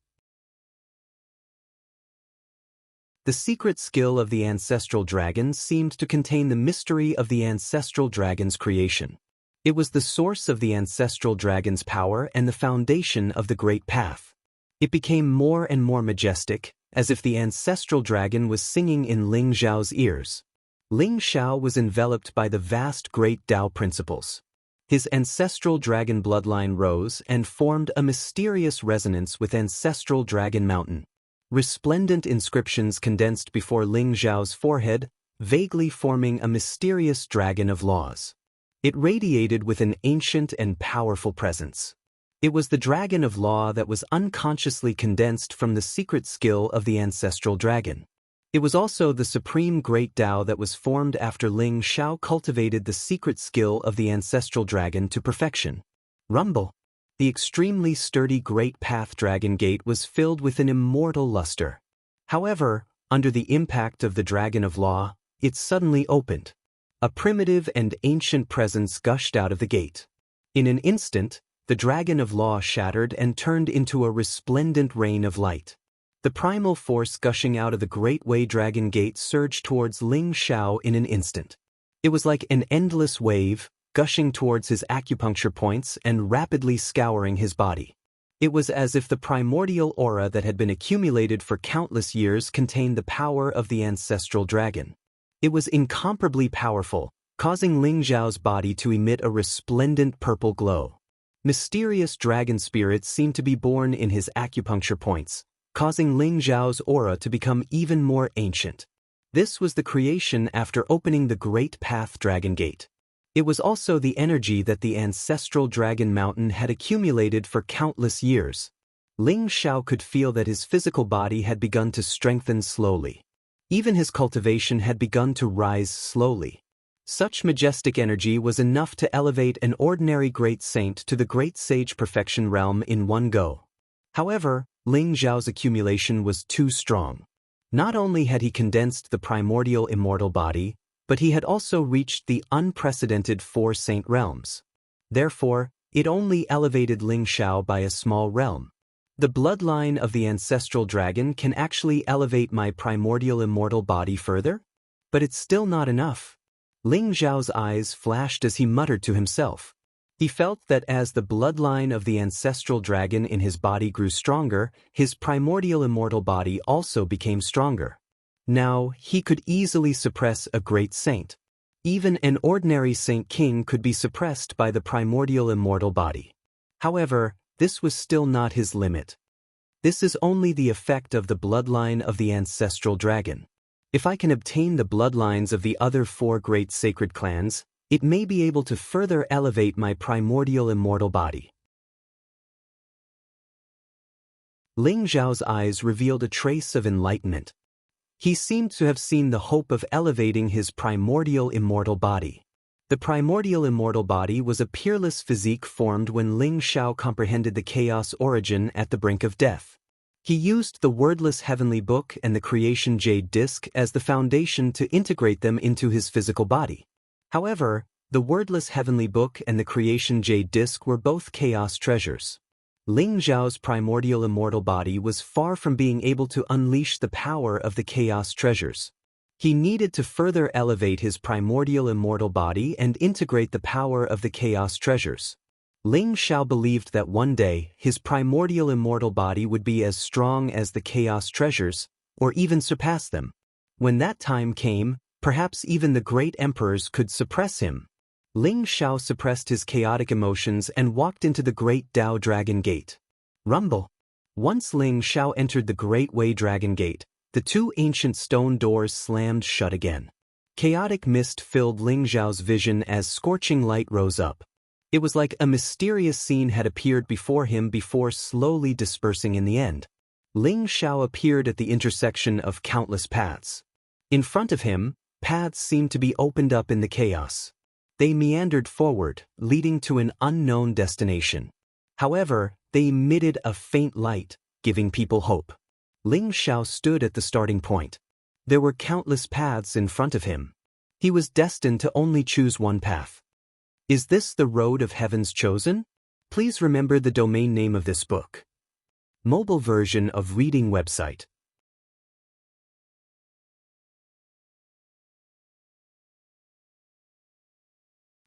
The secret skill of the ancestral dragon seemed to contain the mystery of the ancestral dragon's creation. It was the source of the ancestral dragon's power and the foundation of the Great Path. It became more and more majestic, as if the ancestral dragon was singing in Ling Xiao's ears. Ling Xiao was enveloped by the vast Great Tao principles. His ancestral dragon bloodline rose and formed a mysterious resonance with Ancestral Dragon Mountain. Resplendent inscriptions condensed before Ling Xiao's forehead, vaguely forming a mysterious dragon of laws. It radiated with an ancient and powerful presence. It was the dragon of law that was unconsciously condensed from the secret skill of the ancestral dragon. It was also the supreme great Tao that was formed after Ling Xiao cultivated the secret skill of the ancestral dragon to perfection. Rumble. The extremely sturdy Great Path Dragon Gate was filled with an immortal luster. However, under the impact of the Dragon of Law, it suddenly opened. A primitive and ancient presence gushed out of the gate. In an instant, the Dragon of Law shattered and turned into a resplendent rain of light. The primal force gushing out of the Great Way Dragon Gate surged towards Ling Xiao in an instant. It was like an endless wave, gushing towards his acupuncture points and rapidly scouring his body. It was as if the primordial aura that had been accumulated for countless years contained the power of the ancestral dragon. It was incomparably powerful, causing Ling Xiao's body to emit a resplendent purple glow. Mysterious dragon spirits seemed to be born in his acupuncture points, causing Ling Xiao's aura to become even more ancient. This was the creation after opening the Great Path Dragon Gate. It was also the energy that the ancestral Dragon Mountain had accumulated for countless years. Ling Xiao could feel that his physical body had begun to strengthen slowly. Even his cultivation had begun to rise slowly. Such majestic energy was enough to elevate an ordinary great saint to the great sage perfection realm in one go. However, Ling Xiao's accumulation was too strong. Not only had he condensed the primordial immortal body, but he had also reached the unprecedented 4 saint realms. Therefore, it only elevated Ling Xiao by a small realm. The bloodline of the ancestral dragon can actually elevate my primordial immortal body further? But it's still not enough. Ling Xiao's eyes flashed as he muttered to himself. He felt that as the bloodline of the ancestral dragon in his body grew stronger, his primordial immortal body also became stronger. Now, he could easily suppress a great saint. Even an ordinary saint king could be suppressed by the primordial immortal body. However, this was still not his limit. This is only the effect of the bloodline of the ancestral dragon. If I can obtain the bloodlines of the other 4 great sacred clans, it may be able to further elevate my primordial immortal body. Ling Xiao's eyes revealed a trace of enlightenment. He seemed to have seen the hope of elevating his primordial immortal body. The primordial immortal body was a peerless physique formed when Ling Xiao comprehended the chaos origin at the brink of death. He used the wordless heavenly book and the creation jade disc as the foundation to integrate them into his physical body. However, the wordless heavenly book and the creation jade disc were both chaos treasures. Ling Xiao's primordial immortal body was far from being able to unleash the power of the chaos treasures. He needed to further elevate his primordial immortal body and integrate the power of the chaos treasures. Ling Xiao believed that one day his primordial immortal body would be as strong as the chaos treasures, or even surpass them. When that time came, perhaps even the great emperors could suppress him. Ling Xiao suppressed his chaotic emotions and walked into the Great Dao Dragon Gate. Rumble. Once Ling Xiao entered the Great Wei Dragon Gate, the 2 ancient stone doors slammed shut again. Chaotic mist filled Ling Xiao's vision as scorching light rose up. It was like a mysterious scene had appeared before him before slowly dispersing in the end. Ling Xiao appeared at the intersection of countless paths. In front of him, paths seemed to be opened up in the chaos. They meandered forward, leading to an unknown destination. However, they emitted a faint light, giving people hope. Ling Xiao stood at the starting point. There were countless paths in front of him. He was destined to only choose one path. Is this the road of heaven's chosen? Please remember the domain name of this book. Mobile version of reading website.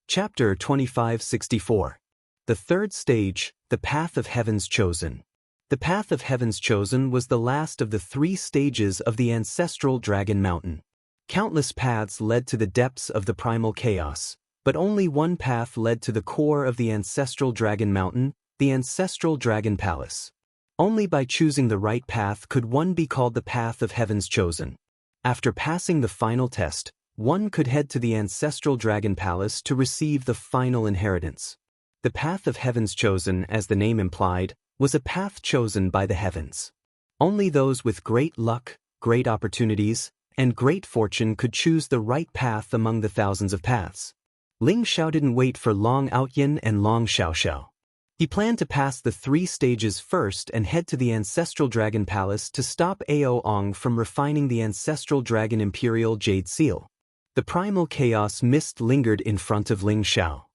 Chapter 2564. The third stage, the Path of Heaven's Chosen. The Path of Heaven's Chosen was the last of the 3 stages of the ancestral Dragon Mountain. Countless paths led to the depths of the primal chaos, but only one path led to the core of the ancestral Dragon Mountain, the ancestral Dragon Palace. Only by choosing the right path could one be called the Path of Heaven's Chosen. After passing the final test, one could head to the ancestral Dragon Palace to receive the final inheritance. The Path of Heaven's Chosen, as the name implied, was a path chosen by the heavens. Only those with great luck, great opportunities, and great fortune could choose the right path among the thousands of paths. Ling Xiao didn't wait for Long Outyin and Long Xiaoxiao. He planned to pass the 3 stages first and head to the ancestral Dragon Palace to stop Ao Ong from refining the ancestral Dragon Imperial Jade Seal. The primal chaos mist lingered in front of Ling Xiao.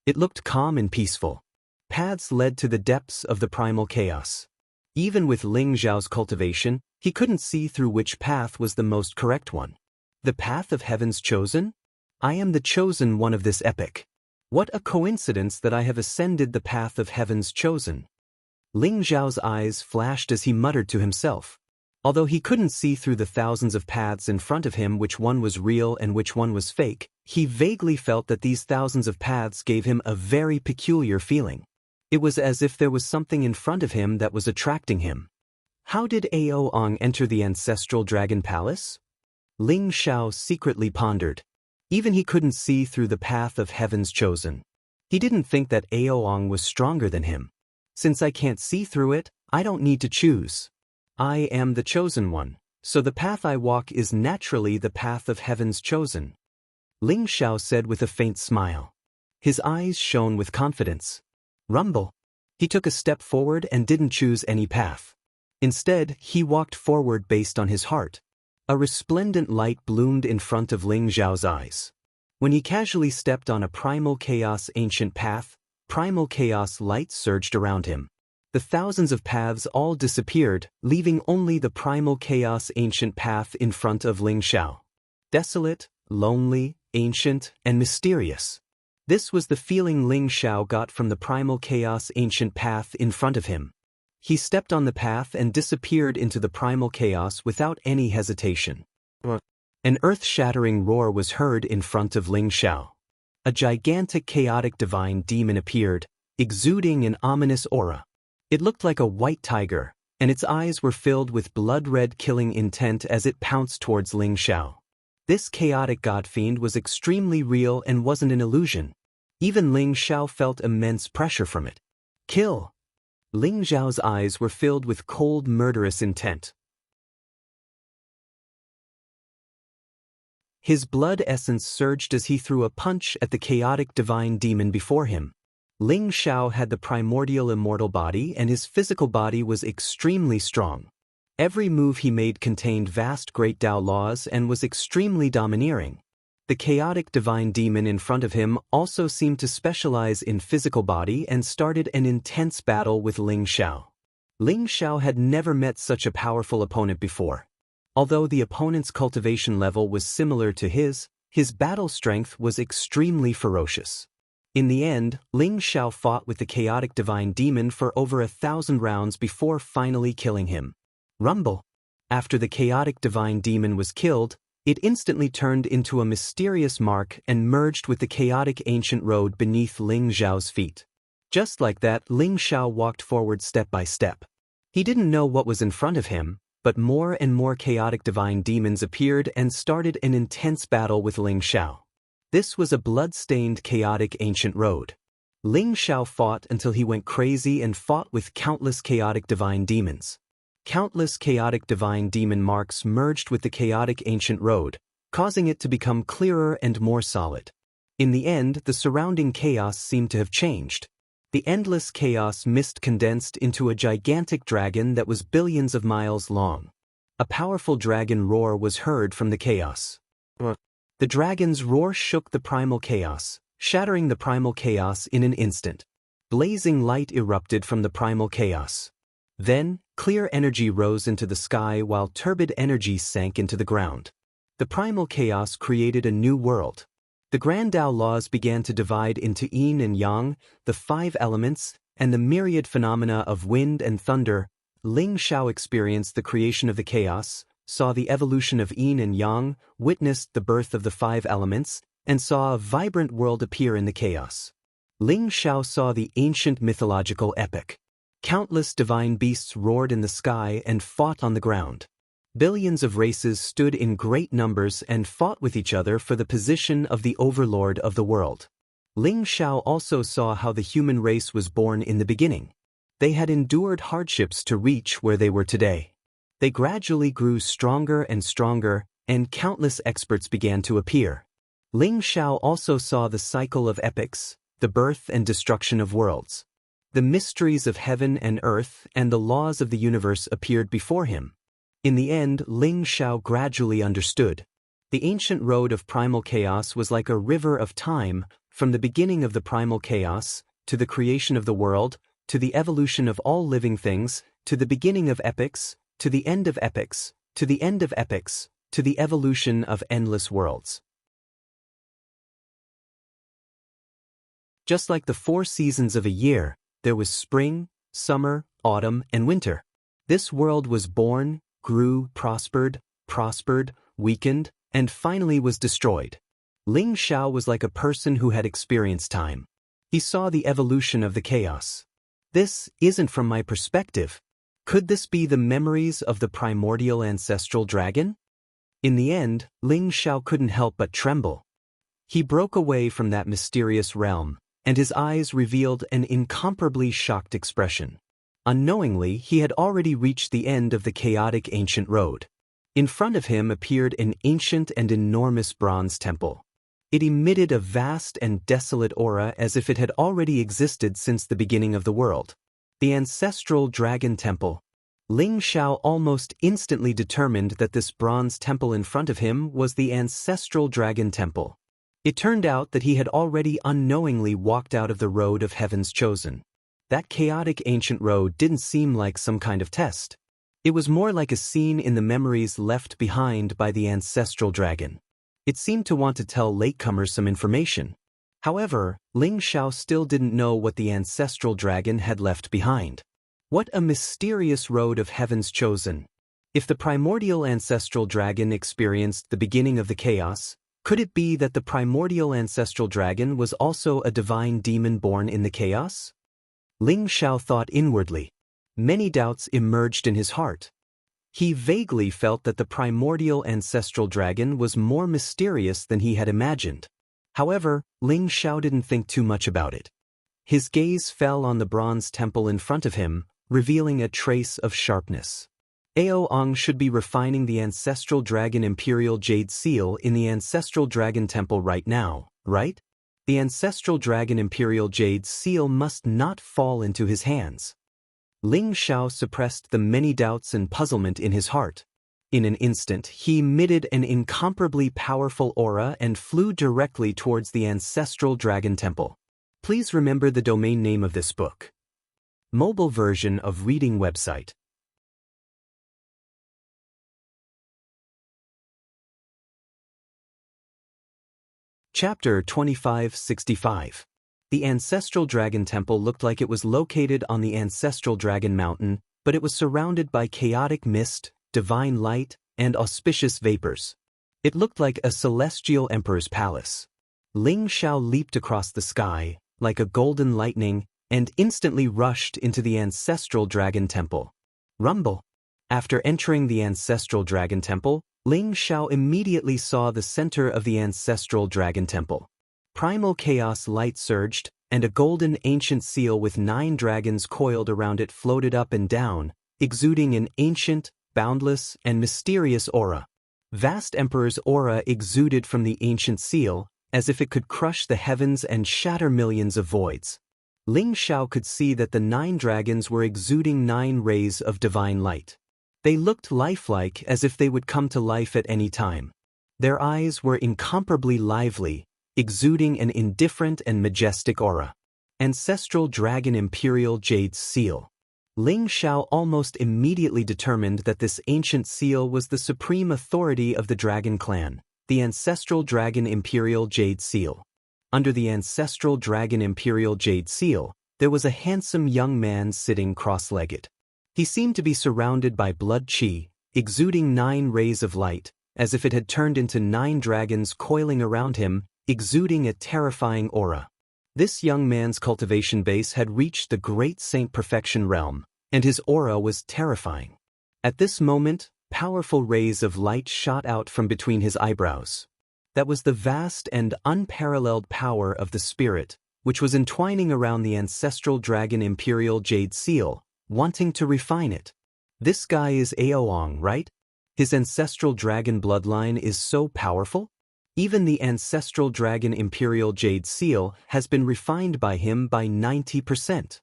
It looked calm and peaceful. Paths led to the depths of the primal chaos. Even with Ling Xiao's cultivation, he couldn't see through which path was the most correct one. The Path of Heaven's Chosen? I am the chosen one of this epic. What a coincidence that I have ascended the Path of Heaven's Chosen. Ling Xiao's eyes flashed as he muttered to himself. Although he couldn't see through the thousands of paths in front of him which one was real and which one was fake, he vaguely felt that these thousands of paths gave him a very peculiar feeling. It was as if there was something in front of him that was attracting him. How did Ao Ong enter the ancestral Dragon Palace? Ling Xiao secretly pondered. Even he couldn't see through the path of heaven's chosen. He didn't think that Aoang was stronger than him. Since I can't see through it, I don't need to choose. I am the chosen one, so the path I walk is naturally the path of heaven's chosen. Ling Xiao said with a faint smile. His eyes shone with confidence. Rumble. He took a step forward and didn't choose any path. Instead, he walked forward based on his heart. A resplendent light bloomed in front of Ling Xiao's eyes. When he casually stepped on a primal chaos ancient path, primal chaos light surged around him. The thousands of paths all disappeared, leaving only the primal chaos ancient path in front of Ling Xiao. Desolate, lonely, ancient, and mysterious. This was the feeling Ling Xiao got from the primal chaos ancient path in front of him. He stepped on the path and disappeared into the primal chaos without any hesitation. An earth-shattering roar was heard in front of Ling Xiao. A gigantic chaotic divine demon appeared, exuding an ominous aura. It looked like a white tiger, and its eyes were filled with blood-red killing intent as it pounced towards Ling Xiao. This chaotic god-fiend was extremely real and wasn't an illusion. Even Ling Xiao felt immense pressure from it. Kill! Ling Xiao's eyes were filled with cold, murderous intent. His blood essence surged as he threw a punch at the chaotic divine demon before him. Ling Xiao had the primordial immortal body and his physical body was extremely strong. Every move he made contained vast great Tao laws and was extremely domineering. The chaotic divine demon in front of him also seemed to specialize in physical body and started an intense battle with Ling Xiao. Ling Xiao had never met such a powerful opponent before. Although the opponent's cultivation level was similar to his battle strength was extremely ferocious. In the end, Ling Xiao fought with the chaotic divine demon for over 1,000 rounds before finally killing him. Rumble. After the chaotic divine demon was killed, it instantly turned into a mysterious mark and merged with the chaotic ancient road beneath Ling Xiao's feet. Just like that, Ling Xiao walked forward step by step. He didn't know what was in front of him, but more and more chaotic divine demons appeared and started an intense battle with Ling Xiao. This was a blood-stained chaotic ancient road. Ling Xiao fought until he went crazy and fought with countless chaotic divine demons. Countless chaotic divine demon marks merged with the chaotic ancient road, causing it to become clearer and more solid. In the end, the surrounding chaos seemed to have changed. The endless chaos mist condensed into a gigantic dragon that was billions of miles long. A powerful dragon roar was heard from the chaos. The dragon's roar shook the primal chaos, shattering the primal chaos in an instant. Blazing light erupted from the primal chaos. Then, clear energy rose into the sky while turbid energy sank into the ground. The primal chaos created a new world. The Grand Tao laws began to divide into yin and yang, the 5 elements, and the myriad phenomena of wind and thunder. Ling Xiao experienced the creation of the chaos, saw the evolution of yin and yang, witnessed the birth of the 5 elements, and saw a vibrant world appear in the chaos. Ling Xiao saw the ancient mythological epic. Countless divine beasts roared in the sky and fought on the ground. Billions of races stood in great numbers and fought with each other for the position of the overlord of the world. Ling Xiao also saw how the human race was born in the beginning. They had endured hardships to reach where they were today. They gradually grew stronger and stronger, and countless experts began to appear. Ling Xiao also saw the cycle of epics, the birth and destruction of worlds. The mysteries of heaven and earth and the laws of the universe appeared before him. In the end, Ling Xiao gradually understood. The ancient road of primal chaos was like a river of time, from the beginning of the primal chaos, to the creation of the world, to the evolution of all living things, to the beginning of epics, to the end of epics, to the end of epics, to the evolution of endless worlds. Just like the 4 seasons of a year, there was spring, summer, autumn, and winter. This world was born, grew, prospered, weakened, and finally was destroyed. Ling Xiao was like a person who had experienced time. He saw the evolution of the chaos. This isn't from my perspective. Could this be the memories of the primordial ancestral dragon? In the end, Ling Xiao couldn't help but tremble. He broke away from that mysterious realm, and his eyes revealed an incomparably shocked expression. Unknowingly, he had already reached the end of the chaotic ancient road. In front of him appeared an ancient and enormous bronze temple. It emitted a vast and desolate aura as if it had already existed since the beginning of the world. The ancestral dragon temple. Ling Xiao almost instantly determined that this bronze temple in front of him was the ancestral dragon temple. It turned out that he had already unknowingly walked out of the road of heaven's chosen. That chaotic ancient road didn't seem like some kind of test. It was more like a scene in the memories left behind by the ancestral dragon. It seemed to want to tell latecomers some information. However, Ling Xiao still didn't know what the ancestral dragon had left behind. What a mysterious road of heaven's chosen. If the primordial ancestral dragon experienced the beginning of the chaos, could it be that the primordial ancestral dragon was also a divine demon born in the chaos? Ling Xiao thought inwardly. Many doubts emerged in his heart. He vaguely felt that the primordial ancestral dragon was more mysterious than he had imagined. However, Ling Xiao didn't think too much about it. His gaze fell on the bronze temple in front of him, revealing a trace of sharpness. Aoang should be refining the ancestral dragon imperial jade seal in the ancestral dragon temple right now, right? The ancestral dragon imperial jade seal must not fall into his hands. Ling Xiao suppressed the many doubts and puzzlement in his heart. In an instant, he emitted an incomparably powerful aura and flew directly towards the ancestral dragon temple. Please remember the domain name of this book. Mobile version of reading website. Chapter 2565. The ancestral dragon temple looked like it was located on the ancestral dragon mountain, but it was surrounded by chaotic mist, divine light, and auspicious vapors. It looked like a celestial emperor's palace. Ling Xiao leaped across the sky, like a golden lightning, and instantly rushed into the ancestral dragon temple. Rumble. After entering the ancestral dragon temple, Ling Xiao immediately saw the center of the ancestral dragon temple. Primal chaos light surged, and a golden ancient seal with 9 dragons coiled around it floated up and down, exuding an ancient, boundless, and mysterious aura. Vast Emperor's aura exuded from the ancient seal, as if it could crush the heavens and shatter millions of voids. Ling Xiao could see that the 9 dragons were exuding 9 rays of divine light. They looked lifelike, as if they would come to life at any time. Their eyes were incomparably lively, exuding an indifferent and majestic aura. Ancestral Dragon Imperial Jade Seal. Ling Xiao almost immediately determined that this ancient seal was the supreme authority of the Dragon Clan, the Ancestral Dragon Imperial Jade Seal. Under the Ancestral Dragon Imperial Jade Seal, there was a handsome young man sitting cross-legged. He seemed to be surrounded by blood qi, exuding 9 rays of light, as if it had turned into 9 dragons coiling around him, exuding a terrifying aura. This young man's cultivation base had reached the great saint perfection realm, and his aura was terrifying. At this moment, powerful rays of light shot out from between his eyebrows. That was the vast and unparalleled power of the spirit, which was entwining around the ancestral dragon imperial jade seal, wanting to refine it. This guy is Aoang, right? His ancestral dragon bloodline is so powerful? Even the ancestral dragon imperial jade seal has been refined by him by 90%.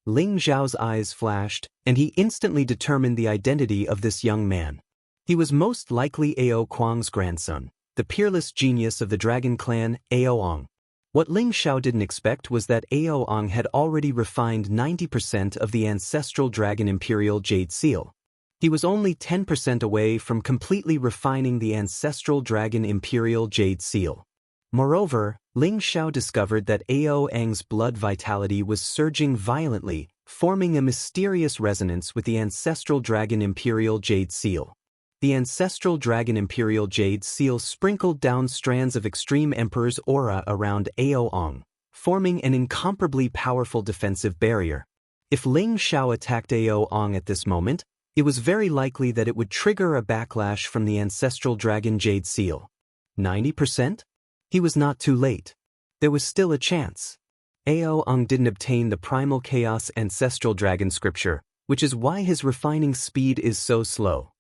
Ling Xiao's eyes flashed, and he instantly determined the identity of this young man. He was most likely Ao Kuang's grandson, the peerless genius of the dragon clan, Aoang. What Ling Xiao didn't expect was that Aoang had already refined 90% of the ancestral dragon imperial jade seal. He was only 10% away from completely refining the ancestral dragon imperial jade seal. Moreover, Ling Xiao discovered that Aoang's blood vitality was surging violently, forming a mysterious resonance with the ancestral dragon imperial jade seal. The ancestral dragon imperial jade seal sprinkled down strands of extreme emperor's aura around Aoang, forming an incomparably powerful defensive barrier. If Ling Xiao attacked Aoang at this moment, It was very likely that it would trigger a backlash from the ancestral dragon Jade Seal. 90%? He was not too late. There was still a chance. Ao didn't obtain the Primal Chaos Ancestral Dragon Scripture, which is why his refining speed is so slow.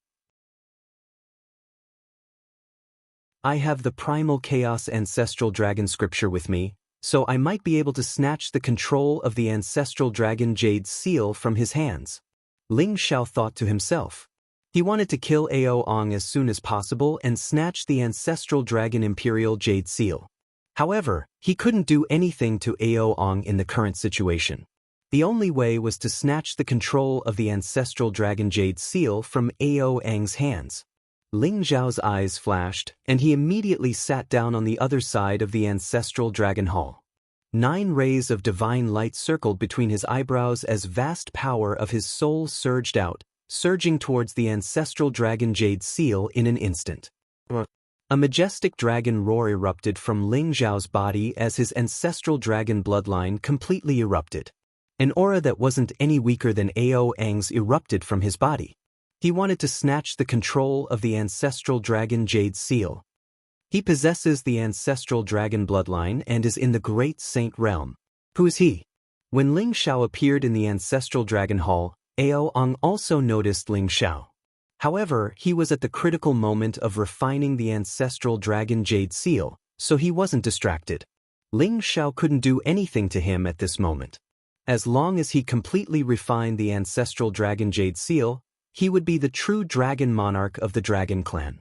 I have the Primal Chaos Ancestral Dragon Scripture with me, so I might be able to snatch the control of the Ancestral Dragon Jade Seal from his hands. Ling Xiao thought to himself. He wanted to kill Ao as soon as possible and snatch the Ancestral Dragon Imperial Jade Seal. However, he couldn't do anything to Ao in the current situation. The only way was to snatch the control of the Ancestral Dragon Jade Seal from Ao's hands. Ling Xiao's eyes flashed, and he immediately sat down on the other side of the Ancestral Dragon Hall. 9 rays of divine light circled between his eyebrows as vast power of his soul surged out, surging towards the Ancestral Dragon Jade Seal in an instant. A majestic dragon roar erupted from Ling Xiao's body as his Ancestral Dragon bloodline completely erupted. An aura that wasn't any weaker than Ao's erupted from his body. He wanted to snatch the control of the Ancestral Dragon Jade Seal. He possesses the Ancestral Dragon bloodline and is in the Great Saint Realm. Who is he? When Ling Xiao appeared in the Ancestral Dragon Hall, Ao also noticed Ling Xiao. However, he was at the critical moment of refining the Ancestral Dragon Jade Seal, so he wasn't distracted. Ling Xiao couldn't do anything to him at this moment. As long as he completely refined the Ancestral Dragon Jade Seal, he would be the true dragon monarch of the Dragon Clan.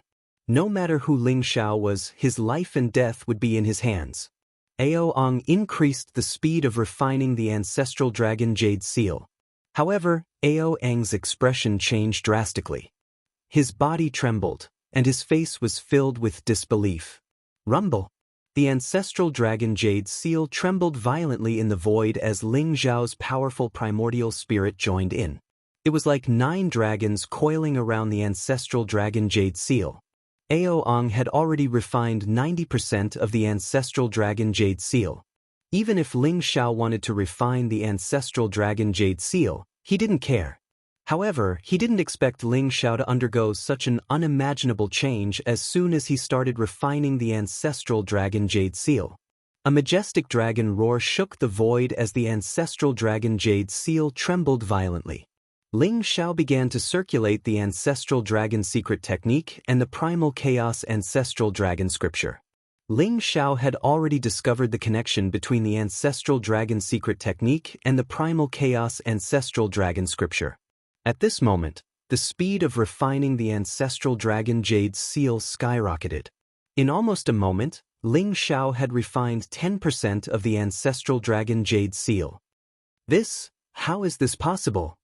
No matter who Ling Xiao was, his life and death would be in his hands. Ao increased the speed of refining the Ancestral Dragon Jade Seal. However, Ao's expression changed drastically. His body trembled, and his face was filled with disbelief. Rumble! The Ancestral Dragon Jade Seal trembled violently in the void as Ling Xiao's powerful primordial spirit joined in. It was like 9 dragons coiling around the Ancestral Dragon Jade Seal. Ao had already refined 90% of the Ancestral Dragon Jade Seal. Even if Ling Xiao wanted to refine the Ancestral Dragon Jade Seal, he didn't care. However, he didn't expect Ling Xiao to undergo such an unimaginable change as soon as he started refining the Ancestral Dragon Jade Seal. A majestic dragon roar shook the void as the Ancestral Dragon Jade Seal trembled violently. Ling Xiao began to circulate the Ancestral Dragon Secret Technique and the Primal Chaos Ancestral Dragon Scripture. Ling Xiao had already discovered the connection between the Ancestral Dragon Secret Technique and the Primal Chaos Ancestral Dragon Scripture. At this moment, the speed of refining the Ancestral Dragon Jade Seal skyrocketed. In almost a moment, Ling Xiao had refined 10% of the Ancestral Dragon Jade Seal. How is this possible?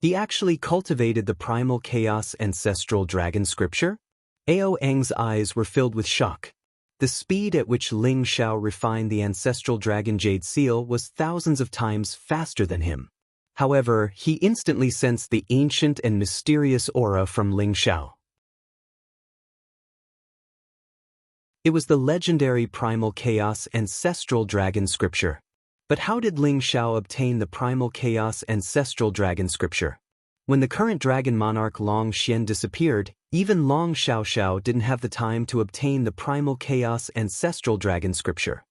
He actually cultivated the Primal Chaos Ancestral Dragon Scripture? Ao's eyes were filled with shock. The speed at which Ling Xiao refined the Ancestral Dragon Jade Seal was thousands of times faster than him. However, he instantly sensed the ancient and mysterious aura from Ling Xiao. It was the legendary Primal Chaos Ancestral Dragon Scripture. But how did Ling Xiao obtain the Primal Chaos Ancestral Dragon Scripture? When the current dragon monarch Long Xian disappeared, even Long Xiaoxiao didn't have the time to obtain the Primal Chaos Ancestral Dragon Scripture.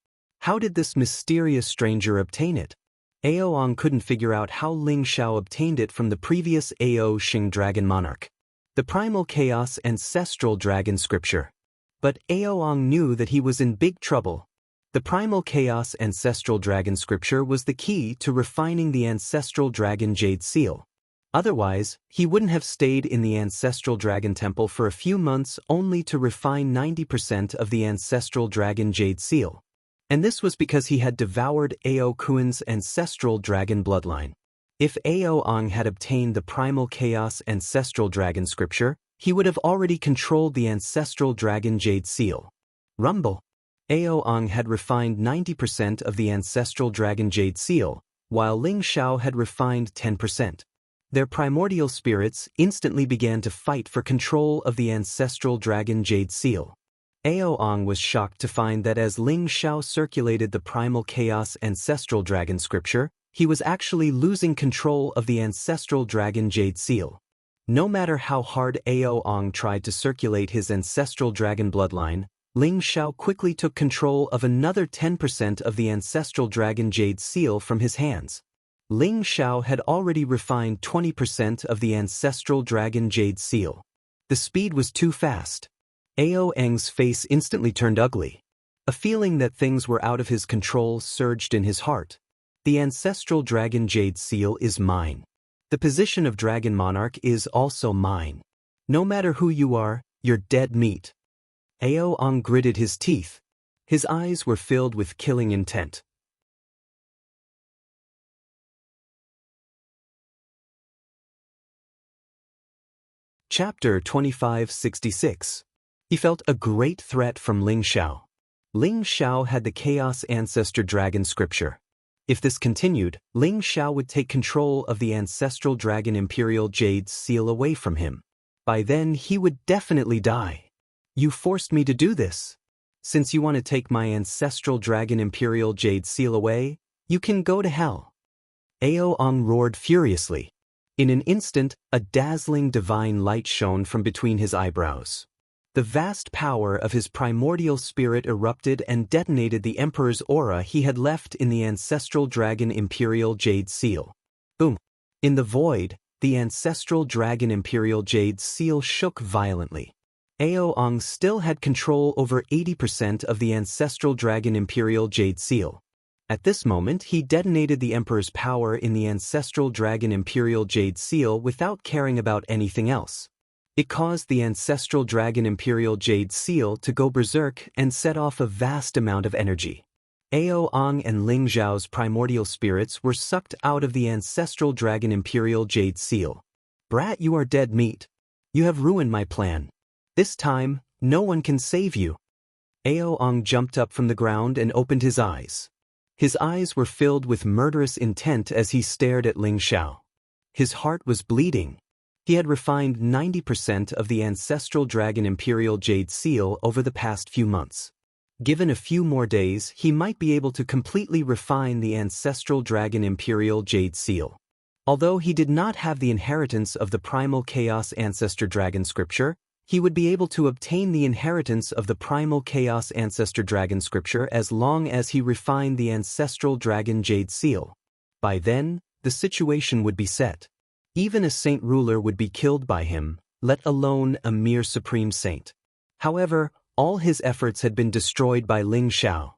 How did this mysterious stranger obtain it? Ao couldn't figure out how Ling Xiao obtained it from the previous Ao Xing dragon monarch. The Primal Chaos Ancestral Dragon Scripture. But Ao knew that he was in big trouble. The Primal Chaos Ancestral Dragon Scripture was the key to refining the Ancestral Dragon Jade Seal. Otherwise, he wouldn't have stayed in the Ancestral Dragon Temple for a few months only to refine 90% of the Ancestral Dragon Jade Seal. And this was because he had devoured Ao Kuan's Ancestral Dragon bloodline. If Ao had obtained the Primal Chaos Ancestral Dragon Scripture, he would have already controlled the Ancestral Dragon Jade Seal. Rumble! Ao had refined 90% of the Ancestral Dragon Jade Seal, while Ling Xiao had refined 10%. Their primordial spirits instantly began to fight for control of the Ancestral Dragon Jade Seal. Ao was shocked to find that as Ling Xiao circulated the Primal Chaos Ancestral Dragon Scripture, he was actually losing control of the Ancestral Dragon Jade Seal. No matter how hard Ao Ong tried to circulate his ancestral dragon bloodline, Ling Xiao quickly took control of another 10% of the ancestral dragon jade seal from his hands. Ling Xiao had already refined 20% of the ancestral dragon jade seal. The speed was too fast. Ao Eng's face instantly turned ugly. A feeling that things were out of his control surged in his heart. The ancestral dragon jade seal is mine. The position of dragon monarch is also mine. No matter who you are, you're dead meat. Ao Ong gritted his teeth. His eyes were filled with killing intent. Chapter 2566. He felt a great threat from Ling Xiao. Ling Xiao had the Chaos Ancestor Dragon scripture. If this continued, Ling Xiao would take control of the ancestral dragon Imperial Jade seal away from him. By then he would definitely die. You forced me to do this. Since you want to take my ancestral dragon Imperial Jade seal away, you can go to hell. Ao Ong roared furiously. In an instant, a dazzling divine light shone from between his eyebrows. The vast power of his primordial spirit erupted and detonated the Emperor's aura he had left in the ancestral dragon Imperial Jade seal. Boom! In the void, the ancestral dragon Imperial Jade seal shook violently. Ao Ong still had control over 80% of the ancestral dragon Imperial Jade seal. At this moment, he detonated the Emperor's power in the ancestral dragon Imperial Jade seal without caring about anything else. It caused the ancestral dragon Imperial Jade seal to go berserk and set off a vast amount of energy. Ao Ong and Ling Xiao's primordial spirits were sucked out of the ancestral dragon Imperial Jade seal. Brat, you are dead meat. You have ruined my plan. This time, no one can save you. Ao Ong jumped up from the ground and opened his eyes. His eyes were filled with murderous intent as he stared at Ling Xiao. His heart was bleeding. He had refined 90% of the ancestral dragon Imperial Jade seal over the past few months. Given a few more days, he might be able to completely refine the ancestral dragon Imperial Jade seal. Although he did not have the inheritance of the primal Chaos Ancestor Dragon scripture, he would be able to obtain the inheritance of the primal Chaos Ancestor Dragon scripture as long as he refined the ancestral dragon Jade seal. By then, the situation would be set. Even a saint ruler would be killed by him, let alone a mere supreme saint. However, all his efforts had been destroyed by Ling Xiao.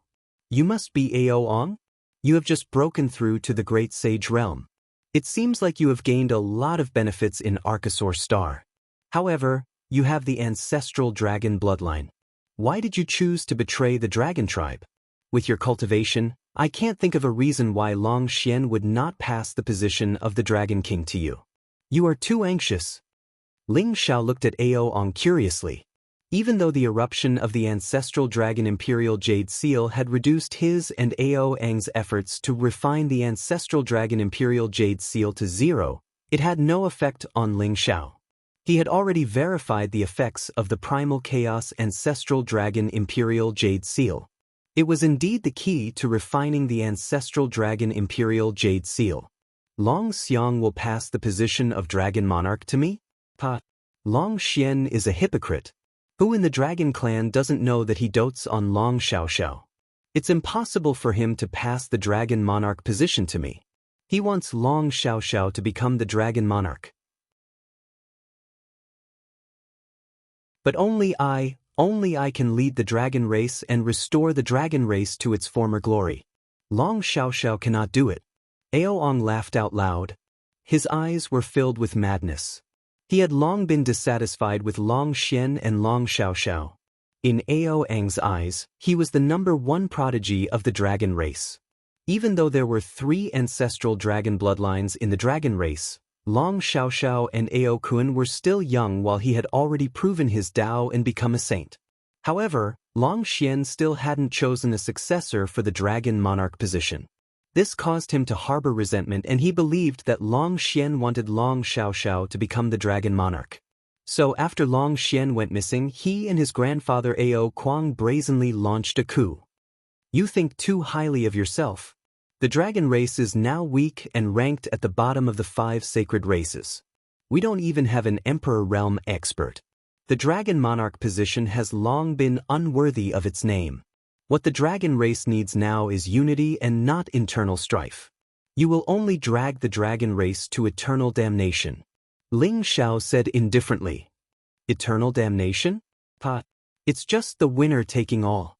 You must be Ao Ong? You have just broken through to the Great Sage Realm. It seems like you have gained a lot of benefits in Archosaur Star. However, you have the ancestral dragon bloodline. Why did you choose to betray the dragon tribe? With your cultivation, I can't think of a reason why Long Xian would not pass the position of the Dragon King to you. You are too anxious. Ling Xiao looked at Ao Ong curiously. Even though the eruption of the ancestral dragon Imperial Jade seal had reduced his and Ao Eng's efforts to refine the ancestral dragon Imperial Jade seal to zero, it had no effect on Ling Xiao. He had already verified the effects of the primal chaos ancestral dragon Imperial Jade seal. It was indeed the key to refining the ancestral dragon Imperial Jade seal. Long Xiang will pass the position of dragon monarch to me? Long Xian is a hypocrite. Who in the dragon clan doesn't know that he dotes on Long Xiaoxiao? It's impossible for him to pass the dragon monarch position to me. He wants Long Xiaoxiao to become the dragon monarch. But only I can lead the dragon race and restore the dragon race to its former glory. Long Xiaoxiao cannot do it. Ao Ong laughed out loud. His eyes were filled with madness. He had long been dissatisfied with Long Xian and Long Xiaoxiao. In Ao Eng's eyes, he was the #1 prodigy of the dragon race. Even though there were 3 ancestral dragon bloodlines in the dragon race, Long Xiaoxiao and Ao Kun were still young while he had already proven his Dao and become a saint. However, Long Xian still hadn't chosen a successor for the dragon monarch position. This caused him to harbor resentment, and he believed that Long Xian wanted Long Xiaoxiao to become the dragon monarch. So after Long Xian went missing, he and his grandfather Ao Kuang brazenly launched a coup. You think too highly of yourself. The dragon race is now weak and ranked at the bottom of the 5 sacred races. We don't even have an Emperor Realm expert. The Dragon Monarch position has long been unworthy of its name. What the dragon race needs now is unity and not internal strife. You will only drag the dragon race to eternal damnation. Ling Xiao said indifferently. Eternal damnation? Pa. It's just the winner taking all.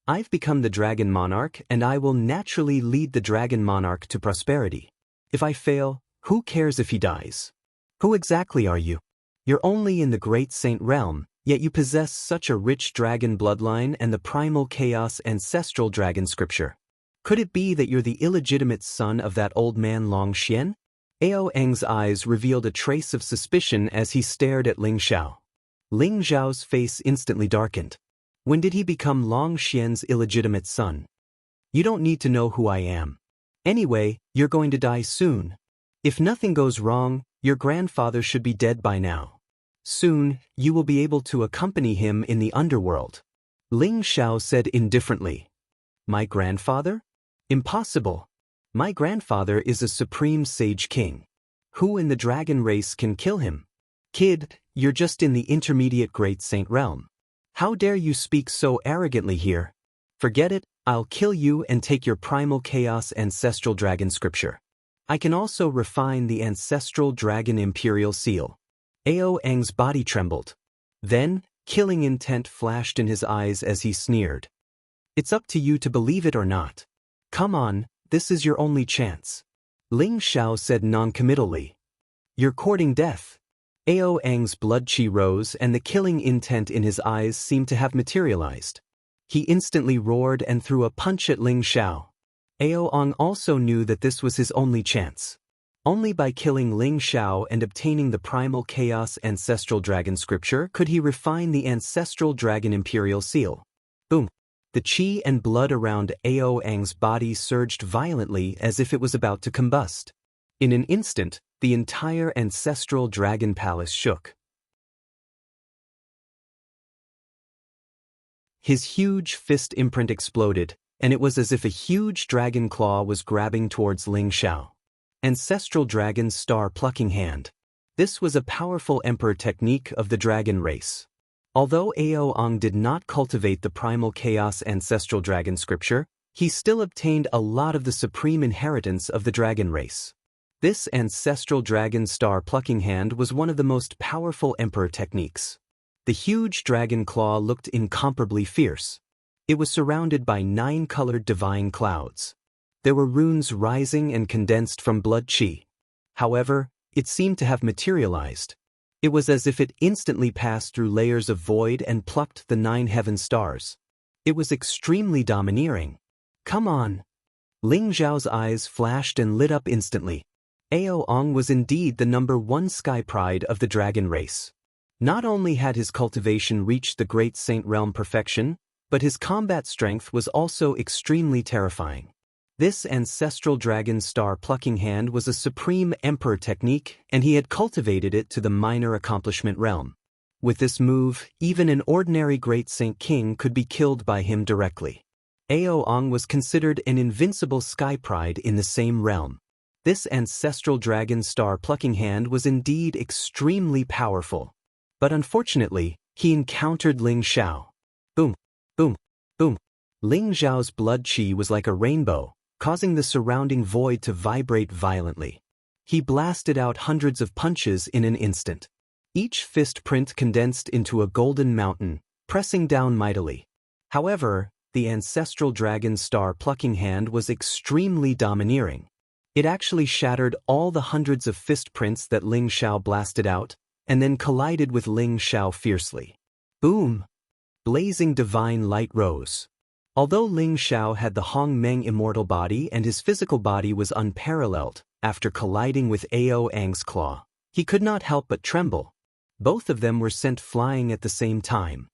I've become the Dragon Monarch and I will naturally lead the Dragon Monarch to prosperity. If I fail, who cares if he dies? Who exactly are you? You're only in the Great Saint Realm, yet you possess such a rich dragon bloodline and the primal chaos ancestral dragon scripture. Could it be that you're the illegitimate son of that old man Long Xian? Ao Eng's eyes revealed a trace of suspicion as he stared at Ling Xiao. Ling Xiao's face instantly darkened. When did he become Long Xian's illegitimate son? You don't need to know who I am. Anyway, you're going to die soon. If nothing goes wrong, your grandfather should be dead by now. Soon, you will be able to accompany him in the underworld. Ling Xiao said indifferently. My grandfather? Impossible. My grandfather is a supreme sage king. Who in the dragon race can kill him? Kid, you're just in the intermediate Great Saint Realm. How dare you speak so arrogantly here? Forget it, I'll kill you and take your primal chaos ancestral dragon scripture. I can also refine the ancestral dragon imperial seal. Ao Eng's body trembled. Then, killing intent flashed in his eyes as he sneered. It's up to you to believe it or not. Come on, this is your only chance. Ling Xiao said noncommittally. You're courting death. Ao Eng's blood chi rose and the killing intent in his eyes seemed to have materialized. He instantly roared and threw a punch at Ling Xiao. Ao Eng also knew that this was his only chance. Only by killing Ling Xiao and obtaining the primal chaos ancestral dragon scripture could he refine the ancestral dragon imperial seal. Boom! The chi and blood around Ao Eng's body surged violently as if it was about to combust. In an instant, the entire ancestral dragon palace shook. His huge fist imprint exploded, and it was as if a huge dragon claw was grabbing towards Ling Xiao. Ancestral Dragon Star Plucking Hand. This was a powerful emperor technique of the dragon race. Although Ao Eng did not cultivate the primal chaos ancestral dragon scripture, he still obtained a lot of the supreme inheritance of the dragon race. This ancestral dragon star plucking hand was one of the most powerful emperor techniques. The huge dragon claw looked incomparably fierce. It was surrounded by 9-colored divine clouds. There were runes rising and condensed from blood chi. However, it seemed to have materialized. It was as if it instantly passed through layers of void and plucked the 9 heaven stars. It was extremely domineering. Come on! Ling Zhao's eyes flashed and lit up instantly. Ao Eng was indeed the #1 sky pride of the dragon race. Not only had his cultivation reached the Great Saint Realm perfection, but his combat strength was also extremely terrifying. This ancestral dragon star plucking hand was a supreme emperor technique, and he had cultivated it to the minor accomplishment realm. With this move, even an ordinary great saint king could be killed by him directly. Ao Eng was considered an invincible sky pride in the same realm. This ancestral dragon star plucking hand was indeed extremely powerful. But unfortunately, he encountered Ling Xiao. Boom, boom, boom. Ling Xiao's blood chi was like a rainbow, causing the surrounding void to vibrate violently. He blasted out hundreds of punches in an instant. Each fist print condensed into a golden mountain, pressing down mightily. However, the ancestral dragon star plucking hand was extremely domineering. It actually shattered all the hundreds of fist prints that Ling Xiao blasted out, and then collided with Ling Xiao fiercely. Boom! Blazing divine light rose. Although Ling Xiao had the Hong Meng immortal body and his physical body was unparalleled, after colliding with Ao Eng's claw, he could not help but tremble. Both of them were sent flying at the same time.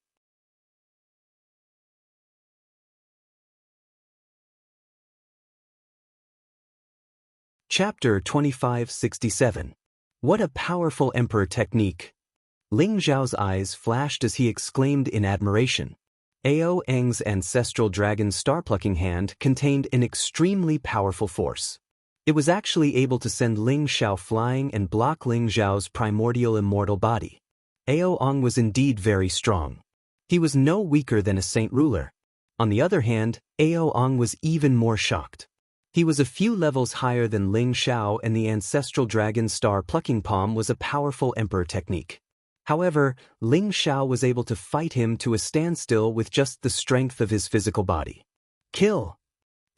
Chapter 2567. What a powerful emperor technique! Ling Zhao's eyes flashed as he exclaimed in admiration. Ao Eng's ancestral dragon star plucking hand contained an extremely powerful force. It was actually able to send Ling Xiao flying and block Ling Zhao's primordial immortal body. Ao Ong was indeed very strong. He was no weaker than a saint ruler. On the other hand, Ao Ong was even more shocked. He was a few levels higher than Ling Xiao, and the ancestral dragon star plucking palm was a powerful emperor technique. However, Ling Xiao was able to fight him to a standstill with just the strength of his physical body. Kill!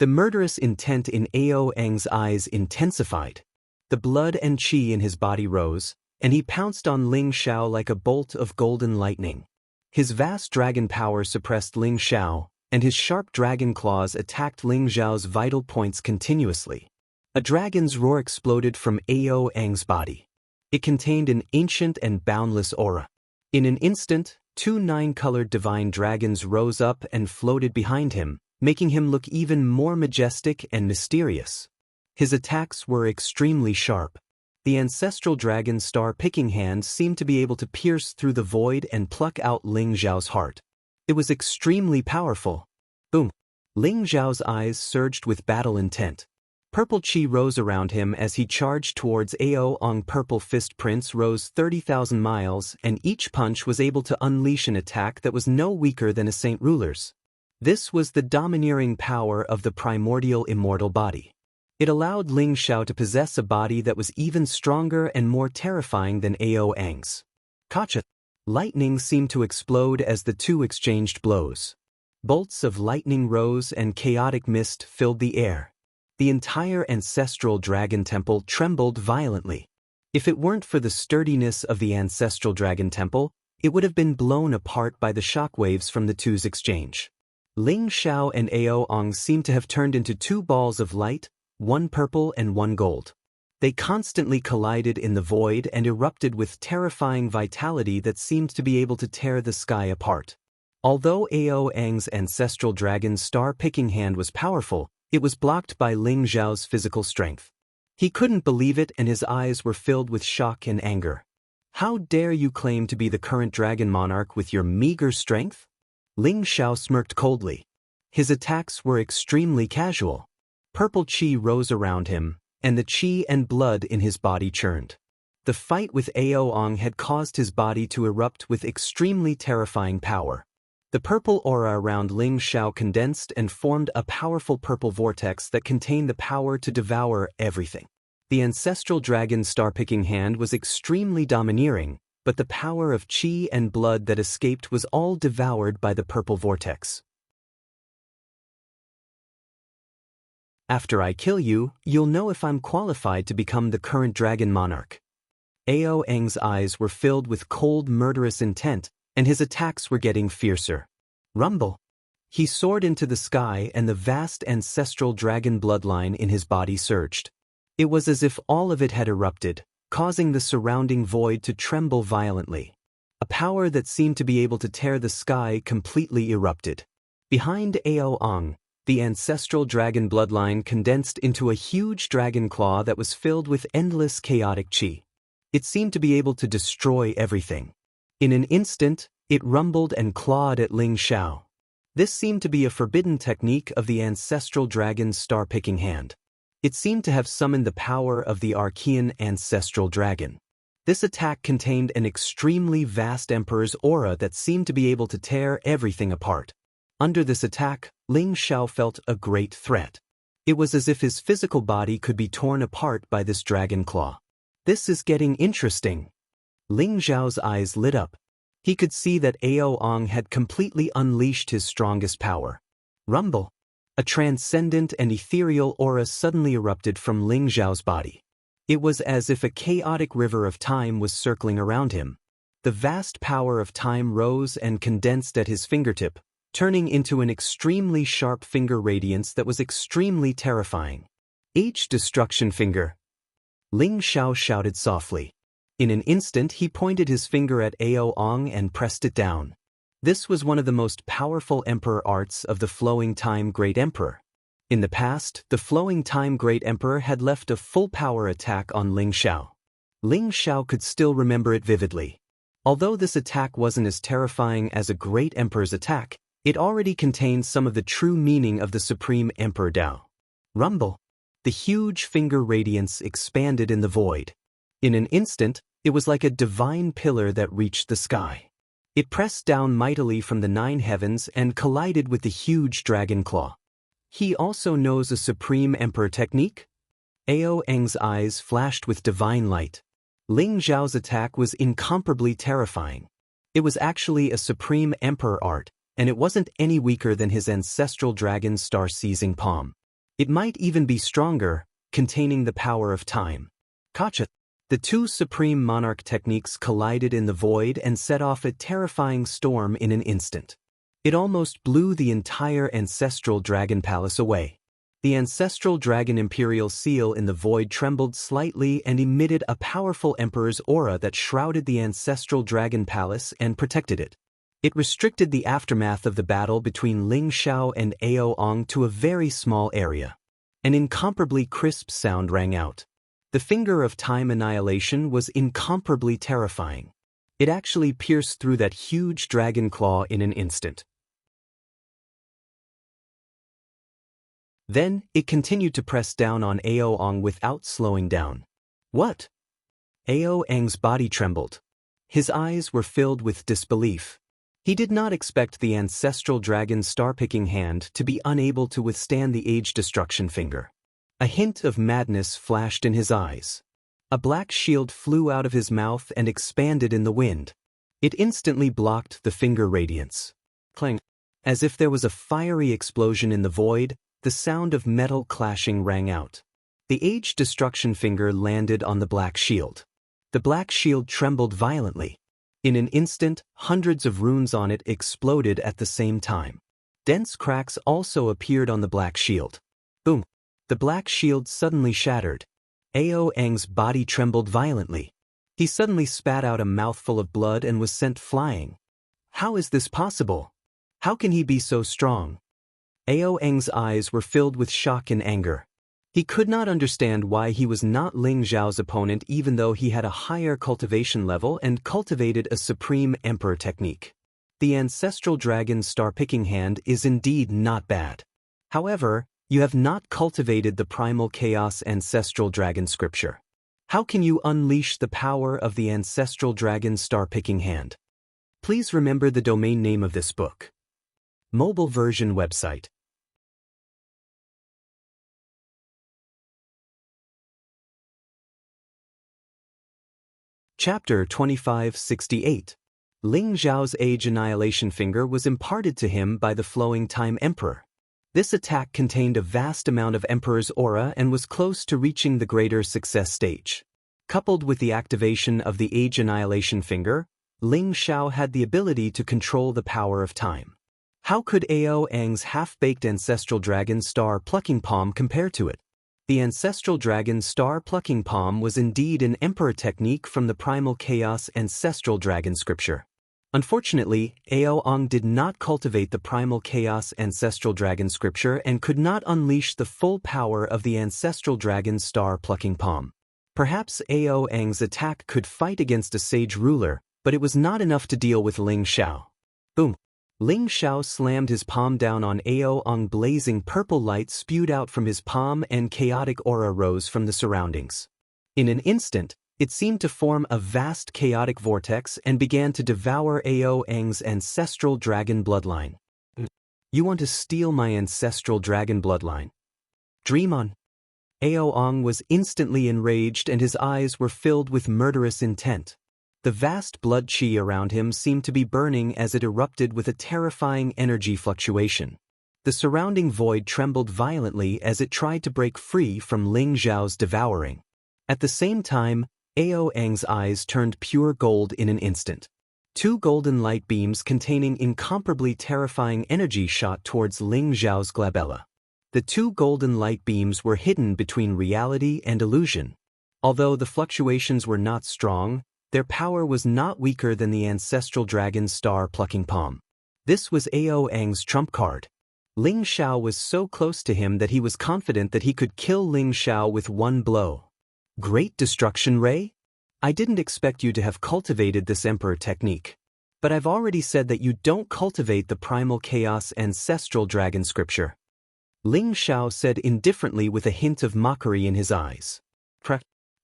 The murderous intent in Ao Eng's eyes intensified. The blood and qi in his body rose, and he pounced on Ling Xiao like a bolt of golden lightning. His vast dragon power suppressed Ling Xiao, and his sharp dragon claws attacked Ling Zhao's vital points continuously. A dragon's roar exploded from Ao Eng's body. It contained an ancient and boundless aura. In an instant, 2 9-colored divine dragons rose up and floated behind him, making him look even more majestic and mysterious. His attacks were extremely sharp. The ancestral dragon star picking hand seemed to be able to pierce through the void and pluck out Ling Zhao's heart. It was extremely powerful. Boom! Ling Zhao's eyes surged with battle intent. Purple chi rose around him as he charged towards Ao Ong. Purple Fist Prince rose 30,000 miles, and each punch was able to unleash an attack that was no weaker than a saint ruler's. This was the domineering power of the primordial immortal body. It allowed Ling Xiao to possess a body that was even stronger and more terrifying than Ao Eng's. Kacha! Lightning seemed to explode as the two exchanged blows. Bolts of lightning rose and chaotic mist filled the air. The entire ancestral dragon temple trembled violently. If it weren't for the sturdiness of the ancestral dragon temple, it would have been blown apart by the shockwaves from the two's exchange. Ling Xiao and Ao Ong seemed to have turned into 2 balls of light, one purple and one gold. They constantly collided in the void and erupted with terrifying vitality that seemed to be able to tear the sky apart. Although Ao Eng's ancestral dragon star picking hand was powerful, it was blocked by Ling Zhao's physical strength. He couldn't believe it, and his eyes were filled with shock and anger. How dare you claim to be the current dragon monarch with your meager strength? Ling Xiao smirked coldly. His attacks were extremely casual. Purple chi rose around him, and the chi and blood in his body churned. The fight with Ao Ong had caused his body to erupt with extremely terrifying power. The purple aura around Ling Xiao condensed and formed a powerful purple vortex that contained the power to devour everything. The ancestral dragon star-picking hand was extremely domineering, but the power of qi and blood that escaped was all devoured by the purple vortex. After I kill you, you'll know if I'm qualified to become the current dragon monarch. Ao Eng's eyes were filled with cold, murderous intent, and his attacks were getting fiercer. Rumble! He soared into the sky, and the vast ancestral dragon bloodline in his body surged. It was as if all of it had erupted, causing the surrounding void to tremble violently. A power that seemed to be able to tear the sky completely erupted. Behind Ao Ong, the ancestral dragon bloodline condensed into a huge dragon claw that was filled with endless chaotic qi. It seemed to be able to destroy everything. In an instant, it rumbled and clawed at Ling Xiao. This seemed to be a forbidden technique of the ancestral dragon's star-picking hand. It seemed to have summoned the power of the Archean ancestral dragon. This attack contained an extremely vast emperor's aura that seemed to be able to tear everything apart. Under this attack, Ling Xiao felt a great threat. It was as if his physical body could be torn apart by this dragon claw. This is getting interesting. Ling Zhao's eyes lit up. He could see that Ao Ong had completely unleashed his strongest power. Rumble! A transcendent and ethereal aura suddenly erupted from Ling Zhao's body. It was as if a chaotic river of time was circling around him. The vast power of time rose and condensed at his fingertip, turning into an extremely sharp finger radiance that was extremely terrifying. Destruction finger! Ling Xiao shouted softly. In an instant, he pointed his finger at Ao Ong and pressed it down. This was one of the most powerful emperor arts of the Flowing Time Great Emperor. In the past, the Flowing Time Great Emperor had left a full-power attack on Ling Xiao. Ling Xiao could still remember it vividly. Although this attack wasn't as terrifying as a great emperor's attack, it already contained some of the true meaning of the Supreme Emperor Dao. Rumble! The huge finger radiance expanded in the void. In an instant, it was like a divine pillar that reached the sky. It pressed down mightily from the 9 heavens and collided with the huge dragon claw. He also knows a supreme emperor technique? Ao Eng's eyes flashed with divine light. Ling Zhao's attack was incomparably terrifying. It was actually a supreme emperor art, and it wasn't any weaker than his ancestral dragon star-seizing palm. It might even be stronger, containing the power of time. Kacha. The two supreme monarch techniques collided in the void and set off a terrifying storm in an instant. It almost blew the entire ancestral dragon palace away. The ancestral dragon imperial seal in the void trembled slightly and emitted a powerful emperor's aura that shrouded the ancestral dragon palace and protected it. It restricted the aftermath of the battle between Ling Xiao and Ao Ong to a very small area. An incomparably crisp sound rang out. The finger of time annihilation was incomparably terrifying. It actually pierced through that huge dragon claw in an instant. Then, it continued to press down on Ao Ong without slowing down. What? Ao Eng's body trembled. His eyes were filled with disbelief. He did not expect the ancestral dragon's star-picking hand to be unable to withstand the age-destruction finger. A hint of madness flashed in his eyes. A black shield flew out of his mouth and expanded in the wind. It instantly blocked the finger radiance. Clang! As if there was a fiery explosion in the void, the sound of metal clashing rang out. The age-destruction finger landed on the black shield. The black shield trembled violently. In an instant, hundreds of runes on it exploded at the same time. Dense cracks also appeared on the black shield. Boom! The black shield suddenly shattered. Ao Eng's body trembled violently. He suddenly spat out a mouthful of blood and was sent flying. How is this possible? How can he be so strong? Ao Eng's eyes were filled with shock and anger. He could not understand why he was not Ling Zhao's opponent even though he had a higher cultivation level and cultivated a supreme emperor technique. The ancestral dragon's star-picking hand is indeed not bad. However, you have not cultivated the primal chaos ancestral dragon scripture. How can you unleash the power of the ancestral dragon's star-picking hand? Please remember the domain name of this book. Mobile version website. Chapter 2568. Ling Zhao's age annihilation finger was imparted to him by the flowing time emperor. This attack contained a vast amount of emperor's aura and was close to reaching the greater success stage. Coupled with the activation of the age annihilation finger, Ling Xiao had the ability to control the power of time. How could Ao Eng's half-baked ancestral dragon star plucking palm compare to it? The ancestral dragon star plucking palm was indeed an emperor technique from the primal chaos ancestral dragon scripture. Unfortunately, Ao Ong did not cultivate the primal chaos ancestral dragon scripture and could not unleash the full power of the ancestral dragon star plucking palm. Perhaps Ao Eng's attack could fight against a sage ruler, but it was not enough to deal with Ling Xiao. Boom! Ling Xiao slammed his palm down on Ao Ong. Blazing purple light spewed out from his palm and chaotic aura rose from the surroundings. In an instant, it seemed to form a vast chaotic vortex and began to devour Ao Eng's ancestral dragon bloodline. You want to steal my ancestral dragon bloodline? Dream on. Ao Ong was instantly enraged and his eyes were filled with murderous intent. The vast blood chi around him seemed to be burning as it erupted with a terrifying energy fluctuation. The surrounding void trembled violently as it tried to break free from Ling Zhao's devouring. At the same time, Ao Eng's eyes turned pure gold in an instant. Two golden light beams containing incomparably terrifying energy shot towards Ling Zhao's glabella. The two golden light beams were hidden between reality and illusion. Although the fluctuations were not strong, their power was not weaker than the ancestral dragon's star-plucking palm. This was Ao Eng's trump card. Ling Xiao was so close to him that he was confident that he could kill Ling Xiao with one blow. Great Destruction Ray? I didn't expect you to have cultivated this emperor technique. But I've already said that you don't cultivate the primal chaos ancestral dragon scripture. Ling Xiao said indifferently with a hint of mockery in his eyes.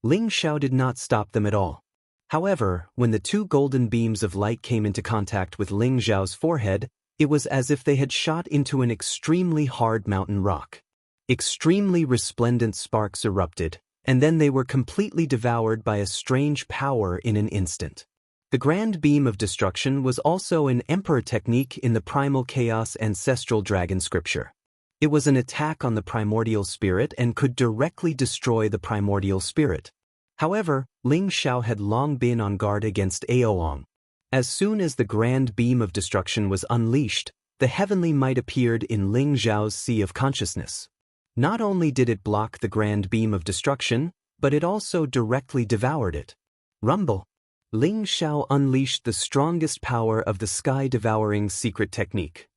Ling Xiao did not stop them at all. However, when the two golden beams of light came into contact with Ling Xiao's forehead, it was as if they had shot into an extremely hard mountain rock. Extremely resplendent sparks erupted, and then they were completely devoured by a strange power in an instant. The grand beam of destruction was also an emperor technique in the primal chaos ancestral dragon scripture. It was an attack on the primordial spirit and could directly destroy the primordial spirit. However, Ling Xiao had long been on guard against Aoang. As soon as the grand beam of destruction was unleashed, the heavenly might appeared in Ling Xiao's sea of consciousness. Not only did it block the grand beam of destruction, but it also directly devoured it. Rumble. Ling Xiao unleashed the strongest power of the sky-devouring secret technique.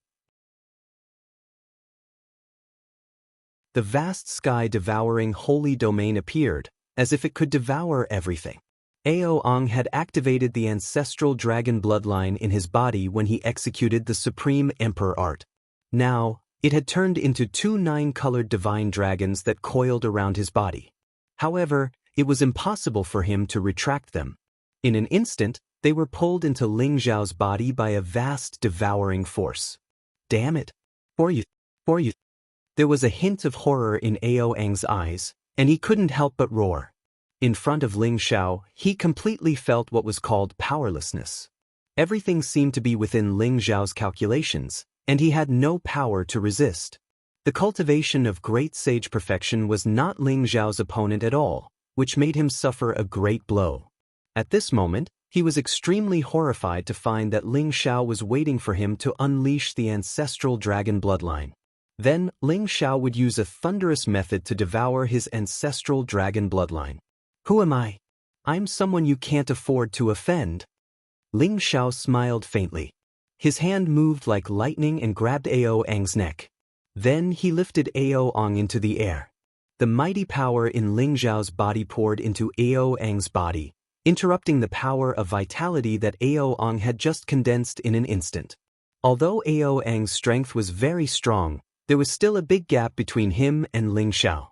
The vast sky-devouring holy domain appeared, as if it could devour everything. Aoang had activated the ancestral dragon bloodline in his body when he executed the supreme emperor art. Now, it had turned into two 9-colored divine dragons that coiled around his body. However, it was impossible for him to retract them. In an instant, they were pulled into Ling Xiao's body by a vast devouring force. Damn it! For you! There was a hint of horror in Aoang's eyes, and he couldn't help but roar. In front of Ling Xiao, he completely felt what was called powerlessness. Everything seemed to be within Ling Xiao's calculations, and he had no power to resist. The cultivation of great sage perfection was not Ling Xiao's opponent at all, which made him suffer a great blow. At this moment, he was extremely horrified to find that Ling Xiao was waiting for him to unleash the ancestral dragon bloodline. Then, Ling Xiao would use a thunderous method to devour his ancestral dragon bloodline. Who am I? I'm someone you can't afford to offend. Ling Xiao smiled faintly. His hand moved like lightning and grabbed Aoang's neck. Then he lifted Aoang into the air. The mighty power in Ling Xiao's body poured into Aoang's body, interrupting the power of vitality that Aoang had just condensed in an instant. Although Aoang's strength was very strong, there was still a big gap between him and Ling Xiao.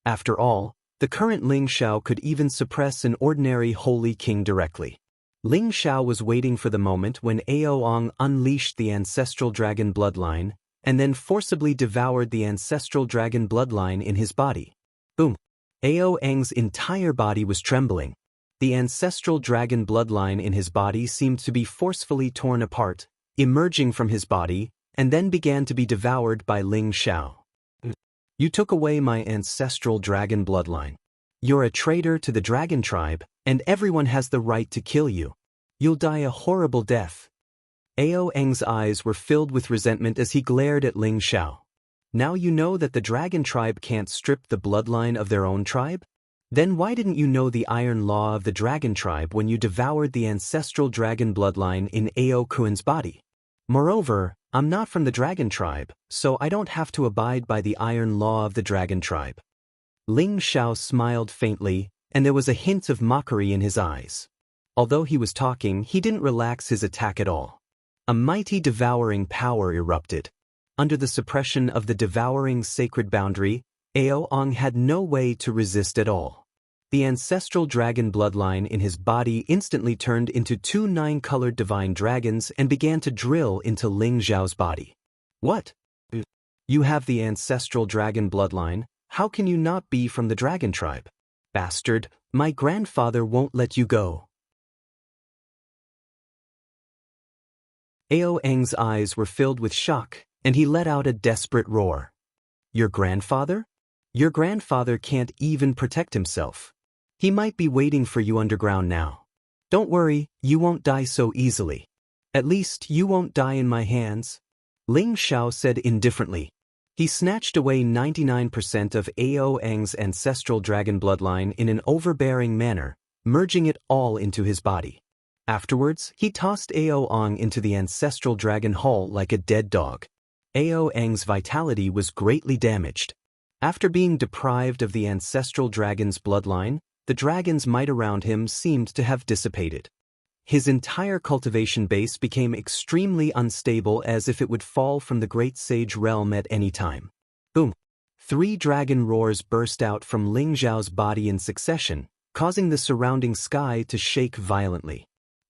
After all, the current Ling Xiao could even suppress an ordinary holy king directly. Ling Xiao was waiting for the moment when Aoang unleashed the ancestral dragon bloodline, and then forcibly devoured the ancestral dragon bloodline in his body. Boom! Aoang's entire body was trembling. The ancestral dragon bloodline in his body seemed to be forcefully torn apart, emerging from his body, and then began to be devoured by Ling Xiao. You took away my ancestral dragon bloodline. You're a traitor to the dragon tribe, and everyone has the right to kill you. You'll die a horrible death. Aoang's eyes were filled with resentment as he glared at Ling Xiao. Now you know that the dragon tribe can't strip the bloodline of their own tribe? Then why didn't you know the iron law of the dragon tribe when you devoured the ancestral dragon bloodline in Ao Kuan's body? Moreover, I'm not from the dragon tribe, so I don't have to abide by the iron law of the dragon tribe. Ling Xiao smiled faintly, and there was a hint of mockery in his eyes. Although he was talking, he didn't relax his attack at all. A mighty devouring power erupted. Under the suppression of the devouring sacred boundary, Aoang had no way to resist at all. The ancestral dragon bloodline in his body instantly turned into two 9-colored divine dragons and began to drill into Ling Xiao's body. What? You have the ancestral dragon bloodline, how can you not be from the dragon tribe? Bastard, my grandfather won't let you go. Aoang's eyes were filled with shock, and he let out a desperate roar. Your grandfather? Your grandfather can't even protect himself. He might be waiting for you underground now. Don't worry, you won't die so easily. At least you won't die in my hands. Ling Xiao said indifferently. He snatched away 99% of Aoang's ancestral dragon bloodline in an overbearing manner, merging it all into his body. Afterwards, he tossed Aoang into the ancestral dragon hall like a dead dog. Aoang's vitality was greatly damaged. After being deprived of the ancestral dragon's bloodline, the dragon's might around him seemed to have dissipated. His entire cultivation base became extremely unstable, as if it would fall from the great sage realm at any time. Boom! 3 dragon roars burst out from Ling Xiao's body in succession, causing the surrounding sky to shake violently.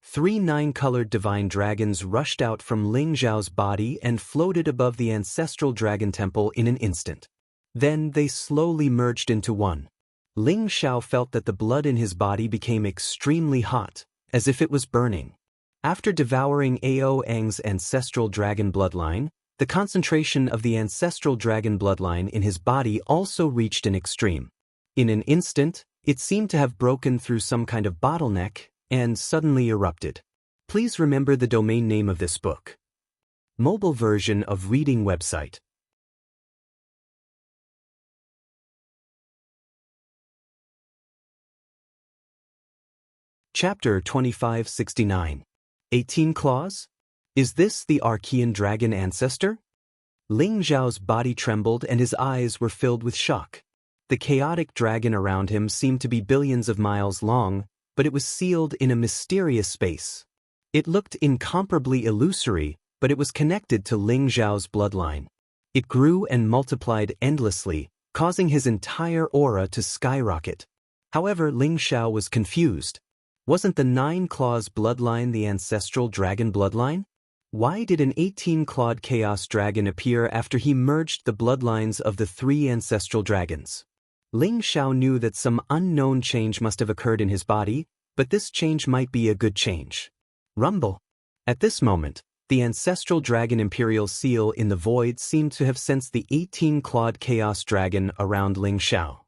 3 9-colored divine dragons rushed out from Ling Xiao's body and floated above the ancestral dragon temple in an instant. Then they slowly merged into one. Ling Xiao felt that the blood in his body became extremely hot, as if it was burning. After devouring Ao Eng's ancestral dragon bloodline, the concentration of the ancestral dragon bloodline in his body also reached an extreme. In an instant, it seemed to have broken through some kind of bottleneck and suddenly erupted. Please remember the domain name of this book. Mobile version of reading website. Chapter 2569. 18 Claws? Is this the Archean dragon ancestor? Ling Xiao's body trembled and his eyes were filled with shock. The chaotic dragon around him seemed to be billions of miles long, but it was sealed in a mysterious space. It looked incomparably illusory, but it was connected to Ling Xiao's bloodline. It grew and multiplied endlessly, causing his entire aura to skyrocket. However, Ling Xiao was confused. Wasn't the 9-claws bloodline the ancestral dragon bloodline? Why did an 18-clawed chaos dragon appear after he merged the bloodlines of the 3 ancestral dragons? Ling Xiao knew that some unknown change must have occurred in his body, but this change might be a good change. Rumble. At this moment, the ancestral dragon imperial seal in the void seemed to have sensed the 18-clawed chaos dragon around Ling Xiao.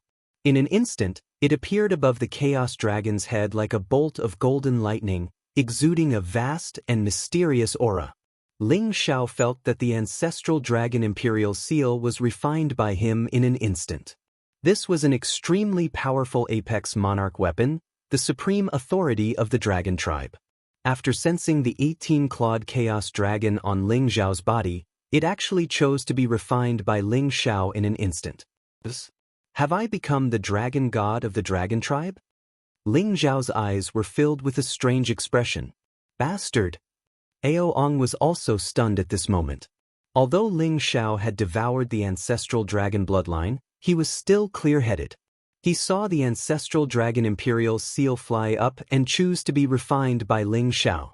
In an instant, it appeared above the chaos dragon's head like a bolt of golden lightning, exuding a vast and mysterious aura. Ling Xiao felt that the ancestral dragon imperial seal was refined by him in an instant. This was an extremely powerful apex monarch weapon, the supreme authority of the dragon tribe. After sensing the 18-clawed chaos dragon on Ling Xiao's body, it actually chose to be refined by Ling Xiao in an instant. Have I become the dragon god of the dragon tribe? Ling Xiao's eyes were filled with a strange expression. Bastard! Ao Ong was also stunned at this moment. Although Ling Xiao had devoured the ancestral dragon bloodline, he was still clear-headed. He saw the ancestral dragon imperial seal fly up and choose to be refined by Ling Xiao.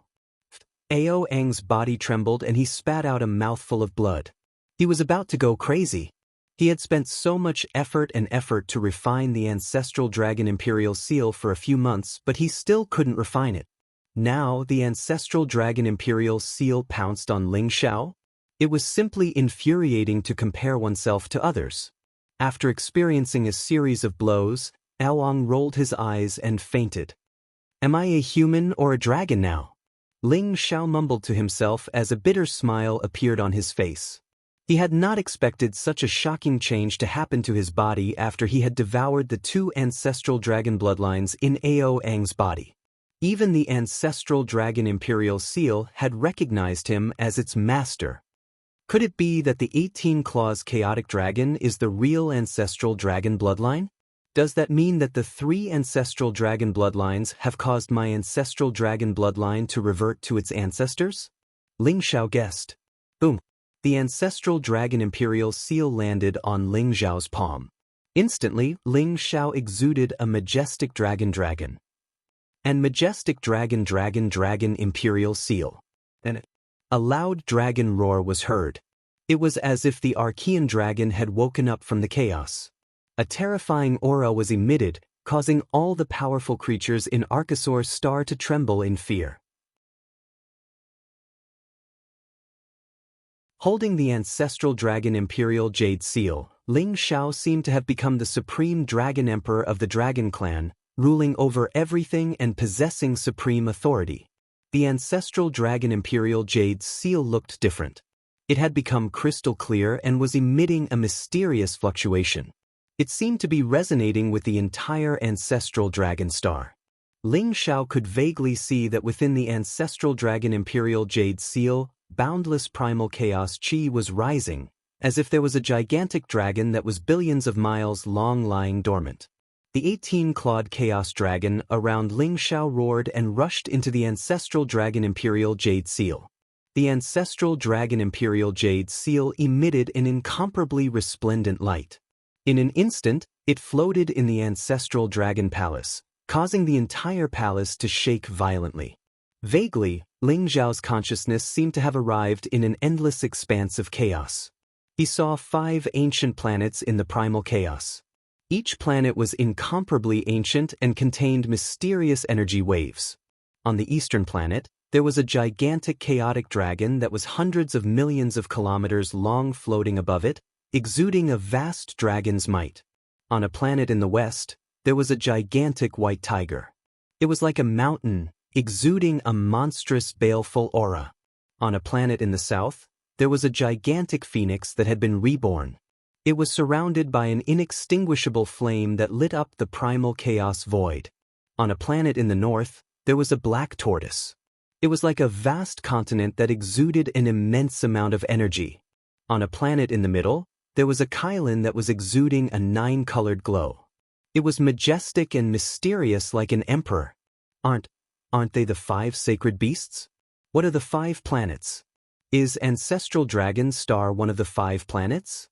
Ao Eng's body trembled and he spat out a mouthful of blood. He was about to go crazy. He had spent so much effort to refine the ancestral dragon imperial seal for a few months, but he still couldn't refine it. Now the ancestral dragon imperial seal pounced on Ling Xiao? It was simply infuriating to compare oneself to others. After experiencing a series of blows, Ao Ong rolled his eyes and fainted. Am I a human or a dragon now? Ling Xiao mumbled to himself as a bitter smile appeared on his face. He had not expected such a shocking change to happen to his body after he had devoured the 2 ancestral dragon bloodlines in Ao Eng's body. Even the ancestral dragon imperial seal had recognized him as its master. Could it be that the 18-claws chaotic dragon is the real ancestral dragon bloodline? Does that mean that the 3 ancestral dragon bloodlines have caused my ancestral dragon bloodline to revert to its ancestors? Ling Xiao guessed. Boom! The ancestral dragon imperial seal landed on Ling Xiao's palm. Instantly, Ling Xiao exuded a majestic dragon. And majestic dragon imperial seal. And a loud dragon roar was heard. It was as if the Archean dragon had woken up from the chaos. A terrifying aura was emitted, causing all the powerful creatures in Archosaur's star to tremble in fear. Holding the ancestral dragon imperial jade seal, Ling Xiao seemed to have become the supreme dragon emperor of the dragon clan, ruling over everything and possessing supreme authority. The ancestral dragon imperial jade seal looked different. It had become crystal clear and was emitting a mysterious fluctuation. It seemed to be resonating with the entire ancestral dragon star. Ling Xiao could vaguely see that within the ancestral dragon imperial jade seal, boundless primal chaos chi was rising, as if there was a gigantic dragon that was billions of miles long lying dormant. The 18-clawed chaos dragon around Ling Xiao roared and rushed into the ancestral dragon imperial jade seal. The ancestral dragon imperial jade seal emitted an incomparably resplendent light. In an instant, it floated in the ancestral dragon palace, causing the entire palace to shake violently. Vaguely, Ling Zhao's consciousness seemed to have arrived in an endless expanse of chaos. He saw 5 ancient planets in the primal chaos. Each planet was incomparably ancient and contained mysterious energy waves. On the eastern planet, there was a gigantic chaotic dragon that was hundreds of millions of kilometers long floating above it, exuding a vast dragon's might. On a planet in the west, there was a gigantic white tiger. It was like a mountain, exuding a monstrous baleful aura. On a planet in the south, there was a gigantic phoenix that had been reborn. It was surrounded by an inextinguishable flame that lit up the primal chaos void. On a planet in the north, there was a black tortoise. It was like a vast continent that exuded an immense amount of energy. On a planet in the middle, there was a Kylan that was exuding a 9-colored glow. It was majestic and mysterious like an emperor. Aren't they the 5 sacred beasts? What are the 5 planets? Is Ancestral Dragon Star one of the 5 planets?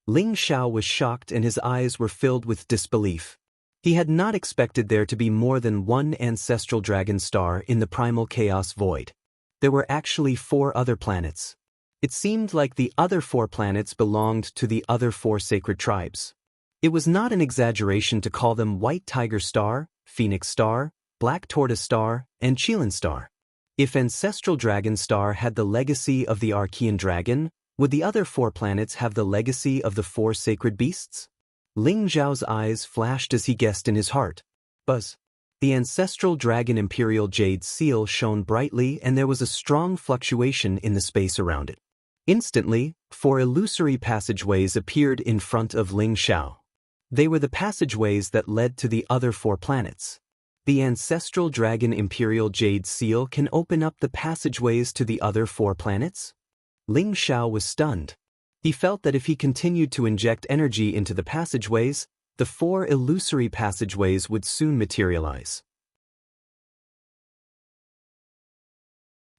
Ling Xiao was shocked and his eyes were filled with disbelief. He had not expected there to be more than 1 ancestral dragon star in the primal chaos void. There were actually 4 other planets. It seemed like the other 4 planets belonged to the other 4 sacred tribes. It was not an exaggeration to call them White Tiger Star, Phoenix Star, Black Tortoise Star, and Chilan Star. If Ancestral Dragon Star had the legacy of the Archean Dragon, would the other 4 planets have the legacy of the 4 sacred beasts? Ling Zhao's eyes flashed as he guessed in his heart. Buzz. The ancestral dragon imperial jade seal shone brightly and there was a strong fluctuation in the space around it. Instantly, 4 illusory passageways appeared in front of Ling Xiao. They were the passageways that led to the other 4 planets. The ancestral dragon imperial jade seal can open up the passageways to the other 4 planets? Ling Xiao was stunned. He felt that if he continued to inject energy into the passageways, the 4 illusory passageways would soon materialize.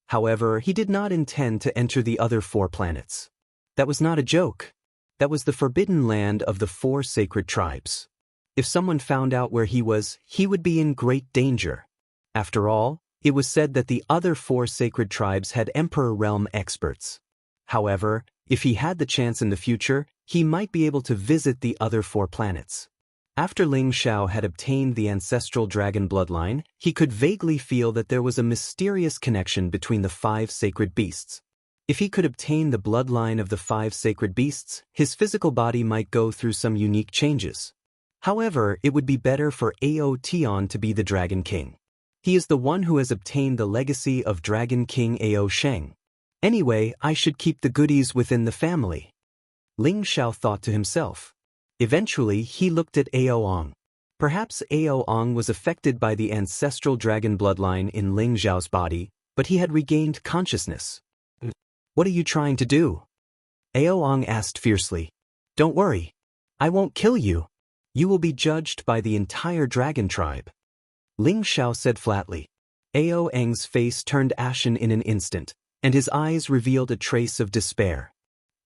However, he did not intend to enter the other 4 planets. That was not a joke. That was the forbidden land of the 4 sacred tribes. If someone found out where he was, he would be in great danger. After all, it was said that the other 4 sacred tribes had Emperor Realm experts. However, if he had the chance in the future, he might be able to visit the other 4 planets. After Ling Xiao had obtained the ancestral dragon bloodline, he could vaguely feel that there was a mysterious connection between the 5 sacred beasts. If he could obtain the bloodline of the 5 sacred beasts, his physical body might go through some unique changes. However, it would be better for Ao Tian to be the Dragon King. He is the one who has obtained the legacy of Dragon King Ao Sheng. Anyway, I should keep the goodies within the family. Ling Xiao thought to himself. Eventually, he looked at Ao Ong. Perhaps Ao Ong was affected by the ancestral dragon bloodline in Ling Xiao's body, but he had regained consciousness. What are you trying to do? Ao Ong asked fiercely. Don't worry. I won't kill you. You will be judged by the entire dragon tribe. Ling Xiao said flatly. Ao Eng's face turned ashen in an instant, and his eyes revealed a trace of despair.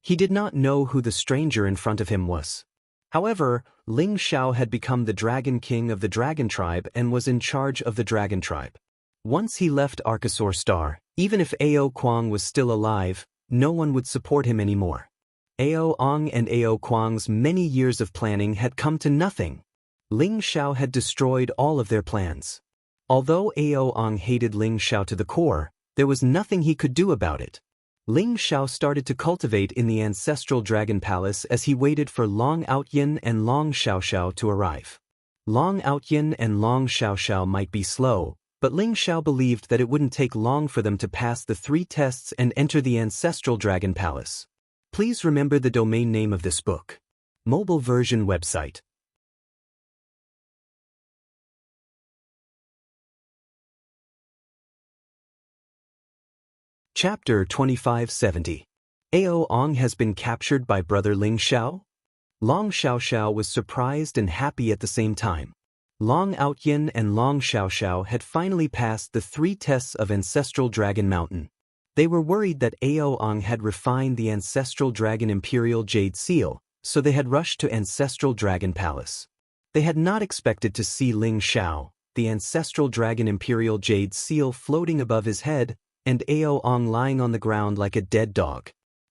He did not know who the stranger in front of him was. However, Ling Xiao had become the Dragon King of the Dragon Tribe and was in charge of the Dragon Tribe. Once he left Archosaur Star, even if Ao Kuang was still alive, no one would support him anymore. Ao Ong and Ao Kuang's many years of planning had come to nothing. Ling Xiao had destroyed all of their plans. Although Ao Ong hated Ling Xiao to the core, there was nothing he could do about it. Ling Xiao started to cultivate in the ancestral dragon palace as he waited for Long Outyin and Long Xiaoxiao to arrive. Long Outyin and Long Xiaoxiao might be slow, but Ling Xiao believed that it wouldn't take long for them to pass the 3 tests and enter the ancestral dragon palace. Please remember the domain name of this book. Mobile version website. Chapter 2570. Ao Ong has been captured by brother Ling Xiao? Long Xiaoxiao was surprised and happy at the same time. Long Outyin and Long Xiaoxiao had finally passed the 3 tests of Ancestral Dragon Mountain. They were worried that Aoang had refined the ancestral dragon imperial jade seal, so they had rushed to Ancestral Dragon Palace. They had not expected to see Ling Xiao, the ancestral dragon imperial jade seal floating above his head, and Aoang lying on the ground like a dead dog.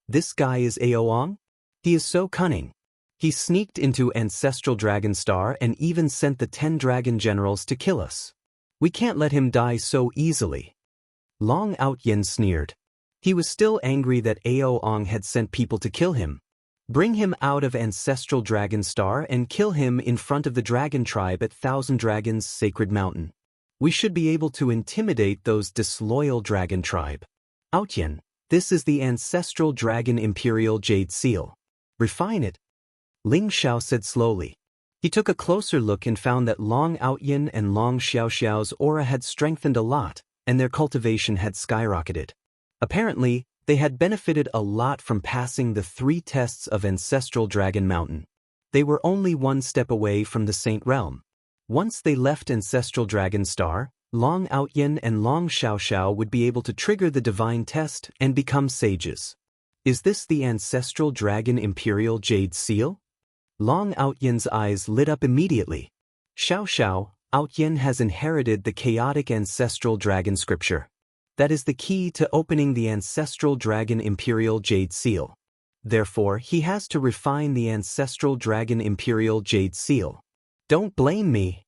This guy is Aoang? He is so cunning. He sneaked into Ancestral Dragon Star and even sent the 10 dragon generals to kill us. We can't let him die so easily. Long Outyin sneered. He was still angry that Aoang had sent people to kill him. Bring him out of Ancestral Dragon Star and kill him in front of the dragon tribe at Thousand Dragons Sacred Mountain. We should be able to intimidate those disloyal dragon tribe. Outyin, this is the Ancestral Dragon Imperial Jade Seal. Refine it. Ling Xiao said slowly. He took a closer look and found that Long Outyin and Long Xiaoxiao's aura had strengthened a lot, and their cultivation had skyrocketed. Apparently, they had benefited a lot from passing the 3 tests of Ancestral Dragon Mountain. They were only one step away from the Saint Realm. Once they left Ancestral Dragon Star, Long Outyin and Long Xiaoxiao would be able to trigger the divine test and become sages. Is this the Ancestral Dragon Imperial Jade Seal? Long Outyin's eyes lit up immediately. Xiaoxiao, Outyin has inherited the chaotic Ancestral Dragon Scripture. That is the key to opening the Ancestral Dragon Imperial Jade Seal. Therefore, he has to refine the Ancestral Dragon Imperial Jade Seal. Don't blame me.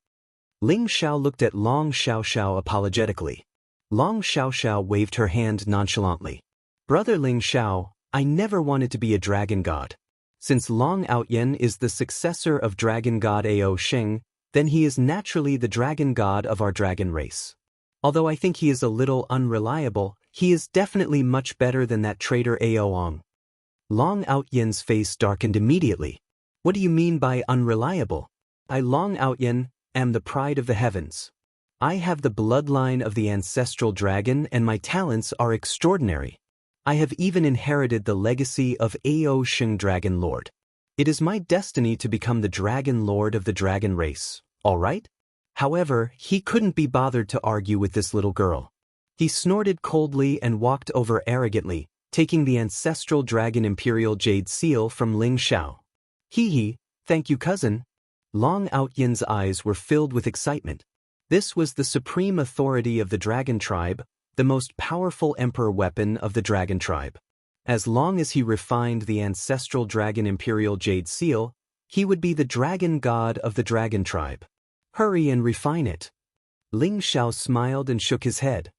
Ling Xiao looked at Long Xiaoxiao apologetically. Long Xiaoxiao waved her hand nonchalantly. Brother Ling Xiao, I never wanted to be a dragon god. Since Long Outyin is the successor of dragon god Ao Sheng, then he is naturally the dragon god of our dragon race. Although I think he is a little unreliable, he is definitely much better than that traitor Aoang. Long Outyin's face darkened immediately. What do you mean by unreliable? I, Long Outyin, am the pride of the heavens. I have the bloodline of the ancestral dragon and my talents are extraordinary. I have even inherited the legacy of Ao Sheng Dragon Lord. It is my destiny to become the Dragon Lord of the dragon race, all right? However, he couldn't be bothered to argue with this little girl. He snorted coldly and walked over arrogantly, taking the Ancestral Dragon Imperial Jade Seal from Ling Xiao. Hee, thank you cousin. Long Outyin's eyes were filled with excitement. This was the supreme authority of the dragon tribe, the most powerful emperor weapon of the dragon tribe. As long as he refined the Ancestral Dragon Imperial Jade Seal, he would be the dragon god of the dragon tribe. Hurry and refine it. Ling Xiao smiled and shook his head.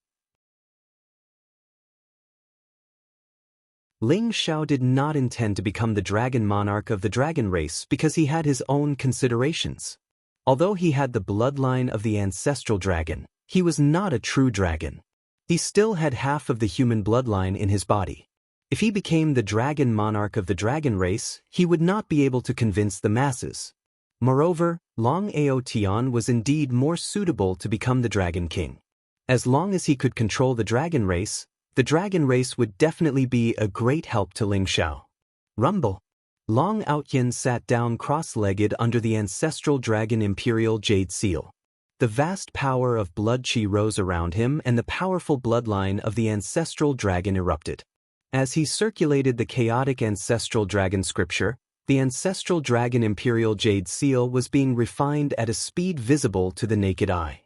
Ling Xiao did not intend to become the dragon monarch of the dragon race because he had his own considerations. Although he had the bloodline of the ancestral dragon, he was not a true dragon. He still had half of the human bloodline in his body. If he became the dragon monarch of the dragon race, he would not be able to convince the masses. Moreover, Long Ao Tian was indeed more suitable to become the Dragon King. As long as he could control the dragon race would definitely be a great help to Ling Xiao. Rumble. Long Outyin sat down cross-legged under the ancestral dragon imperial jade seal. The vast power of blood chi rose around him and the powerful bloodline of the ancestral dragon erupted. As he circulated the chaotic ancestral dragon scripture, the ancestral dragon imperial jade seal was being refined at a speed visible to the naked eye.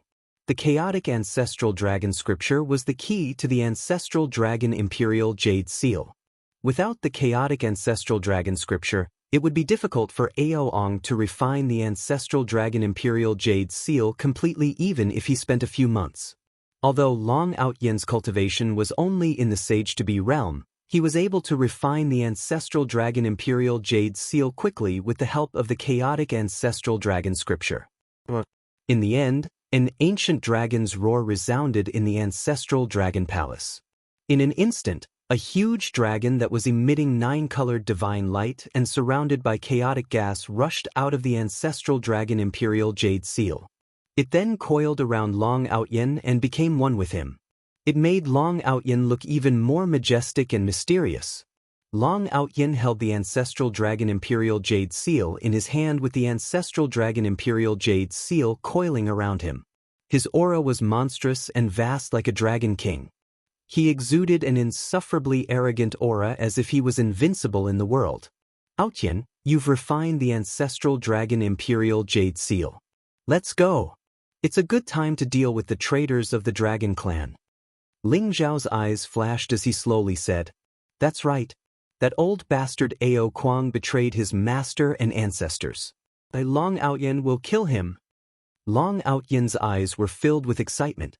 The chaotic ancestral dragon scripture was the key to the ancestral dragon imperial jade seal. Without the chaotic ancestral dragon scripture, it would be difficult for Aoang to refine the ancestral dragon imperial jade seal completely even if he spent a few months. Although Long Outyin's cultivation was only in the Sage-to-Be realm, he was able to refine the ancestral dragon imperial jade seal quickly with the help of the chaotic ancestral dragon scripture. In the end, an ancient dragon's roar resounded in the ancestral dragon palace. In an instant, a huge dragon that was emitting 9-colored divine light and surrounded by chaotic gas rushed out of the ancestral dragon imperial jade seal. It then coiled around Long Outyin and became one with him. It made Long Outyin look even more majestic and mysterious. Long Outyin held the ancestral dragon imperial jade seal in his hand with the ancestral dragon imperial jade seal coiling around him. His aura was monstrous and vast like a dragon king. He exuded an insufferably arrogant aura as if he was invincible in the world. Aotian, you've refined the ancestral dragon imperial jade seal. Let's go. It's a good time to deal with the traitors of the dragon clan. Ling Zhao's eyes flashed as he slowly said, "That's right. That old bastard Ao Kuang betrayed his master and ancestors. Long Aotian will kill him." Long Aotian's eyes were filled with excitement.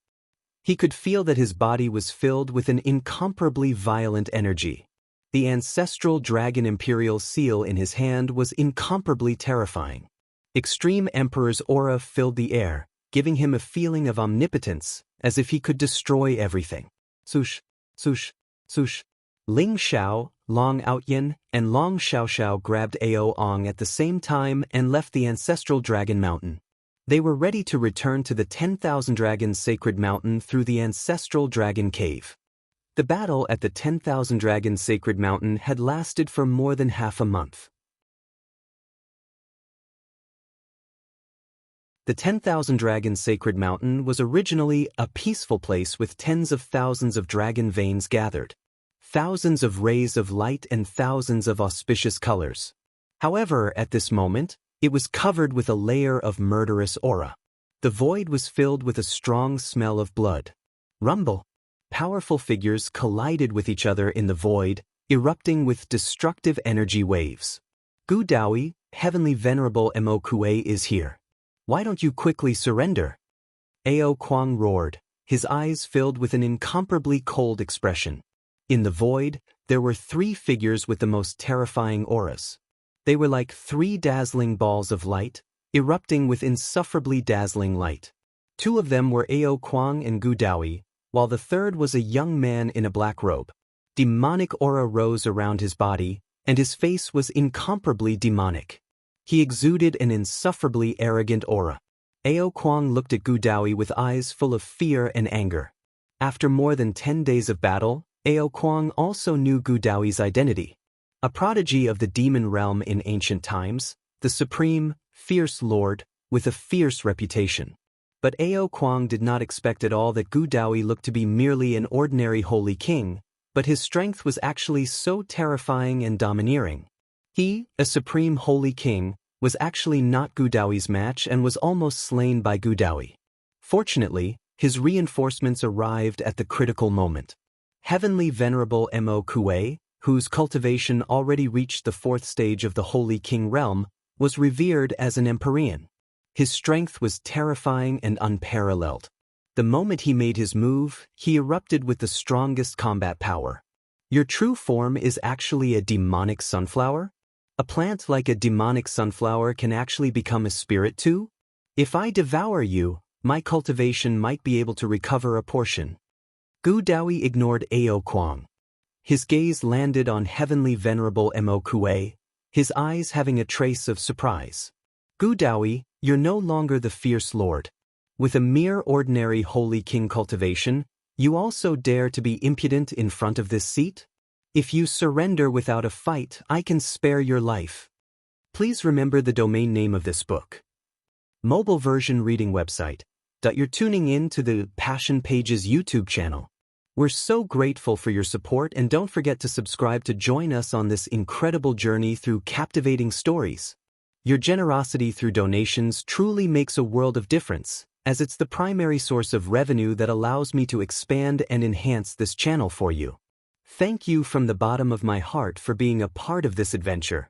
He could feel that his body was filled with an incomparably violent energy. The ancestral dragon imperial seal in his hand was incomparably terrifying. Extreme Emperor's aura filled the air, giving him a feeling of omnipotence, as if he could destroy everything. Sush, sush, sush. Ling Xiao, Long Aotian, and Long Xiaoxiao grabbed Ao Ong at the same time and left the ancestral dragon mountain. They were ready to return to the 10,000 Dragons Sacred Mountain through the ancestral dragon cave. The battle at the 10,000 Dragons Sacred Mountain had lasted for more than half a month. The 10,000 Dragons Sacred Mountain was originally a peaceful place with tens of thousands of dragon veins gathered, thousands of rays of light and thousands of auspicious colors. However, at this moment, it was covered with a layer of murderous aura. The void was filled with a strong smell of blood. Rumble. Powerful figures collided with each other in the void, erupting with destructive energy waves. Gu Daoyi, Heavenly Venerable Mo Kuei is here. Why don't you quickly surrender? Ao Kuang roared, his eyes filled with an incomparably cold expression. In the void, there were 3 figures with the most terrifying auras. They were like 3 dazzling balls of light, erupting with insufferably dazzling light. 2 of them were Ao Kuang and Gu Daoyi, while the third was a young man in a black robe. Demonic aura rose around his body, and his face was incomparably demonic. He exuded an insufferably arrogant aura. Ao Kuang looked at Gu Daoyi with eyes full of fear and anger. After more than 10 days of battle, Ao Kuang also knew Gu Daoyi's identity. A prodigy of the demon realm in ancient times, the supreme, fierce lord, with a fierce reputation. But Ao Kuang did not expect at all that Gu Daoyi looked to be merely an ordinary holy king, but his strength was actually so terrifying and domineering. He, a supreme holy king, was actually not Gu Daoyi's match and was almost slain by Gu Daoyi. Fortunately, his reinforcements arrived at the critical moment. Heavenly Venerable Mo Kuei, whose cultivation already reached the 4th stage of the Holy King realm, was revered as an Empyrean. His strength was terrifying and unparalleled. The moment he made his move, he erupted with the strongest combat power. Your true form is actually a demonic sunflower? A plant like a demonic sunflower can actually become a spirit too? If I devour you, my cultivation might be able to recover a portion. Gu Daoyi ignored Ao Kuang. His gaze landed on Heavenly Venerable Mo Kuei, his eyes having a trace of surprise. Gu Daoyi, you're no longer the fierce lord. With a mere ordinary holy king cultivation, you also dare to be impudent in front of this seat? If you surrender without a fight, I can spare your life. Please remember the domain name of this book. Mobile version reading website. You're tuning in to the Passion Pages YouTube channel. We're so grateful for your support, and don't forget to subscribe to join us on this incredible journey through captivating stories. Your generosity through donations truly makes a world of difference, as it's the primary source of revenue that allows me to expand and enhance this channel for you. Thank you from the bottom of my heart for being a part of this adventure.